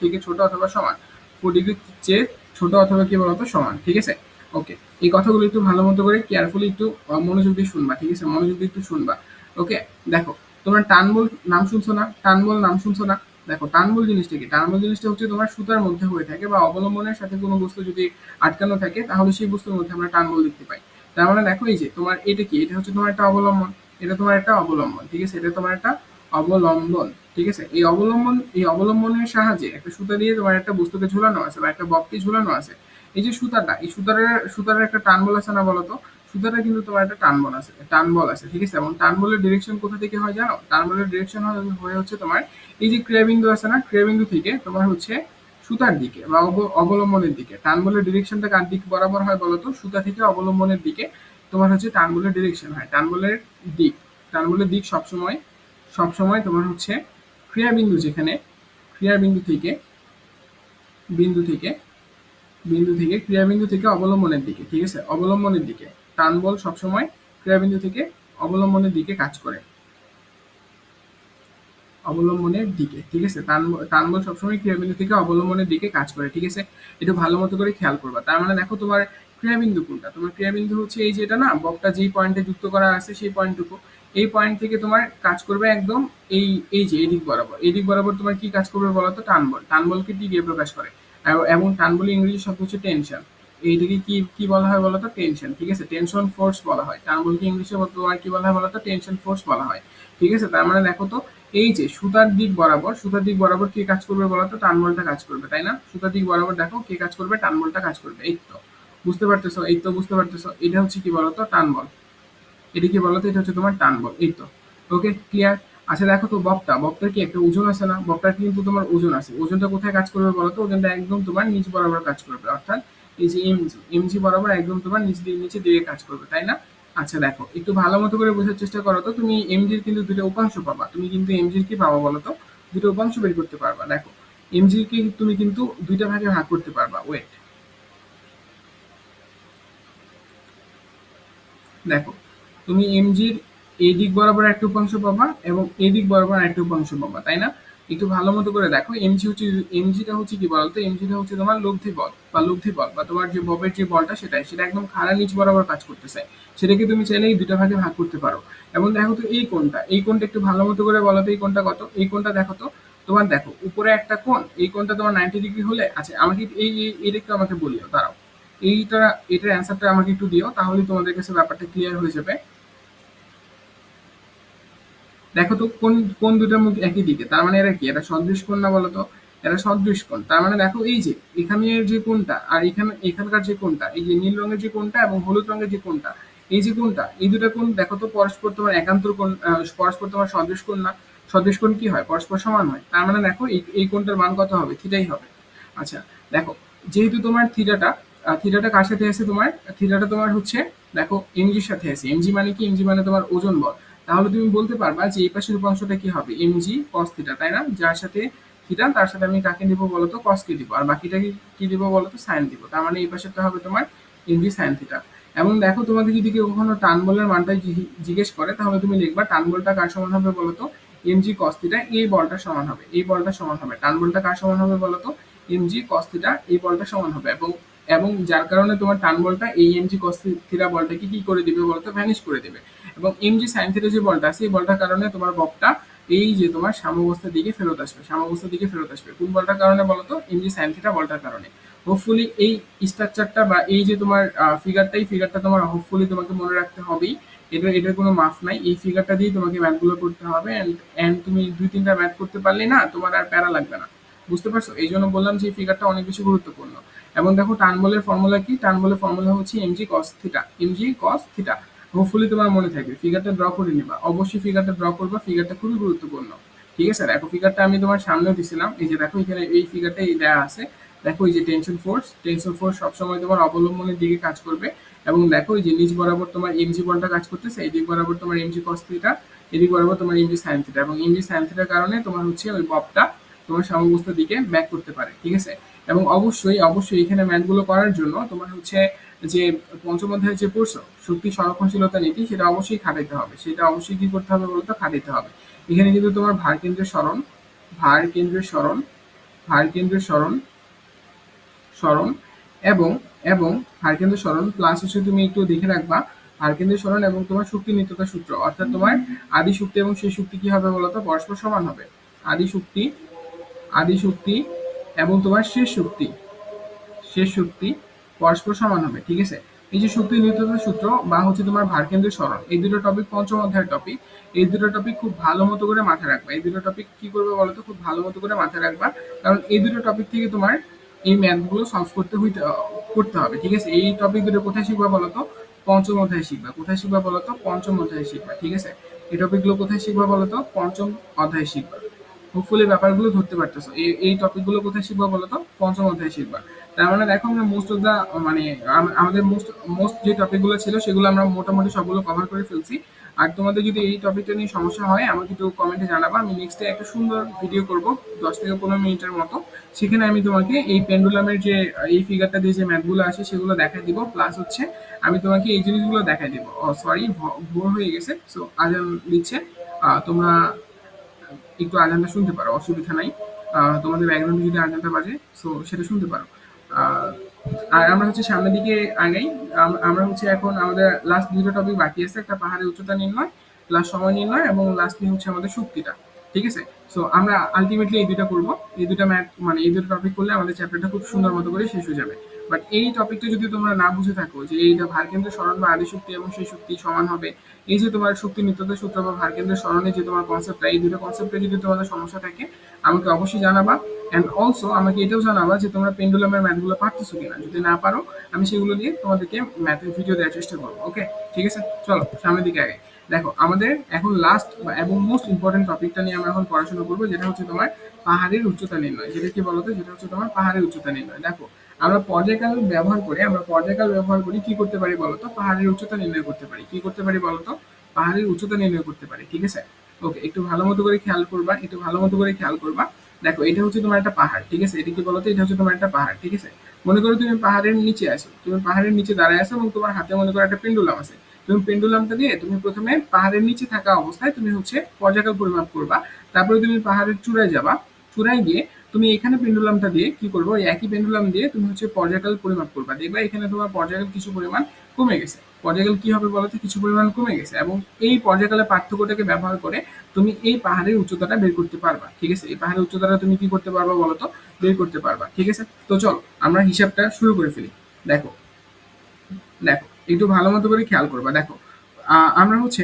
থেকে ছোট অথবা সমান, 4 ডিগ্রি চেয়ে ছোট অথবা কি বলতো সমান, ঠিক আছে। ওকে, এই কথাগুলো একটু ভালো মতো করে কেয়ারফুলি একটু মনোযোগ দিয়ে শুনবা, ঠিক আছে, মনোযোগ দিয়ে একটু শুনবা। ওকে, দেখো তোমরা টান বল নাম শুনছো না, টান বল নাম শুনছো না। দেখো টান বল জিনিসটা কি, টান বল জিনিসটা হচ্ছে তোমার সুতার মধ্যে হয়ে থাকে বা অবলম্বনের সাথে কোনো বস্তু যদি আটকানো থাকে তাহলে সেই বস্তুর মধ্যে আমরা টান বল দেখতে পাই। তার মানে দেখো এই যে তোমার এটা কি, এটা হচ্ছে তোমার একটা অবলম্বন, এটা তোমার একটা অবলম্বন, ঠিক আছে, এটা তোমার একটা অবলম্বন, ঠিক আছে। এই অবলম্বনের সাহায্যে একটা সুতা দিয়ে তোমার একটা বস্তুকে ঝুলানো আছে বা একটা বককে ঝুলানো আছে। এই যে সুতাটা, এই সুতারের একটা টান বল আছে না বলতো, সুতাটা কিন্তু তোমার একটা টান বল আছে, ঠিক আছে। এবং টান বলের ডিরেকশন কোথা থেকে হয় জানো, টান বলের ডিরেকশন হয়ে হচ্ছে তোমার এই যে ক্রিয়াবিন্দু আছে না, ক্রিয়াবিন্দু থেকে তোমার হচ্ছে সুতার দিকে বা অবলম্বনের দিকে। টান বলের ডিরেকশনটা কার দিক বরাবর হয় বলতো, সুতা থেকে অবলম্বনের দিকে তোমার হচ্ছে টান বলের ডিরেকশন হয়। দিক টান বলের দিক সবসময় সবসময় তোমার হচ্ছে ক্রিয়াবিন্দু যেখানে ক্রিয়াবিন্দু থেকে বিন্দু থেকে ক্রিয়াবিন্দু থেকে অবলম্বনের দিকে, ঠিক আছে, অবলম্বনের দিকে। টান বল সবসময় ক্রিয়াবিন্দু থেকে অবলম্বনের দিকে কাজ করে, অবলম্বনের দিকে, ঠিক আছে। টান বল সবসময় ক্রিয়াবিন্দু থেকে অবলম্বনের দিকে কাজ করে, ঠিক আছে। একটু ভালো মতো করে খেয়াল করবা। তার মানে দেখো তোমার ক্রিয়াবিন্দু কোনটা, তোমার ক্রিয়াবিন্দু হচ্ছে এই যেটা না, বকটা যেই পয়েন্টে যুক্ত করা আছে সেই পয়েন্টটুকু। এই পয়েন্ট থেকে তোমার কাজ করবে একদম এই এই যে এদিক বরাবর তোমার কি কাজ করবে বলতো টান বল। টান বলকে টি দিয়ে প্রকাশ করে, এবং টান বল ইংরেজি শব্দ হচ্ছে টেনশন। এইটাকে কি কি বলা হয় বলতো টেনশন, ঠিক আছে, টেনশন ফোর্স বলা হয়। টান বলকে ইংলিশে তোমার কি বলা হয় বলতো টেনশন ফোর্স বলা হয়, ঠিক আছে। তার মানে দেখো তো এই যে সুতার দিক বরাবর কে কাজ করবে বলতো টান বলটা কাজ করবে তাই না। সুতার দিক বরাবর দেখো কে কাজ করবে, টান বলটা কাজ করবে। এই তো বুঝতে পারতেছো, এটা হচ্ছে কি বলতো টান বল। এটা কি বলতো, এটা হচ্ছে তোমার টান বল, এই তো। ওকে, ক্লিয়ার। আচ্ছা দেখো তো বক্তার কি একটা ওজন আছে না, বক্তার কিন্তু তোমার ওজন আছে। ওজনটা কোথায় কাজ করবে বলতো, ওজনটা একদম তোমার নিচ বরাবর কাজ করবে, অর্থাৎ এই যে এমজি বরাবর একদম তোমার নিচে দিকে কাজ করবে তাই না। আচ্ছা দেখো, একটু ভালো মতো করে বোঝার চেষ্টা করো তো। তুমি এমজির কিন্তু দুটো উপাংশ পাবা। তুমি কিন্তু এমজির কি পাবা বলো তো? দুটো উপাংশ বের করতে পারবা। দেখো, এমজির কে তুমি কিন্তু দুইটা ভাগে ভাগ করতে পারবা। ওয়েট, দেখো, তুমি এমজির এই দিক বরাবর একটা উপাংশ পাবা এবং এই দিক বরাবর একটা উপাংশ পাবা, তাই না? একটু ভালো মতো করে দেখো, এমজিটা হচ্ছে কি বলতো? এমজিটা হচ্ছে তোমার লব্ধি বল বা লব্ধি বল বা তোমার যে ববের যে বলটা সেটা একদম খাড়া নিচ বরাবর কাজ করতেছে। সেটাকে তুমি চাইলে এই দুটো ভাগে ভাগ করতে পারো। এবং দেখো তো এই কোণটা একটু ভালো মতো করে বলো তো, এই কোণটা কত? এই কোণটা দেখো তো, তোমার দেখো উপরে একটা কোণ, এই কোণটা তোমার 90 ডিগ্রি হলে, আচ্ছা আমাকে এই দিকটা আমাকে বলিও, দাঁড়াও। এইটা এটার অ্যান্সারটা আমাকে একটু দিও, তাহলে তোমাদের কাছে ব্যাপারটা ক্লিয়ার হয়ে যাবে। দেখো তো কোন কোন দুটার মুখ একই দিকে, তার মানে এরা কি? এরা সদৃশ কোণ না বলো তো? এরা সদৃশ কোণ। তার মানে দেখো, এই যে এখানের যে কোণটা আর এখানকার যে কোণটা, এই যে নীল রঙের যে কোণটা এবং হলুদ রঙের যে কোণটা, এই যে কোণটা, এই দুটা কোণ দেখো তো পরস্পর তোমার একান্তর কোণ, পরস্পর তোমার সদৃশ কোণ না? সদৃশ কোণ কি হয়? পরস্পর সমান হয়। তার মানে দেখো এই কোণটার মান কত হবে? থিটাই হবে। আচ্ছা দেখো, যেহেতু তোমার থিটাটা কার সাথে আছে? তোমার থিটাটা তোমার হচ্ছে, দেখো, এমজির সাথে আছে। এমজি মানে কি? এমজি মানে তোমার ওজন বল। তাহলে তুমি বলতে পারবা যে এই পাশের উপাংশটা কি হবে? এমজি কস থিটা, তাই না? যার সাথে থিটা তার সাথে আমি কাকে দিব বলতো? কস কে দিব, আর বাকিটা কি দিব বলতো? সাইন দিব। তার মানে এই পাশেরটা হবে তোমার এমজি সাইন থিটা। এবং দেখো, তোমাদের যদি কেউ কখনো টান বলের মানটা জিজ্ঞেস করে, তাহলে তুমি লিখবা টান বলটা কার সমান হবে বলতো? MG cos theta. এই বলটা সমান হবে, এই বলটা সমান হবে। টান বলটা কার সমান হবে বলতো? MG cos theta. এই বলটা সমান হবে। এবং এবং যার কারণে তোমার টান বলটা এই এমজি কস থিটা বলটাকে কি করে দিবে বলতো? ভ্যানিশ করে দেবে। এবং এমজি সাইন থিটা যে বলটা আছে, এই বলটার কারণে তোমার ববটা এই যে তোমার সাম্যাবস্থার দিকে ফেরত আসবে, সাম্যাবস্থার দিকে ফেরত আসবে। কোন বলটার কারণে বলতো? এমজি সাইন থিটা বলটার কারণে। হোপফুলি এই স্ট্রাকচারটা বা এই যে তোমার ফিগারটা তোমার হোপফুলি তোমাকে মনে রাখতে হবেই। এটার কোনো মাফ নাই। এই ফিগারটা দিয়ে তোমাকে ম্যাথগুলো করতে হবে। অ্যান্ড তুমি ২-৩টা ম্যাথ করতে পারলে না, তোমার আর প্যারা লাগবে না। বুঝতে পারছো? এই জন্য বললাম যে এই ফিগারটা অনেক বেশি গুরুত্বপূর্ণ। এবং দেখো, টান বলের ফর্মুলা কি? টান বলের ফর্মুলা হচ্ছে MG cos theta. MG cos theta. Hopefully তোমার মনে থাকবে। ফিগারটা ড্র করে নিবা, অবশ্যই ফিগারটা ড্র করবা। ফিগারটা খুবই গুরুত্বপূর্ণ। ঠিক আছে? দেখো, ফিগারটা আমি তোমার সামনেও দিছিলাম। এই যে দেখো, এখানে এই ফিগারটা দেওয়া আছে। দেখো, এই যে টেনশন ফোর্স সবসময় তোমার অবলম্বনের দিকে কাজ করবে। এবং দেখো, এই যে নিচ বরাবর তোমার এমজি বলটা কাজ করতেছে, এদিক বরাবর তোমার এমজি কস থিটা, এদিক বরাবর তোমার এমজি সাইন থিটা। এবং এমজি সাইন থিটার কারণে তোমার হচ্ছে ওই ববটা তোমার সাম্যাবস্থার দিকে ব্যাক করতে পারে। ঠিক আছে? এবং অবশ্যই এখানে ম্যাথগুলো করার জন্য তোমার হচ্ছে যে পঞ্চম অধ্যায়ে যে পড়ছো শক্তি সংরক্ষণশীলতা নীতি, সেটা অবশ্যই খাটাইতে হবে। সেটা অবশ্যই কি করতে হবে বলতো? খাটাইতে হবে। এখানে কিন্তু তোমার ভার কেন্দ্রের স্মরণ ভার কেন্দ্রের স্মরণ স্মরণ এবং এবং ভারকেন্দ্র স্মরণ প্লাস হচ্ছে, তুমি একটু দেখে রাখবা, ভারকেন্দ্র স্মরণ এবং তোমার শক্তি নিত্যতা সূত্র, অর্থাৎ তোমার আদি শক্তি এবং সেই শক্তি কি হবে বলতো? পরস্পর সমান হবে। আদি শক্তি আদি শক্তি এবং তোমার শেষ শক্তি পরস্পর সমান হবে। ঠিক আছে? এই যে শক্তি নিত্যতা সূত্র বা হচ্ছে তোমার ভারকেন্দ্রের সরণ, এই দুটো টপিক পঞ্চম অধ্যায়ের টপিক। এই দুটো টপিক খুব ভালো মতো করে মাথায় রাখবা। এই দুটো টপিক কি করবে বলতো? খুব ভালো মতো করে মাথায় রাখবা। কারণ এই দুটো টপিক থেকে তোমার এই ম্যাথগুলো সলভ করতে হবে। ঠিক আছে? এই টপিক দুটো কোথায় শিখবা বলতো? পঞ্চম অধ্যায়ে শিখবা। কোথায় শিখবা বলতো? পঞ্চম অধ্যায়ে শিখবা। ঠিক আছে? এই টপিকগুলো কোথায় শিখবা বলতো? পঞ্চম অধ্যায়ে শিখবা। হোপফুলি ব্যাপারগুলো ধরতে পারতেছো। এই টপিকগুলো কোথায় শিখবা বলতো? পঞ্চম অধ্যায়ে শিখবা। তার মানে দেখো, আমরা মোস্ট অফ দা মানে আমাদের মোস্ট মোস্ট যে টপিকগুলো ছিল সেগুলো আমরা মোটামুটি সবগুলো কভার করে ফেলছি। আর তোমাদের যদি এই টপিকটা নিয়ে সমস্যা হয়, আমাকে একটু কমেন্টে জানাবা। আমি নেক্সট ডে একটা সুন্দর ভিডিও করব, 10 থেকে 15 মিনিটের মতো। সেখানে আমি তোমাকে এই পেন্ডুলামের যে এই ফিগারটা দিয়ে যে ম্যাথগুলো আছে সেগুলো দেখাই দিব। প্লাস হচ্ছে আমি তোমাকে এই জিনিসগুলো দেখাই দিব। সরি, ভোর হয়ে গেছে, সো আজান দিচ্ছে। তোমরা একটু আজানটা শুনতে পারো, অসুবিধা নাই। তোমাদের ব্যাকগ্রাউন্ডে যদি আজানটা বাজে, সো সেটা শুনতে পারো। আহ, আর আমরা হচ্ছে সামনের দিকে আগাই। আমরা হচ্ছে এখন আমাদের লাস্ট দুটো টপিক বাকি আছে, একটা পাহাড়ের উচ্চতা নির্ণয়, প্লাস সময় নির্ণয়, এবং লাস্টলি হচ্ছে আমাদের শক্তিটা। ঠিক আছে? সো আমরা আলটিমেটলি এই দুটো করবো। এই দুটো ম্যাথ মানে এই দুটো টপিক করলে আমাদের চ্যাপ্টারটা খুব সুন্দর মতো করে শেষ হয়ে যাবে। বাট এই টপিকটা যদি তোমরা না বুঝে থাকো যে এইটা ভারকেন্দ্র স্মরণ বা আদি শক্তি এবং সেই শক্তি সমান হবে, এই যে তোমার শক্তি নিত্যতা সূত্র বা ভারকেন্দ্র স্মরণের যে তোমার কনসেপ্টটা, এই দুটো কনসেপ্টে যদি তোমাদের সমস্যা থাকে, আমাকে অবশ্যই জানাবা। অ্যান্ড অলসো আমাকে এটাও জানাবা যে তোমরা পেন্ডুলামের ম্যাথগুলো পারতেছো কিনা। যদি না পারো, আমি সেগুলো নিয়ে তোমাদেরকে ম্যাথের ভিডিও দেওয়ার চেষ্টা করবো। ওকে? ঠিক আছে? চলো সামনের দিকে আগে। দেখো আমাদের এখন লাস্ট এবং মোস্ট ইম্পর্টেন্ট টপিকটা নিয়ে আমরা এখন পড়াশোনা করবো, যেটা হচ্ছে তোমার পাহাড়ের উচ্চতা নির্ণয়। যেটা কি বলতো, যেটা হচ্ছে তোমার পাহাড়ের উচ্চতা নির্ণয়। দেখো আমরা পর্যায়কাল ব্যবহার করি কি করতে পারি বলতো, পাহাড়ের উচ্চতা নির্ণয় করতে পারি। কি করতে পারি বলতো, পাহাড়ের উচ্চতা নির্ণয় করতে পারি। ঠিক আছে, ওকে, একটু ভালো মতো করে খেয়াল করবা, একটু ভালো মতো করে খেয়াল করবা। দেখো এটা হচ্ছে তোমার একটা পাহাড়, ঠিক আছে, এটা কি বলতো, এটা হচ্ছে তোমার একটা পাহাড়। ঠিক আছে, মনে করো তুমি পাহাড়ের নিচে আছো, তুমি পাহাড়ের নিচে দাঁড়ায় আছো এবং তোমার হাতে মনে করো একটা পেন্ডুলাম আছে। তুমি পেন্ডুলামটা দিয়ে তুমি প্রথমে পাহাড়ের নিচে থাকা অবস্থায় তুমি হচ্ছে পর্যায়কাল পরিমাপ করবা। তারপরে তুমি পাহাড়ের চূড়ায় যাবা, চূড়ায় গিয়ে তুমি এখানে পেন্ডুলামটা দিয়ে কি করবো, ওই একই পেন্ডুলাম দিয়ে তুমি হচ্ছে পর্যায়কাল পরিমাপ করবা। দেখবা এখানে তোমার পর্যায়কাল কিছু পরিমাণ কমে গেছে। পর্যায়কাল কি হবে বলতো, কিছু পরিমাণ কমে গেছে, এবং এই পর্যায়কালের পার্থক্যটাকে ব্যবহার করে তুমি এই পাহাড়ের উচ্চতাটা বের করতে পারবা। ঠিক আছে, এই পাহাড়ের উচ্চতাটা তুমি কি করতে পারবা বলতো, বের করতে পারবা। ঠিক আছে, তো চলো আমরা হিসাবটা শুরু করে ফেলি। দেখো দেখো একটু ভালো মতো করে খেয়াল করবা। দেখো আমরা হচ্ছে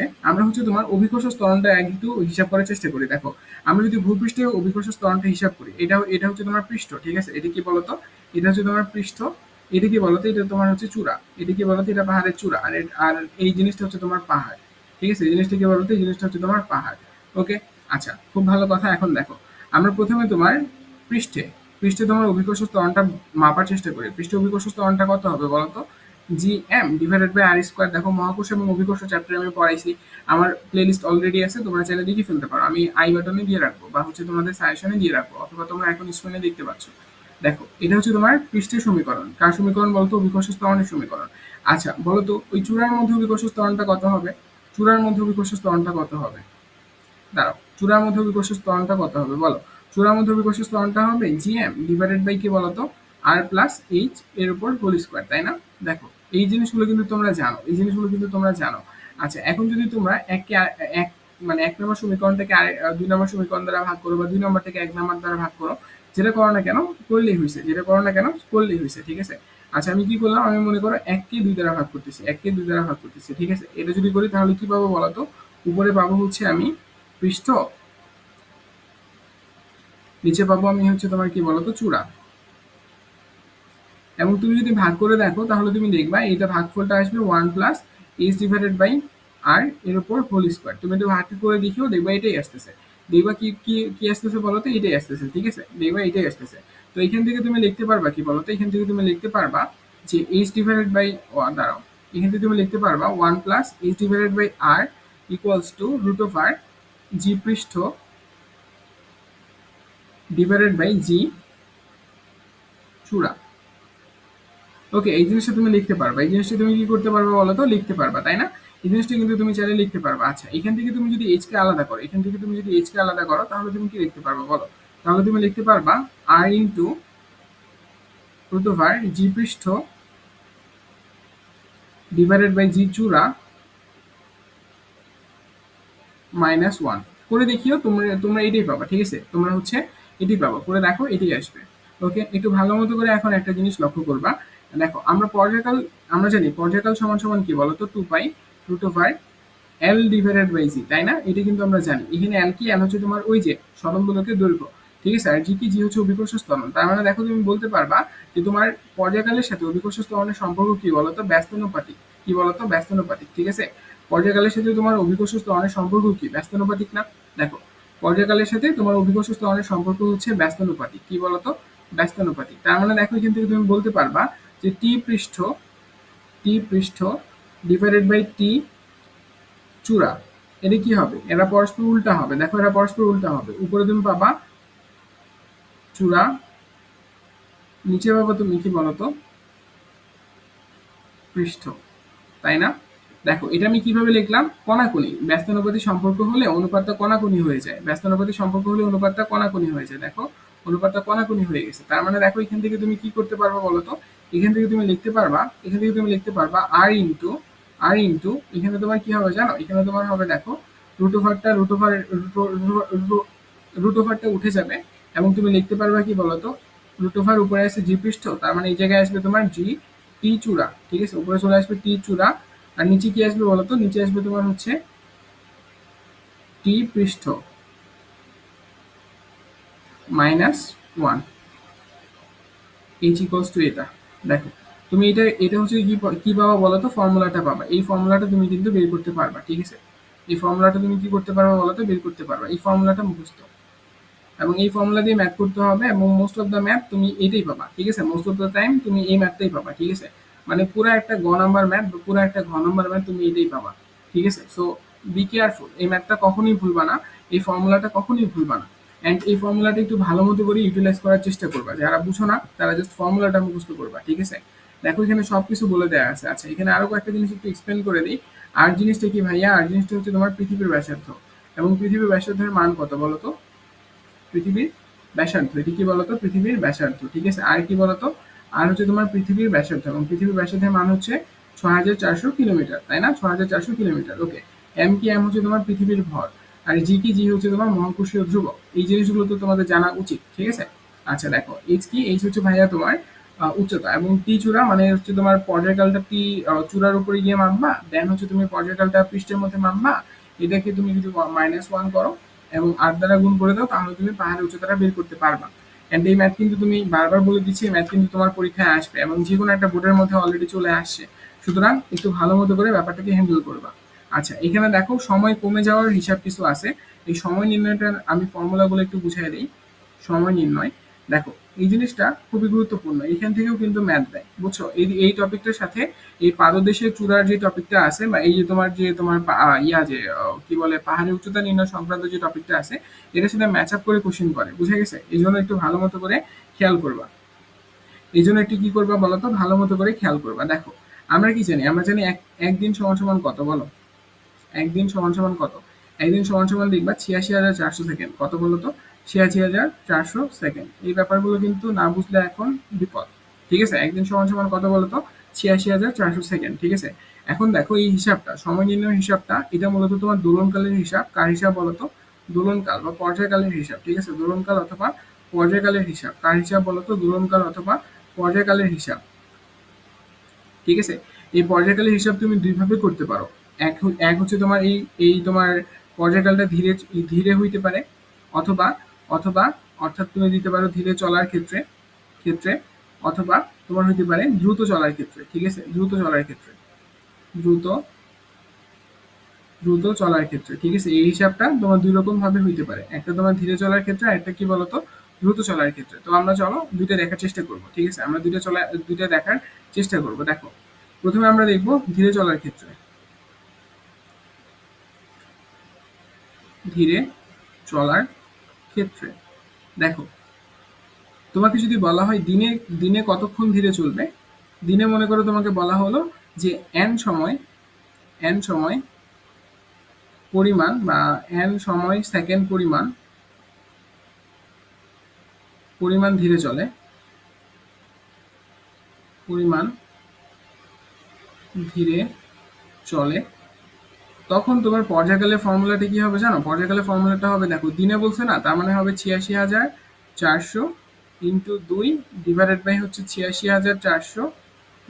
তোমার অভিকর্ষ ত্বরণটা একটু হিসাব করার চেষ্টা করি। দেখো আমরা যদি ভূপৃষ্ঠে অভিকর্ষ ত্বরণটা হিসাব করি, এটা হচ্ছে তোমার পৃষ্ঠ। ঠিক আছে, এটা কি বলতো, এটা হচ্ছে তোমার পৃষ্ঠ। এটা কি বলতো, এটা তোমার হচ্ছে চূড়া। এটা কি বলতো, এটা পাহাড়ের চূড়া। আর এই জিনিসটা হচ্ছে তোমার পাহাড়। ঠিক আছে, এই জিনিসটা কি বলতো, এই জিনিসটা হচ্ছে তোমার পাহাড়। ওকে, আচ্ছা, খুব ভালো কথা। এখন দেখো আমরা প্রথমে তোমার পৃষ্ঠে পৃষ্ঠে তোমার অভিকর্ষ ত্বরণটা মাপার চেষ্টা করি। পৃষ্ঠে অভিকর্ষ ত্বরণটা কত হবে বলতো, GM divided by r square. দেখো মহাকর্ষ এবং অভিকর্ষ চ্যাপ্টারে আমি পড়াইছি, আমার প্লেলিস্ট অলরেডি আছে, তোমরা চাইলে দেখে ফেলতে পারো। আমি আই বাটনে দিয়ে রাখবো বা হচ্ছে তোমাদের সাজেশনে দিয়ে রাখবো, অথবা তোমরা এখন স্ক্রিনে দেখতে পাচ্ছ। দেখো এটা হচ্ছে তোমার পৃষ্ঠের সমীকরণ। কার সমীকরণ বলতো, অভিকর্ষ ত্বরণের সমীকরণ। আচ্ছা বলতো ওই চূড়ার মধ্যে অভিকর্ষ ত্বরণটা কত হবে, চূড়ার মধ্যে অভিকর্ষ ত্বরণটা কত হবে, দাঁড়াও, চূড়ার মধ্যে অভিকর্ষ ত্বরণটা কত হবে বলো। চূড়ার মধ্যে অভিকর্ষ ত্বরণটা হবে GM ডিভাইডেড বাই কি বলতো, R+H এর উপর হোল স্কোয়ার, তাই না? দেখো এই জিনিসগুলো কিন্তু তোমরা জানো, এই জিনিসগুলো কিন্তু তোমরা জানো। আচ্ছা এখন যদি তোমরা এক মানে 1 নম্বর সমীকরণটাকে 2 নম্বর সমীকরণ দ্বারা ভাগ করো, বা 2 নম্বরটাকে 1 নম্বর দ্বারা ভাগ করো, যেটা করো না কেন করলেই হয়েছে, যেটা করো না কেন করলেই হয়েছে। ঠিক আছে, আচ্ছা আমি কি করলাম, আমি মনে করো 1 কে 2 দ্বারা ভাগ করতেছি, 1 কে 2 দ্বারা ভাগ করতেছি। ঠিক আছে, এটা যদি করি তাহলে কি পাবো বলতো, উপরে পাবো হচ্ছে আমি পৃষ্ঠ, নিচে পাবো আমি হচ্ছে তোমার কি বলতো চূড়া। এবং তুমি যদি ভাগ করে দেখো তাহলে তুমি দেখবা এটা ভাগফলটা আসবে 1+H ডিভাইডেড বাই আর এর উপর হোল স্কোয়ার। তুমি একটু ভাগ করে দেখিও, দেখবা এটাই আসতেছে। দেখবা কি কি কি আসতেছে বলতো, এটাই আসতেছে। ঠিক আছে, দেখবা এটাই আসতেছে। তো এখান থেকে তুমি লিখতে পারবা কি বলতো, এখান থেকে তুমি লিখতে পারবা যে H ডিভাইডেড বাই, দাঁড়াও, এখান থেকে তুমি লিখতে পারবা 1+H divided by r equals to √r g পৃষ্ঠ ডিভাইডেড বাই জি চূড়া। ওকে, এই জিনিসটা তুমি লিখতে পারবা, এই জিনিসটা তুমি কি করতে পারবা বলো তো, লিখতে পারবা, তাই না? এই জিনিসটা কিন্তু তুমি চাইলে লিখতে পারবা। আচ্ছা এখান থেকে তুমি যদি এইচ কে আলাদা করো, এখান থেকে তুমি যদি এইচ কে আলাদা করো তাহলে তুমি কি লিখতে পারবা বলো, তাহলে তুমি লিখতে পারবা আর ইন্টু √r জি পৃষ্ঠ ডিভাইডেড বাই জি চূড়া -1 করে দেখিও, তোমরা তোমরা এটাই পাবা। ঠিক আছে, তোমরা হচ্ছে এটাই পাবা, করে দেখো এটাই আসবে। ওকে, একটু ভালো মতো করে এখন একটা জিনিস লক্ষ্য করবা। দেখো আমরা জানি পর্যায়কাল সমান সমান কি বলতো, 2 পাই √r L ডিভাইডেড বাই জি, তাই না? এটা কিন্তু আমরা জানি। এখানে L কি, L হচ্ছে তোমার ওই যে সরল গোলকের দৈর্ঘ্য। ঠিক আছে, আর জি কি, জি হচ্ছে অভিকর্ষ ত্বরণ। তার মানে দেখো তুমি বলতে পারবা যে তোমার পর্যায়কালের সাথে অভিকর্ষ ত্বরণের সম্পর্ক কি বলতো, ব্যস্তানুপাতিক। কি বলতো, ব্যস্তানুপাতিক। ঠিক আছে, পর্যায়কালের সাথে তোমার অভিকর্ষ ত্বরণের সম্পর্ক কি, ব্যস্তানুপাতিক না? দেখো পর্যায়কালের সাথে তোমার অভিকর্ষ ত্বরণের সম্পর্ক হচ্ছে ব্যস্তানুপাতিক। কি বলতো, ব্যস্তানুপাতিক। তার মানে দেখো এখান থেকে তুমি বলতে পারবা যে টি পৃষ্ঠ ডিভাইডেড বাই টি চূড়া, এটা কি হবে, এরা পরস্পর উল্টা হবে। দেখো এরা পরস্পর উল্টা হবে, উপরে তুমি পাবা চূড়া, নিচে পাবা তুমি কি বলতো পৃষ্ঠ, তাই না? দেখো এটা আমি কিভাবে লিখলাম, কণাকণি। ব্যস্তানুপাতিক সম্পর্ক হলে অনুপাতটা কণাকণি হয়ে যায়, ব্যস্তানুপাতিক সম্পর্ক হলে অনুপাতটা কণাকণি হয়ে যায়। দেখো অনুপাতটা কণাকণি হয়ে গেছে। তার মানে দেখো এখান থেকে তুমি কি করতে পারবা বলতো, এখান থেকে তুমি লিখতে পারবা আর ইন্টু এখানে তোমার কি হবে জানো, এখানে তোমার হবে দেখো রুট ওভারটা উঠে যাবে, এবং তুমি লিখতে পারবা কি বলতো, √r উপরে আসছে জি পৃষ্ঠ, তার মানে এই জায়গায় আসবে তোমার জি টি চূড়া। ঠিক আছে, উপরে চলে আসবে টি চূড়া, আর নিচে কি আসবে বলতো, নিচে আসবে তোমার হচ্ছে টি পৃষ্ঠ -1 এইচ ইকুয়ালস টু এটা। দেখো তুমি এটা এটা হচ্ছে কি কি পাবা বলতো, ফর্মুলাটা পাবা। এই ফর্মুলাটা তুমি কিন্তু বের করতে পারবা। ঠিক আছে, এই ফর্মুলাটা তুমি কি করতে পারবে বলো তো, বের করতে পারবে। এই ফর্মুলাটা মুখস্থ, এবং এই ফর্মুলা দিয়ে ম্যাথ করতে হবে, এবং মোস্ট অফ দ্য ম্যাথ তুমি এটাই পাবা, ঠিক আছে? মোস্ট অফ দ্য টাইম তুমি এই ম্যাথটাই পাবা, ঠিক আছে? মানে পুরো একটা গ নাম্বার ম্যাথ বা পুরো একটা ঘ নাম্বার ম্যাথ তুমি এটাই পাবা, ঠিক আছে? সো বি কেয়ারফুল, এই ম্যাথটা কখনোই ভুলবা না, এই ফর্মুলাটা কখনোই ভুলবা না। অ্যান্ড এই ফর্মুলাটা একটু ভালো মতো করে ইউটিলাইজ করার চেষ্টা করবা। যারা বুঝো না তারা জাস্ট ফর্মুলাটা মুখস্থ করবা, ঠিক আছে? দেখো এখানে সবকিছু বলে দেওয়া আছে। আচ্ছা, এখানে আরো কয়েকটা জিনিস একটু এক্সপ্লেন করে দিই। আর জিনিসটা কি ভাইয়া? আর জিনিসটা হচ্ছে তোমার পৃথিবীর ব্যাসার্ধ, এবং পৃথিবীর ব্যাসার্ধের মান কত বলো তো? পৃথিবীর ব্যাসার্ধ, এটি কি বলতো? পৃথিবীর ব্যাসার্ধ, ঠিক আছে? আর কি বলতো? আর হচ্ছে তোমার পৃথিবীর ব্যাসার্ধ, এবং পৃথিবীর ব্যাসার্ধের মান হচ্ছে ৬,৪০০ কিলোমিটার, তাই না? ৬,৪০০ কিলোমিটার, ওকে। এম কি? এম হচ্ছে তোমার পৃথিবীর ভর। আর জি কি? জি হচ্ছে তোমার মহাকর্ষীয় ধ্রুবক। এই জিনিসগুলো তো তোমাদের জানা উচিত, ঠিক আছে? আচ্ছা দেখো, এইচ কি? এইচ হচ্ছে ভাইয়া তোমার উচ্চতা, এবং টি চূড়া মানে হচ্ছে তোমার পর্যায়কালটা টি চূড়ার উপরে গিয়ে মাপবা, দেন হচ্ছে তুমি পর্যায়কালটা পৃষ্ঠের মধ্যে মাপবা। এটাকে তুমি যদি -1 করো এবং ৮ দ্বারা গুণ করে দাও, তাহলে তুমি পাহাড়ের উচ্চতাটা বের করতে পারবা। অ্যান্ড এই ম্যাথ কিন্তু তুমি বারবার বলে দিচ্ছি, এই ম্যাথ কিন্তু তোমার পরীক্ষায় আসবে, এবং যে কোনো একটা বোর্ডের মধ্যে অলরেডি চলে আসছে। সুতরাং একটু ভালো মতো করে ব্যাপারটাকে হ্যান্ডেল করবা। আচ্ছা, এখানে দেখো সময় কমে যাওয়ার হিসাব কিছু আছে। এই সময় নির্ণয়টা আমি ফর্মুলাগুলো একটু বুঝিয়ে দিই। সময় নির্ণয়, দেখো এই জিনিসটা খুবই গুরুত্বপূর্ণ, এখান থেকেও কিন্তু ম্যাথ দেয়, বুঝছো? এই টপিকটার সাথে এই পাদদেশের চূড়ার যে টপিকটা আছে, বা এই যে তোমার ইয়া যে কি বলে পাহাড়ের উচ্চতা নির্ণয় সংক্রান্ত যে টপিকটা আছে, এটার সাথে ম্যাচ আপ করে কোশ্চেন করে, বুঝে গেছে? এই জন্য একটু ভালো মতো করে খেয়াল করবা। এই জন্য একটু কি করবা বলো তো, ভালো মতো করে খেয়াল করবা। দেখো আমরা কি জানি? আমরা জানি একদিন সমান সমান কত বলো? একদিন সমান সমান কত? একদিন সমান সমান দেখবা ৮৬,৪০০ সেকেন্ড। কত বলো তো? ৮৬,৪০০ সেকেন্ড। এই ব্যাপারগুলো কিন্তু না বুঝলে এখন বিপদ, ঠিক আছে? একদিন সমান সমান কত বলো তো? ৮৬,৪০০ সেকেন্ড, ঠিক আছে? এখন দেখো এই হিসাবটা, সময় নির্ণয় হিসাবটা, এটা মূলত তোমার দোলনকালের হিসাব। কার হিসাব বলো তো? দোলনকাল বা পর্যায়কালের হিসাব, ঠিক আছে? দোলনকাল অথবা পর্যায়কালের হিসাব। কার হিসাব বলো তো? দোলনকাল অথবা পর্যায়কালের হিসাব, ঠিক আছে? এই পর্যায়কালের হিসাব তুমি দুইভাবে করতে পারো। এক হচ্ছে তোমার এই তোমার পর্যায়কালটা ধীরে ধীরে হইতে পারে, অথবা অথবা অর্থাৎ তুমি দিতে পারো ধীরে চলার ক্ষেত্রে ক্ষেত্রে অথবা তোমার হইতে পারে দ্রুত চলার ক্ষেত্রে, ঠিক আছে? দ্রুত চলার ক্ষেত্রে, দ্রুত দ্রুত চলার ক্ষেত্রে, ঠিক আছে? এই হিসাবটা তোমার দুই রকম ভাবে হইতে পারে, একটা তোমার ধীরে চলার ক্ষেত্রে, আর একটা কি বলতো? দ্রুত চলার ক্ষেত্রে। তো আমরা চলো দুইটা দেখার চেষ্টা করব, ঠিক আছে? আমরা দুইটা দেখার চেষ্টা করব। দেখো প্রথমে আমরা দেখব ধীরে চলার ক্ষেত্রে। ধীরে চলার ক্ষেত্রে দেখো, তোমাকে যদি বলা হয় দিনে দিনে কতক্ষণ ধীরে চলবে, দিনে মনে করো তোমাকে বলা হলো যে এন সময় পরিমাণ, বা এন সময় সেকেন্ড পরিমাণ ধীরে চলে, পরিমাণ ধীরে চলে, তখন তোমার পর্যায়কালের ফর্মুলাটা কি হবে জানো? পর্যায়কালের ফর্মুলাটা হবে, দেখো দিনে বলছে না, তার মানে হবে ৮৬,৪০০ ইন্টু ২ ডিভাইডেড বাই হচ্ছে ৮৬,৪০০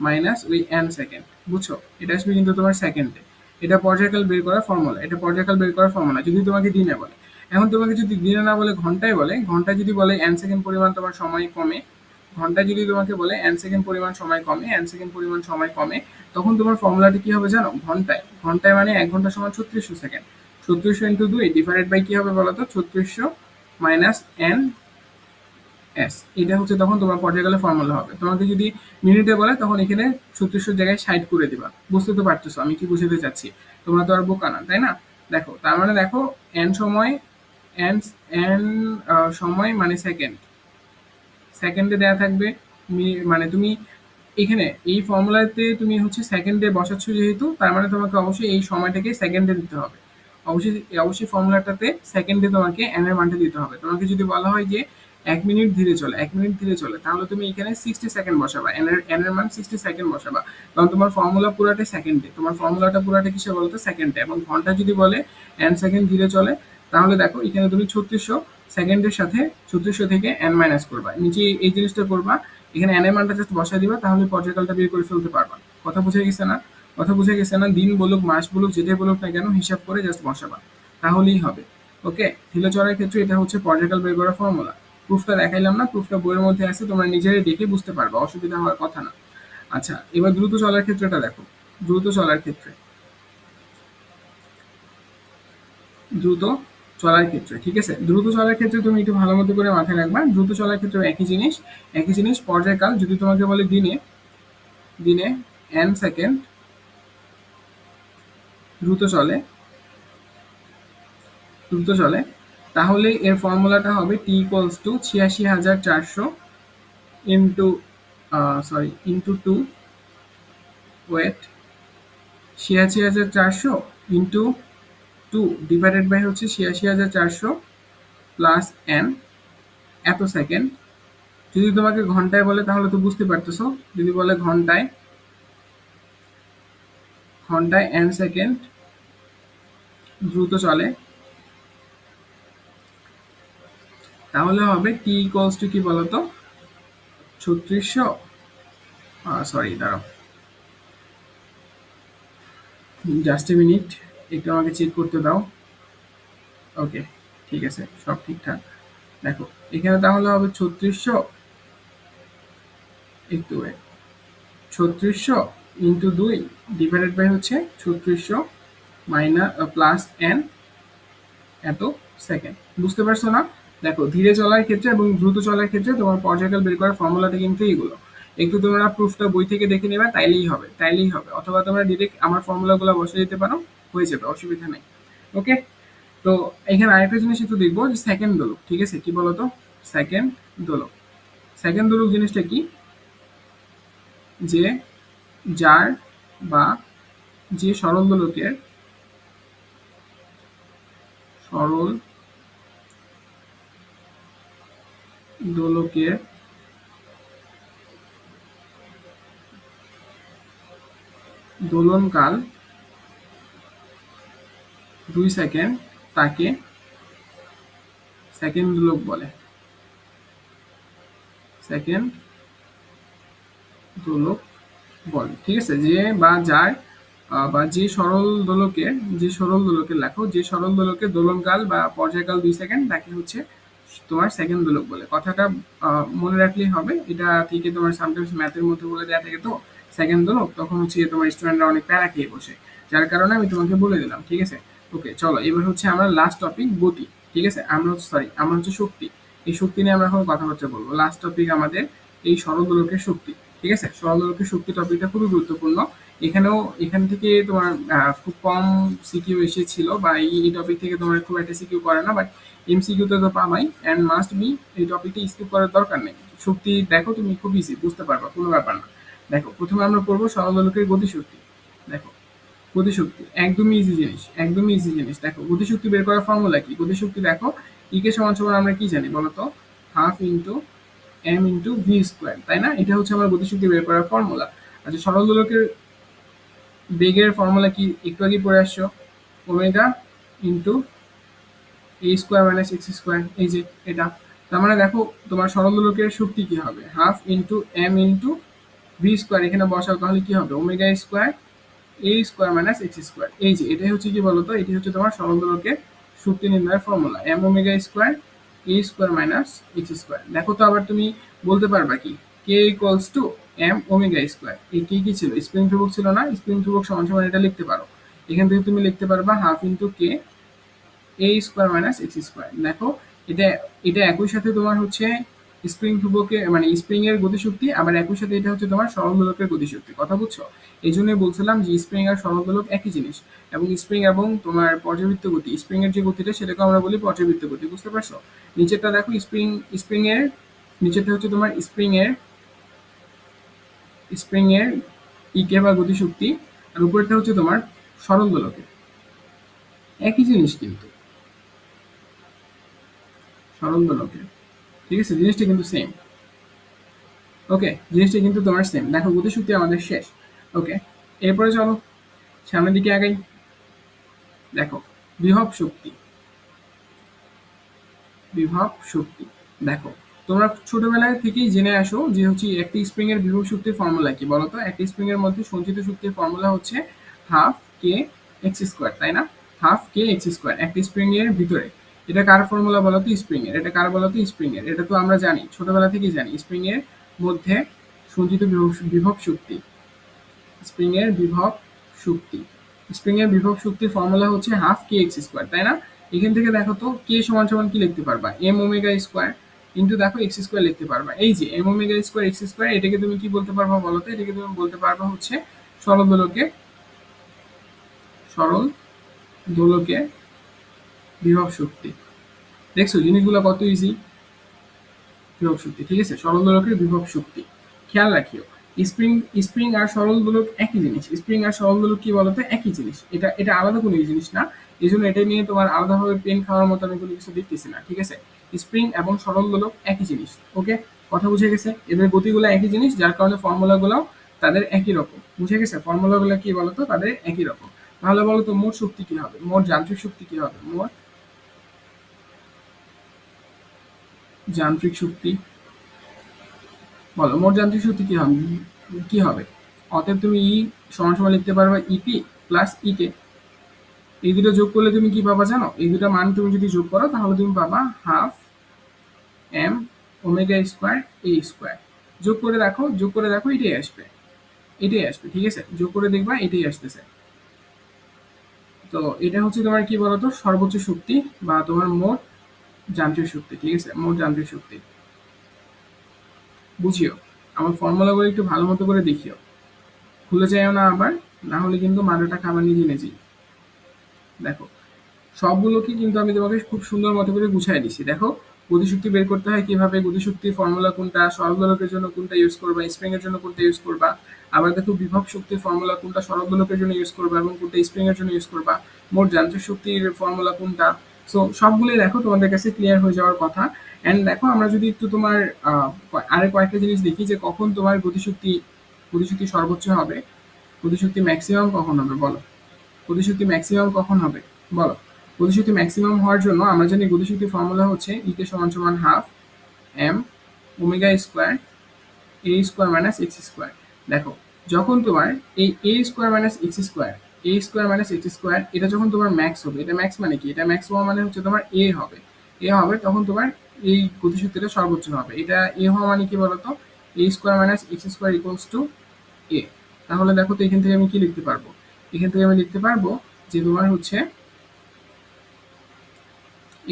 মাইনাস ওই এন সেকেন্ড, বুঝছো? এটা আসবে কিন্তু তোমার সেকেন্ডে। এটা পর্যায়কাল বের করার ফর্মুলা, এটা পর্যায়কাল বের করার ফর্মুলা যদি তোমাকে দিনে বলে। এখন তোমাকে যদি দিনে না বলে ঘন্টায় বলে, ঘন্টায় যদি বলে এন সেকেন্ড পরিমাণ তোমার সময় কমে, ঘন্টায় যদি তোমাকে বলে এন সেকেন্ড পরিমাণ সময় কমে, এন সেকেন্ড পরিমাণ সময় কমে, তখন তোমার ফর্মুলাটি কি হবে জানো? ঘন্টায়। ঘন্টায় মানে ১ ঘন্টা সমান ৩৬০০ সেকেন্ড। ৩৬০০ ইন্টু ২ ডিভাইডেড বাই কি হবে বলো তো? ৩৬০০ মাইনাস এন এস। এটা হচ্ছে তখন তোমার পর্যায়কালের ফর্মুলা হবে। তোমাকে যদি মিনিটে বলে, তখন এখানে ৩৬০০ জায়গায় ৬০ করে দিবা। বুঝতে তো পারতেছো আমি কি বুঝাতে চাচ্ছি? তোমরা তো আর বোকা না, তাই না? দেখো তার মানে দেখো এন সময় এন এন সময় মানে সেকেন্ড, সেকেন্ডে দেয়া থাকবে। মানে তুমি এখানে এই ফর্মুলাতে তুমি হচ্ছে সেকেন্ডে বসাচ্ছ যেহেতু, তার মানে তোমাকে অবশ্যই এই সময়টাকে সেকেন্ডে দিতে হবে। অবশ্যই অবশ্যই ফর্মুলাটাতে সেকেন্ডে তোমাকে এন এর মানটা দিতে হবে। তোমাকে যদি বলা হয় যে ১ মিনিট ধীরে চলে, ১ মিনিট ধীরে চলে, তাহলে তুমি এখানে 60 সেকেন্ড বসাবা, এন এর মান 60 সেকেন্ড বসাবা। কারণ তোমার ফর্মুলা পুরাটাই সেকেন্ডে, তোমার ফর্মুলাটা পুরাটা কিসে বলতো? সেকেন্ডে। এবং ঘন্টা যদি বলে এন সেকেন্ড ধীরে চলে, তাহলে দেখো এখানে তুমি ৩৬০০ সেকেন্ডের সাথে ৩৬০০ থেকে এন মাইনাস করবা, নিচে এই জিনিসটা করবা, এখানে এন এর মানটা জাস্ট বসাই দিবা, তাহলে পর্যায়কালটা বের করে ফেলতে পারবা। কথা বুঝে গেছে না? কথা বুঝে গেছে না? দিন বলুক মাস বলুক যেটাই বলুক না কেন, হিসাব করে জাস্ট বসাবা, তাহলেই হবে। ওকে, ধীরে চলার ক্ষেত্রে এটা হচ্ছে পর্যায়কাল বের করার ফর্মুলা। প্রুফটা দেখাইলাম না, প্রুফটা বইয়ের মধ্যে আছে, তোমরা নিজেরাই দেখে বুঝতে পারবা, অসুবিধা হওয়ার কথা না। আচ্ছা, এবার দ্রুত চলার ক্ষেত্রেটা দেখো। দ্রুত চলার ক্ষেত্রে দ্রুত চলার ক্ষেত্রে, ঠিক আছে? দ্রুত চলার ক্ষেত্রে তুমি একটু ভালো মতো করে মাথায় রাখবা, দ্রুত চলার ক্ষেত্রে একই জিনিস পর্যায়কাল যদি তোমাকে বলে দিনে দিনে n সেকেন্ড দ্রুত চলে দ্রুত চলে, তাহলে এর ফর্মুলাটা হবে t ইকুয়ালস টু ৮৬,৪০০ ইন্টু ইন্টু 2, ওয়েট ৮৬,৪০০ ইন্টু 2 ডিভাইডেড বাই হচ্ছে ৮৬,৪০০ প্লাস n এত সেকেন্ড। যদি তোমাকে ঘন্টায় বলে তাহলে তো বুঝতে পারতেছো, যদি বলে ঘন্টায় n সেকেন্ড দ্রুত চলে, তাহলে হবে t ইকুয়ালস টু কি বলতো ৩৬০০, দাঁড়াও জাস্ট এ মিনিট, একটু আমাকে চেক করতে দাও। ওকে, ঠিক আছে, সব ঠিকঠাক। দেখো এখানে তাহলে হবে ৩৬০০, একটু ৩৬০০ ইন্টু 2 ডিভাইডেড বাই হচ্ছে ৩৬০০ মাইনাস প্লাস n এত সেকেন্ড। বুঝতে পারছো না? দেখো ধীরে চলার ক্ষেত্রে এবং দ্রুত চলার ক্ষেত্রে তোমার পর্যায়কাল বের করার ফর্মুলাটা কিন্তু এইগুলো। একটু তোমরা প্রুফটা বই থেকে দেখে নেবা, তাইলেই হবে, অথবা তোমরা ডিরেক্ট আমার ফর্মুলাগুলো বসে দিতে পারো, হয়ে যাবে, অসুবিধা নেই। ওকে, তো এখানে আরেকটা জিনিস একটু দেখবো যে সেকেন্ড দোলক, ঠিক আছে? কি বলতো সেকেন্ড দোলক? সেকেন্ড দোলক জিনিসটা কি? যে যার বা যে সরল দোলকের দোলনকাল 2 সেকেন্ড তাকে সেকেন্ড দোলক বলে। সেকেন্ড দোলক বলে, ঠিক আছে? যে বা যার বা যে সরল দোলকের লেখো, যে সরল দোলকের দোলনকাল বা পর্যায়কাল 2 সেকেন্ড তাকে হচ্ছে তোমার সেকেন্ড দোলক বলে। কথাটা মনে রাখলেই হবে। এটা থেকে তোমার সামটাইমস ম্যাথের মধ্যে বলে দেওয়া থাকে তো সেকেন্ড দোলক, তখন হচ্ছে তোমার স্টুডেন্টরা অনেক প্যারা খেয়ে বসে, যার কারণে আমি তোমাকে বলে দিলাম, ঠিক আছে? ওকে, চলো এবার হচ্ছে আমরা লাস্ট টপিক গতি, ঠিক আছে? আমরা হচ্ছে শক্তি, এই শক্তি নিয়ে আমরা এখন কথাবার্তা বলবো। লাস্ট টপিক আমাদের এই সরল দোলকের শক্তি, ঠিক আছে? সরল দোলকের শক্তি টপিকটা খুবই গুরুত্বপূর্ণ। এখান থেকে তোমার খুব কম সিকিউ এসেছিল, বা এই টপিক থেকে তোমার খুব একটা সিকিউ করে না, বাট এমসিকিউতে তো পাবাই, অ্যান্ড মাস্ট বি এই টপিকটা স্কিপ করার দরকার নেই। শক্তি দেখো তুমি খুব ইজি বুঝতে পারবা, কোনো ব্যাপার না। দেখো প্রথমে আমরা পড়বো সরল দোলকের গতিশক্তি। দেখো গতিশক্তি একদমই ইজি জিনিস। দেখো গতিশক্তি বের করার ফর্মুলা কি? গতিশক্তি দেখো ইকে সমান সমান আমরা কি জানি বলতো, half into m into V square, তাই না? এটা হচ্ছে আমার গতিশক্তি বের করার ফর্মুলা। আচ্ছা, সরল দোলকের বেগের ফর্মুলা কি? একটু আগে পড়ে আসছো, omega into a square minus x square, এই যে এটা। তার মানে দেখো তোমার সরল দোলকের শক্তি কি হবে? Half into m into V square, এখানে বসাও, তাহলে কি হবে? ওমেগা স্কোয়ার এ স্কোয়ার মাইনাস এক্স স্কোয়ার। এই যে এটাই হচ্ছে কি বলতো, এটি হচ্ছে তোমার সরল দোলকের শক্তি নির্ণয়ের ফর্মুলা, m ওমেগা স্কোয়ার এ স্কোয়ার মাইনাস এক্স স্কোয়ার। দেখো তো আবার তুমি বলতে পারবা কি, k equals to m omega square. এই কে কি ছিল? স্প্রিং ধ্রুবক ছিল না? স্প্রিং ধ্রুবক সমান সমান এটা লিখতে পারো, এখান থেকে তুমি লিখতে পারবা হাফ ইন্টু কে এ স্কোয়ার মাইনাস এক্স স্কোয়ার। দেখো এটা এটা একই সাথে তোমার হচ্ছে স্প্রিং ধ্রুবকের মানে স্প্রিং এর গতিশক্তি, আবার একই সাথে এটা হচ্ছে তোমার সরল দোলকের গতিশক্তি। কথা বুঝছো? এই জন্যই বলছিলাম যে স্প্রিং আর সরল দোলক একই জিনিস, এবং স্প্রিং এবং তোমার পর্যাবৃত্ত গতি, স্প্রিং এর যে গতিটা সেটাকে আমরা বলি পর্যাবৃত্ত গতি। বুঝতে পারছো? নিচেরটা দেখো স্প্রিং এর নিচেরটা হচ্ছে তোমার স্প্রিং এর ইকে বা গতিশক্তি, আর উপরেরটা হচ্ছে তোমার সরল দোলকের। একই জিনিস কিন্তু সরল দোলকের, ঠিক আছে? জিনিসটা কিন্তু সেম। ওকে, জিনিসটা কিন্তু তোমার সেম। দেখো গতিশক্তি আমাদের শেষ। ওকে, এরপরে চলো সামনের দিকে আগাই। দেখো বিভব শক্তি। দেখো তোমরা ছোটবেলায় থেকেই জেনে আসো যে হচ্ছে একটি স্প্রিং এর বিভব শক্তির ফর্মুলা কি বলতো? একটি স্প্রিং এর মধ্যে সঞ্চিত শক্তির ফর্মুলা হচ্ছে হাফ কে এক্স স্কোয়ার, তাই না? হাফ কে এক্স স্কোয়ার একটি স্প্রিং এর ভিতরে। এটা কার ফর্মুলা বলতো? স্প্রিং এর। এটা কার বলতো? স্প্রিং এর। এটা তো আমরা জানি, ছোটবেলা থেকেই জানি, স্প্রিং এর মধ্যে সঞ্চিত বিভব শক্তি। স্প্রিং এর বিভব শক্তির ফর্মুলা হচ্ছে হাফ কে এক্স স্কোয়ার, তাই না? এখান থেকে দেখো তো কে সমান সমান কি লিখতে পারবা, এম ওমেগা স্কোয়ার ইন্টু দেখো এক্স স্কোয়ার লিখতে পারবা। এই যে m omega square x square, এটাকে তুমি কি বলতে পারবা বলো তো? এটাকে তুমি বলতে পারবা হচ্ছে সরল দোলকে বিভব শক্তি। দেখছো জিনিসগুলো কত ইজি, বিভব শক্তি, ঠিক আছে, সরল দোলকের বিভব শক্তি। খেয়াল রাখিও স্প্রিং স্প্রিং আর সরল দোলক একই জিনিস, স্প্রিং আর সরল দোলক কি বলতো একই জিনিস, এটা এটা আলাদা কোনো জিনিস না। এই জন্য এটা নিয়ে তোমার আলাদাভাবে পেন খাওয়ার মতো আমি কোনো কিছু দেখতেছি না, ঠিক আছে। স্প্রিং এবং সরল দোলক একই জিনিস, ওকে, কথা বুঝে গেছে। এদের গতিগুলো একই জিনিস, যার কারণে ফর্মুলাগুলোও তাদের একই রকম, বুঝে গেছে। ফর্মুলাগুলো কি বলতো তাদের একই রকম। তাহলে বলতো মোট শক্তি কি হবে, মোট যান্ত্রিক শক্তি কি হবে, মোট যান্ত্রিক শক্তি বলো, মোট যান্ত্রিক শক্তি কি হবে? অতএব তুমি ই সমান সমান লিখতে পারবে ইপি প্লাস ইকে। এই দুটো যোগ করলে তুমি কি পাবা জানো? এই দুটো মান তুমি যদি যোগ করো তাহলে তুমি পাবা হাফ এম ওমেগা স্কোয়ার এ স্কোয়ার। যোগ করে দেখো এটাই আসবে, এটাই আসবে, ঠিক আছে, যোগ করে দেখবা এটাই আসতেছে। তো এটা হচ্ছে তোমার কি বলতো সর্বোচ্চ শক্তি বা তোমার মোট যান্ত্রিক শক্তি, ঠিক আছে, মোট যান্ত্রিক শক্তি। বুঝিও, আমার ফর্মুলাগুলো একটু ভালো মতো করে দেখিও, ভুলে যাইও না আবার, না হলে কিন্তু মারাটা খাবার নিজেই। দেখো সবগুলোকে কিন্তু আমি তোমাকে খুব সুন্দর মতো করে গুছাই দিছি। দেখো গতিশক্তি বের করতে হয় কিভাবে, গতিশক্তির ফর্মুলা কোনটা, সরল দোলকের জন্য কোনটা ইউজ করবা, স্প্রিং এর জন্য কোনটা ইউজ করবা। আবার দেখো বিভব শক্তির ফর্মুলা কোনটা সরল দোলকের জন্য ইউজ করবা এবং কোনটা স্প্রিং এর জন্য ইউজ করবা। মোট যান্ত্রিক শক্তির ফর্মুলা কোনটা। সো সবগুলোই দেখো তোমাদের কাছে ক্লিয়ার হয়ে যাওয়ার কথা। এন্ড দেখো আমরা যদি একটু তোমার আরো কয়েকটা জিনিস দেখি যে কখন তোমার গতিশক্তি সর্বোচ্চ হবে, গতিশক্তি ম্যাক্সিমাম কখন হবে বলো, গতিশক্তি ম্যাক্সিমাম কখন হবে বলো। গতিশক্তি ম্যাক্সিমাম হওয়ার জন্য আমরা জানি গতিশক্তির ফর্মুলা হচ্ছে ই কে সমান সমান হাফ এম ওমেগা স্কোয়ার এ স্কোয়ার মাইনাস এক্স স্কোয়ার। দেখো যখন তোমার এই এ স্কোয়ার মাইনাস এক্স স্কোয়ার এটা যখন তোমার ম্যাক্স হবে, এটা ম্যাক্স মানে কি, এটা ম্যাক্স হওয়া মানে হচ্ছে তোমার এ হবে তখন তোমার এই গতিশক্তিটা সর্বোচ্চ হবে। এটা এ হওয়া মানে কি বলতো, a square minus x square equals to a. তাহলে দেখো তো এখান থেকে আমি কি লিখতে পারবো, এখান থেকে আমি লিখতে পারবো যে তোমার হচ্ছে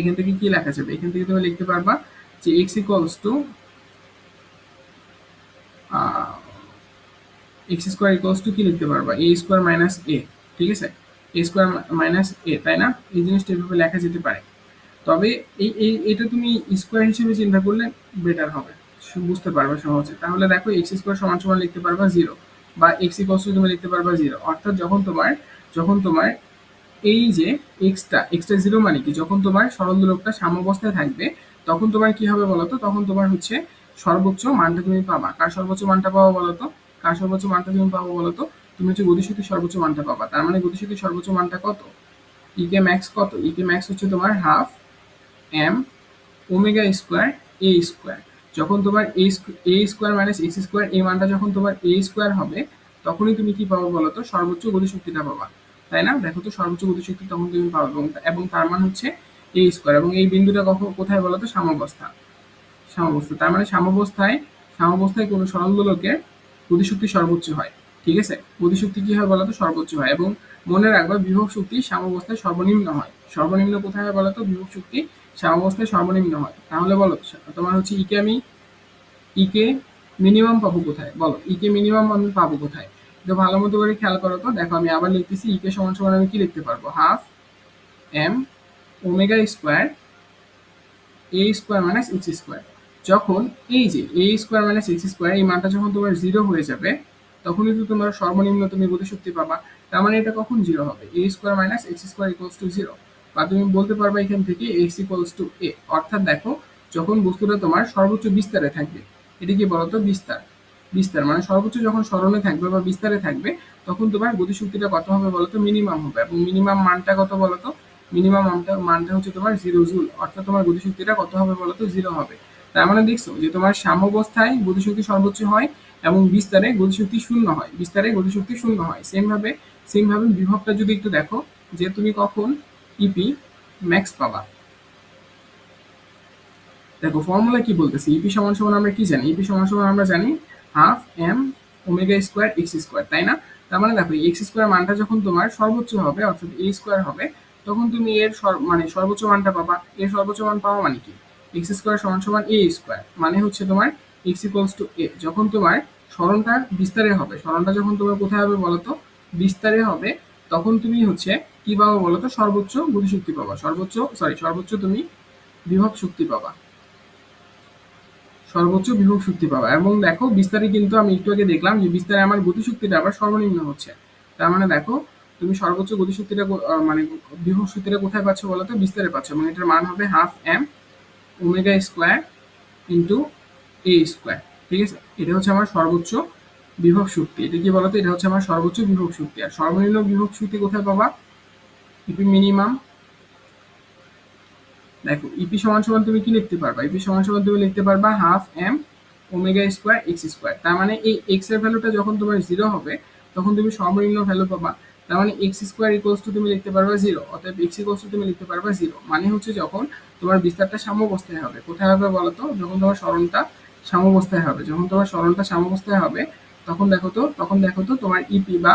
এখান থেকে কি লেখা যাবে, এখান থেকে তুমি লিখতে পারবা যে x equals to x square equals to কি লিখতে পারবা, এ স্কোয়ার মাইনাস এ, ঠিক আছে, এ স্কোয়ার মাইনাস এ, তাই না? এই জিনিসটা এভাবে লেখা যেতে পারে। তবে এটা তুমি স্কোয়ার হিসেবে চিন্তা করলে বেটার হবে, বুঝতে পারবে সহজে। তাহলে দেখো এক্স স্কোয়ার সমান সমান লিখতে পারবা 0 বা এক্স ইকুয়ালস টু তুমি লিখতে পারবা 0। অর্থাৎ যখন তোমার এই যে এক্সটা 0 মানে কি, যখন তোমার সরল দোলকটা সাম্যাবস্থায় থাকবে তখন তোমার কি হবে বলতো, তখন তোমার হচ্ছে সর্বোচ্চ মানটা তুমি পাবা। কার সর্বোচ্চ মানটা পাবো বলতো, কার সর্বোচ্চ মানটা তুমি পাবো বলতো, তুমি হচ্ছে গতিশক্তির সর্বোচ্চ মানটা পাবা। তার মানে গতিশক্তির সর্বোচ্চ মানটা কত, ইকে ম্যাক্স কত, ইকে ম্যাক্স হচ্ছে তোমার হাফ এম ওমেগা স্কোয়ার এ স্কোয়ার। যখন তোমার এ স্কোয়ার মাইনাস এক্স স্কোয়ার এই মানটা যখন তোমার এ স্কোয়ার হবে তখনই তুমি কি পাবো বলতো, সর্বোচ্চ গতিশক্তিটা পাবা, তাই না? দেখো তো সর্বোচ্চ গতিশক্তি তখন তুমি পাবে এবং তার মান হচ্ছে এ স্কোয়ার, এবং এই বিন্দুটা কোথায় বলতো, সাম্যাবস্থা। তার মানে সাম্যাবস্থায় কোনো সরল দোলকের গতিশক্তি সর্বোচ্চ হয়, ঠিক আছে। গতিশক্তি কি হয় বলতো, সর্বোচ্চ হয়। এবং মনে রাখবা বিভব শক্তি সাম্যাবস্থায় সর্বনিম্ন হয়। সর্বনিম্ন কোথায় হয় বলতো, বিভব শক্তি সাম্যাবস্থায় সর্বনিম্ন হয়। তাহলে বলো তোমার হচ্ছে ইকে মিনিমাম পাবো কোথায় বলো, ইকে মিনিমাম আমি পাবো কোথায়? তো ভালো মতো করে খেয়াল করো তো, দেখো আমি আবার লিখতেছি, ইকে সমান সমান আমি কি লিখতে পারবো, হাফ এম ওমেগা স্কোয়ার এ স্কোয়ার মাইনাস এক্স স্কোয়ার। যখন এই যে a square minus x square এই মানটা যখন তোমার 0 হয়ে যাবে তখনই তো তোমার সর্বনিম্ন তুমি গতিশক্তি পাবা। তার মানে এটা কখন 0 হবে, a square minus x square equals to 0। বা তুমি বলতে পারবা এখান থেকে এক্স ইকুয়ালস টু এ। অর্থাৎ দেখো যখন বস্তুটা তোমার সর্বোচ্চ বিস্তারে থাকবে, এটা কি বলতো, বিস্তার মানে সর্বোচ্চ যখন স্মরণে থাকবে বা বিস্তারে থাকবে তখন তোমার গতিশক্তিটা কত হবে বলতো, মিনিমাম হবে। এবং মিনিমাম মানটা কত বলতো, মিনিমাম মানটা হচ্ছে তোমার 0 জুল। অর্থাৎ তোমার গতিশক্তিটা কত হবে বলতো, 0 হবে। তার মানে দেখছো যে তোমার সাম্যাবস্থায় গতিশক্তি সর্বোচ্চ হয় এবং বিস্তারে গতিশক্তি শূন্য হয়। সেম ভাবে বিভবটা যদি একটু দেখো যে তুমি কখন ইপি ম্যাক্স পাবা। দেখো ফর্মুলা কি বলতেছে, ইপি সমান সমান আমরা কি জানি, ইপি সমান সমান আমরা জানি half m omega square x square, তাই না? তার মানে দেখো এক্স স্কোয়ার মানটা যখন তোমার সর্বোচ্চ হবে অর্থাৎ এ স্কোয়ার হবে তখন তুমি এর মানে সর্বোচ্চ মানটা পাবা। এর সর্বোচ্চ মান পাওয়া মানে কি, এক্স স্কোয়ার সমান সমান এ স্কোয়ার, মানে হচ্ছে তোমার এক্স ইকুয়ালস টু এ। যখন তোমার সরণটা বিস্তারে হবে, সরণটা যখন তোমার কোথায় হবে বলতো, বিস্তারে হবে, তখন তুমি হচ্ছে কি পাবা বলতো, সর্বোচ্চ গতিশক্তি পাবা, সর্বোচ্চ তুমি বিভব শক্তি পাবা, সর্বোচ্চ বিভব শক্তি পাবা। এবং দেখো বিস্তারে কিন্তু আমি একটু আগে দেখলাম যে বিস্তারে আমার গতিশক্তিটা আবার সর্বনিম্ন হচ্ছে। তার মানে দেখো তুমি সর্বোচ্চ গতিশক্তিটা মানে বিভব শক্তিটা কোথায় পাচ্ছ বলতো, বিস্তারে পাচ্ছ, এবং এটার মান হবে half m omega square into a square. ঠিক আছে, এটা হচ্ছে আমার সর্বোচ্চ বিভব শক্তি। এটা কি বলতো, এটা হচ্ছে আমার সর্বোচ্চ বিভব শক্তি। আর সর্বনিম্ন বিভব শক্তি কোথায় পাবা, ইপি মিনিমাম। দেখো ইপি সমান সমান তুমি কি লিখতে পারবা, ইপি সমান সমান তুমি লিখতে পারবা half m omega square x square. তার মানে এই এক্স এর ভ্যালুটা যখন তোমার জিরো হবে তখন তুমি সর্বনিম্ন ভ্যালু পাবা। তার মানে এক্স স্কোয়ার ইকুয়ালস টু তুমি লিখতে পারবা জিরো, অতএব এক্স ইকুয়ালস টু তুমি লিখতে পারবা জিরো। মানে হচ্ছে যখন তোমার বিস্তারটা সাম্যাবস্থায় হবে, কোথায় হবে বলতো, যখন তোমার সরণটা সাম্যাবস্থায় হবে, যখন তোমার সরণটা সাম্যাবস্থায় হবে তখন দেখো তো তোমার ইপি বা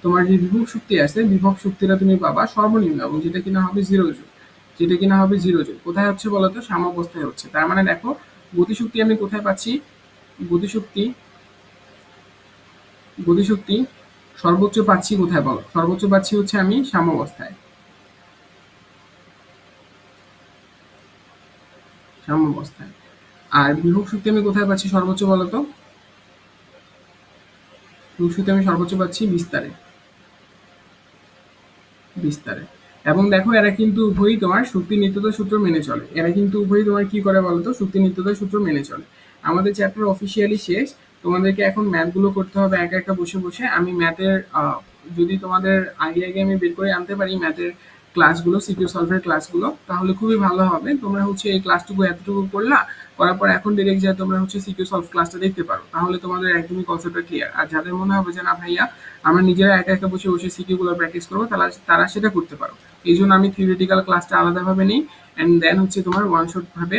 তোমার যে বিভব শক্তি আছে, বিভব শক্তিটা তুমি পাবা সর্বনিম্ন, এবং যেটা কিনা হবে জিরো জুল, যেটা কিনা হবে জিরো জুল। কোথায় হচ্ছে বলতো, সাম্যাবস্থায় হচ্ছে। তার মানে দেখো গতিশক্তি আমি কোথায় পাচ্ছি, গতিশক্তি গতিশক্তি সর্বোচ্চ পাচ্ছি কোথায় বলো, সর্বোচ্চ পাচ্ছি হচ্ছে আমি সাম্যাবস্থায়, সাম্যাবস্থায়। আর বিভব শক্তি আমি কোথায় পাচ্ছি সর্বোচ্চ বলতো, বিভব শক্তি আমি সর্বোচ্চ পাচ্ছি বিস্তারে, বিস্তারে। এবং দেখো এরা কিন্তু উভয়ই তোমার শক্তি নিত্যতা সূত্র মেনে চলে, এরা কিন্তু উভয়ই তোমার কি করে বলতো, শক্তি নিত্যতা সূত্র মেনে চলে। আমাদের চ্যাপ্টার অফিসিয়ালি শেষ। তোমাদেরকে এখন ম্যাথগুলো করতে হবে একা একটা বসে বসে। আমি ম্যাথের যদি তোমাদের আগে আগে আমি বের করে আনতে পারি ম্যাথের ক্লাসগুলো, সিকিউ সলভের ক্লাসগুলো, তাহলে খুবই ভালো হবে। তোমরা হচ্ছে এই ক্লাসটুকু এতটুকু করলা, করার পর এখন ডিরেক্ট যা তোমরা হচ্ছে সিকিউ সলভ ক্লাসটা দেখতে পারো, তাহলে তোমাদের একদমই কনসেপ্টটা ক্লিয়ার। আর যাদের মনে হবে যে না ভাইয়া আমরা নিজেরা একা একা বসে বসে সিকিউ গুলো প্র্যাকটিস করবো, তারা সেটা করতে পারো। এই জন্য আমি থিওরিটিক্যাল ক্লাসটা আলাদাভাবে নিই, অ্যান্ড দেন হচ্ছে তোমার ওয়ান শট ভাবে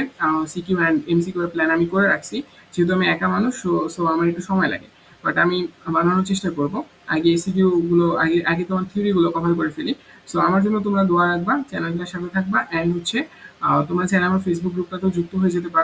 সিকিউ অ্যান্ড এমসিকিউ এর প্ল্যান আমি করে রাখছি। যেহেতু আমি একা মানুষ, সো আমার একটু সময় লাগে, বাট আমি বানানোর চেষ্টা করবো। আগে এসিকিউ গুলো আগে আগে তোমার থিওরি গুলো কভার করে ফেলি। সো আমার জন্য তোমরা দোয়া রাখবা, চ্যানেলটার সাথে থাকবা, অ্যান্ড হচ্ছে তোমরা চাইলে আমার ফেসবুক গ্রুপটাতেও যুক্ত হয়ে যেতে পারো।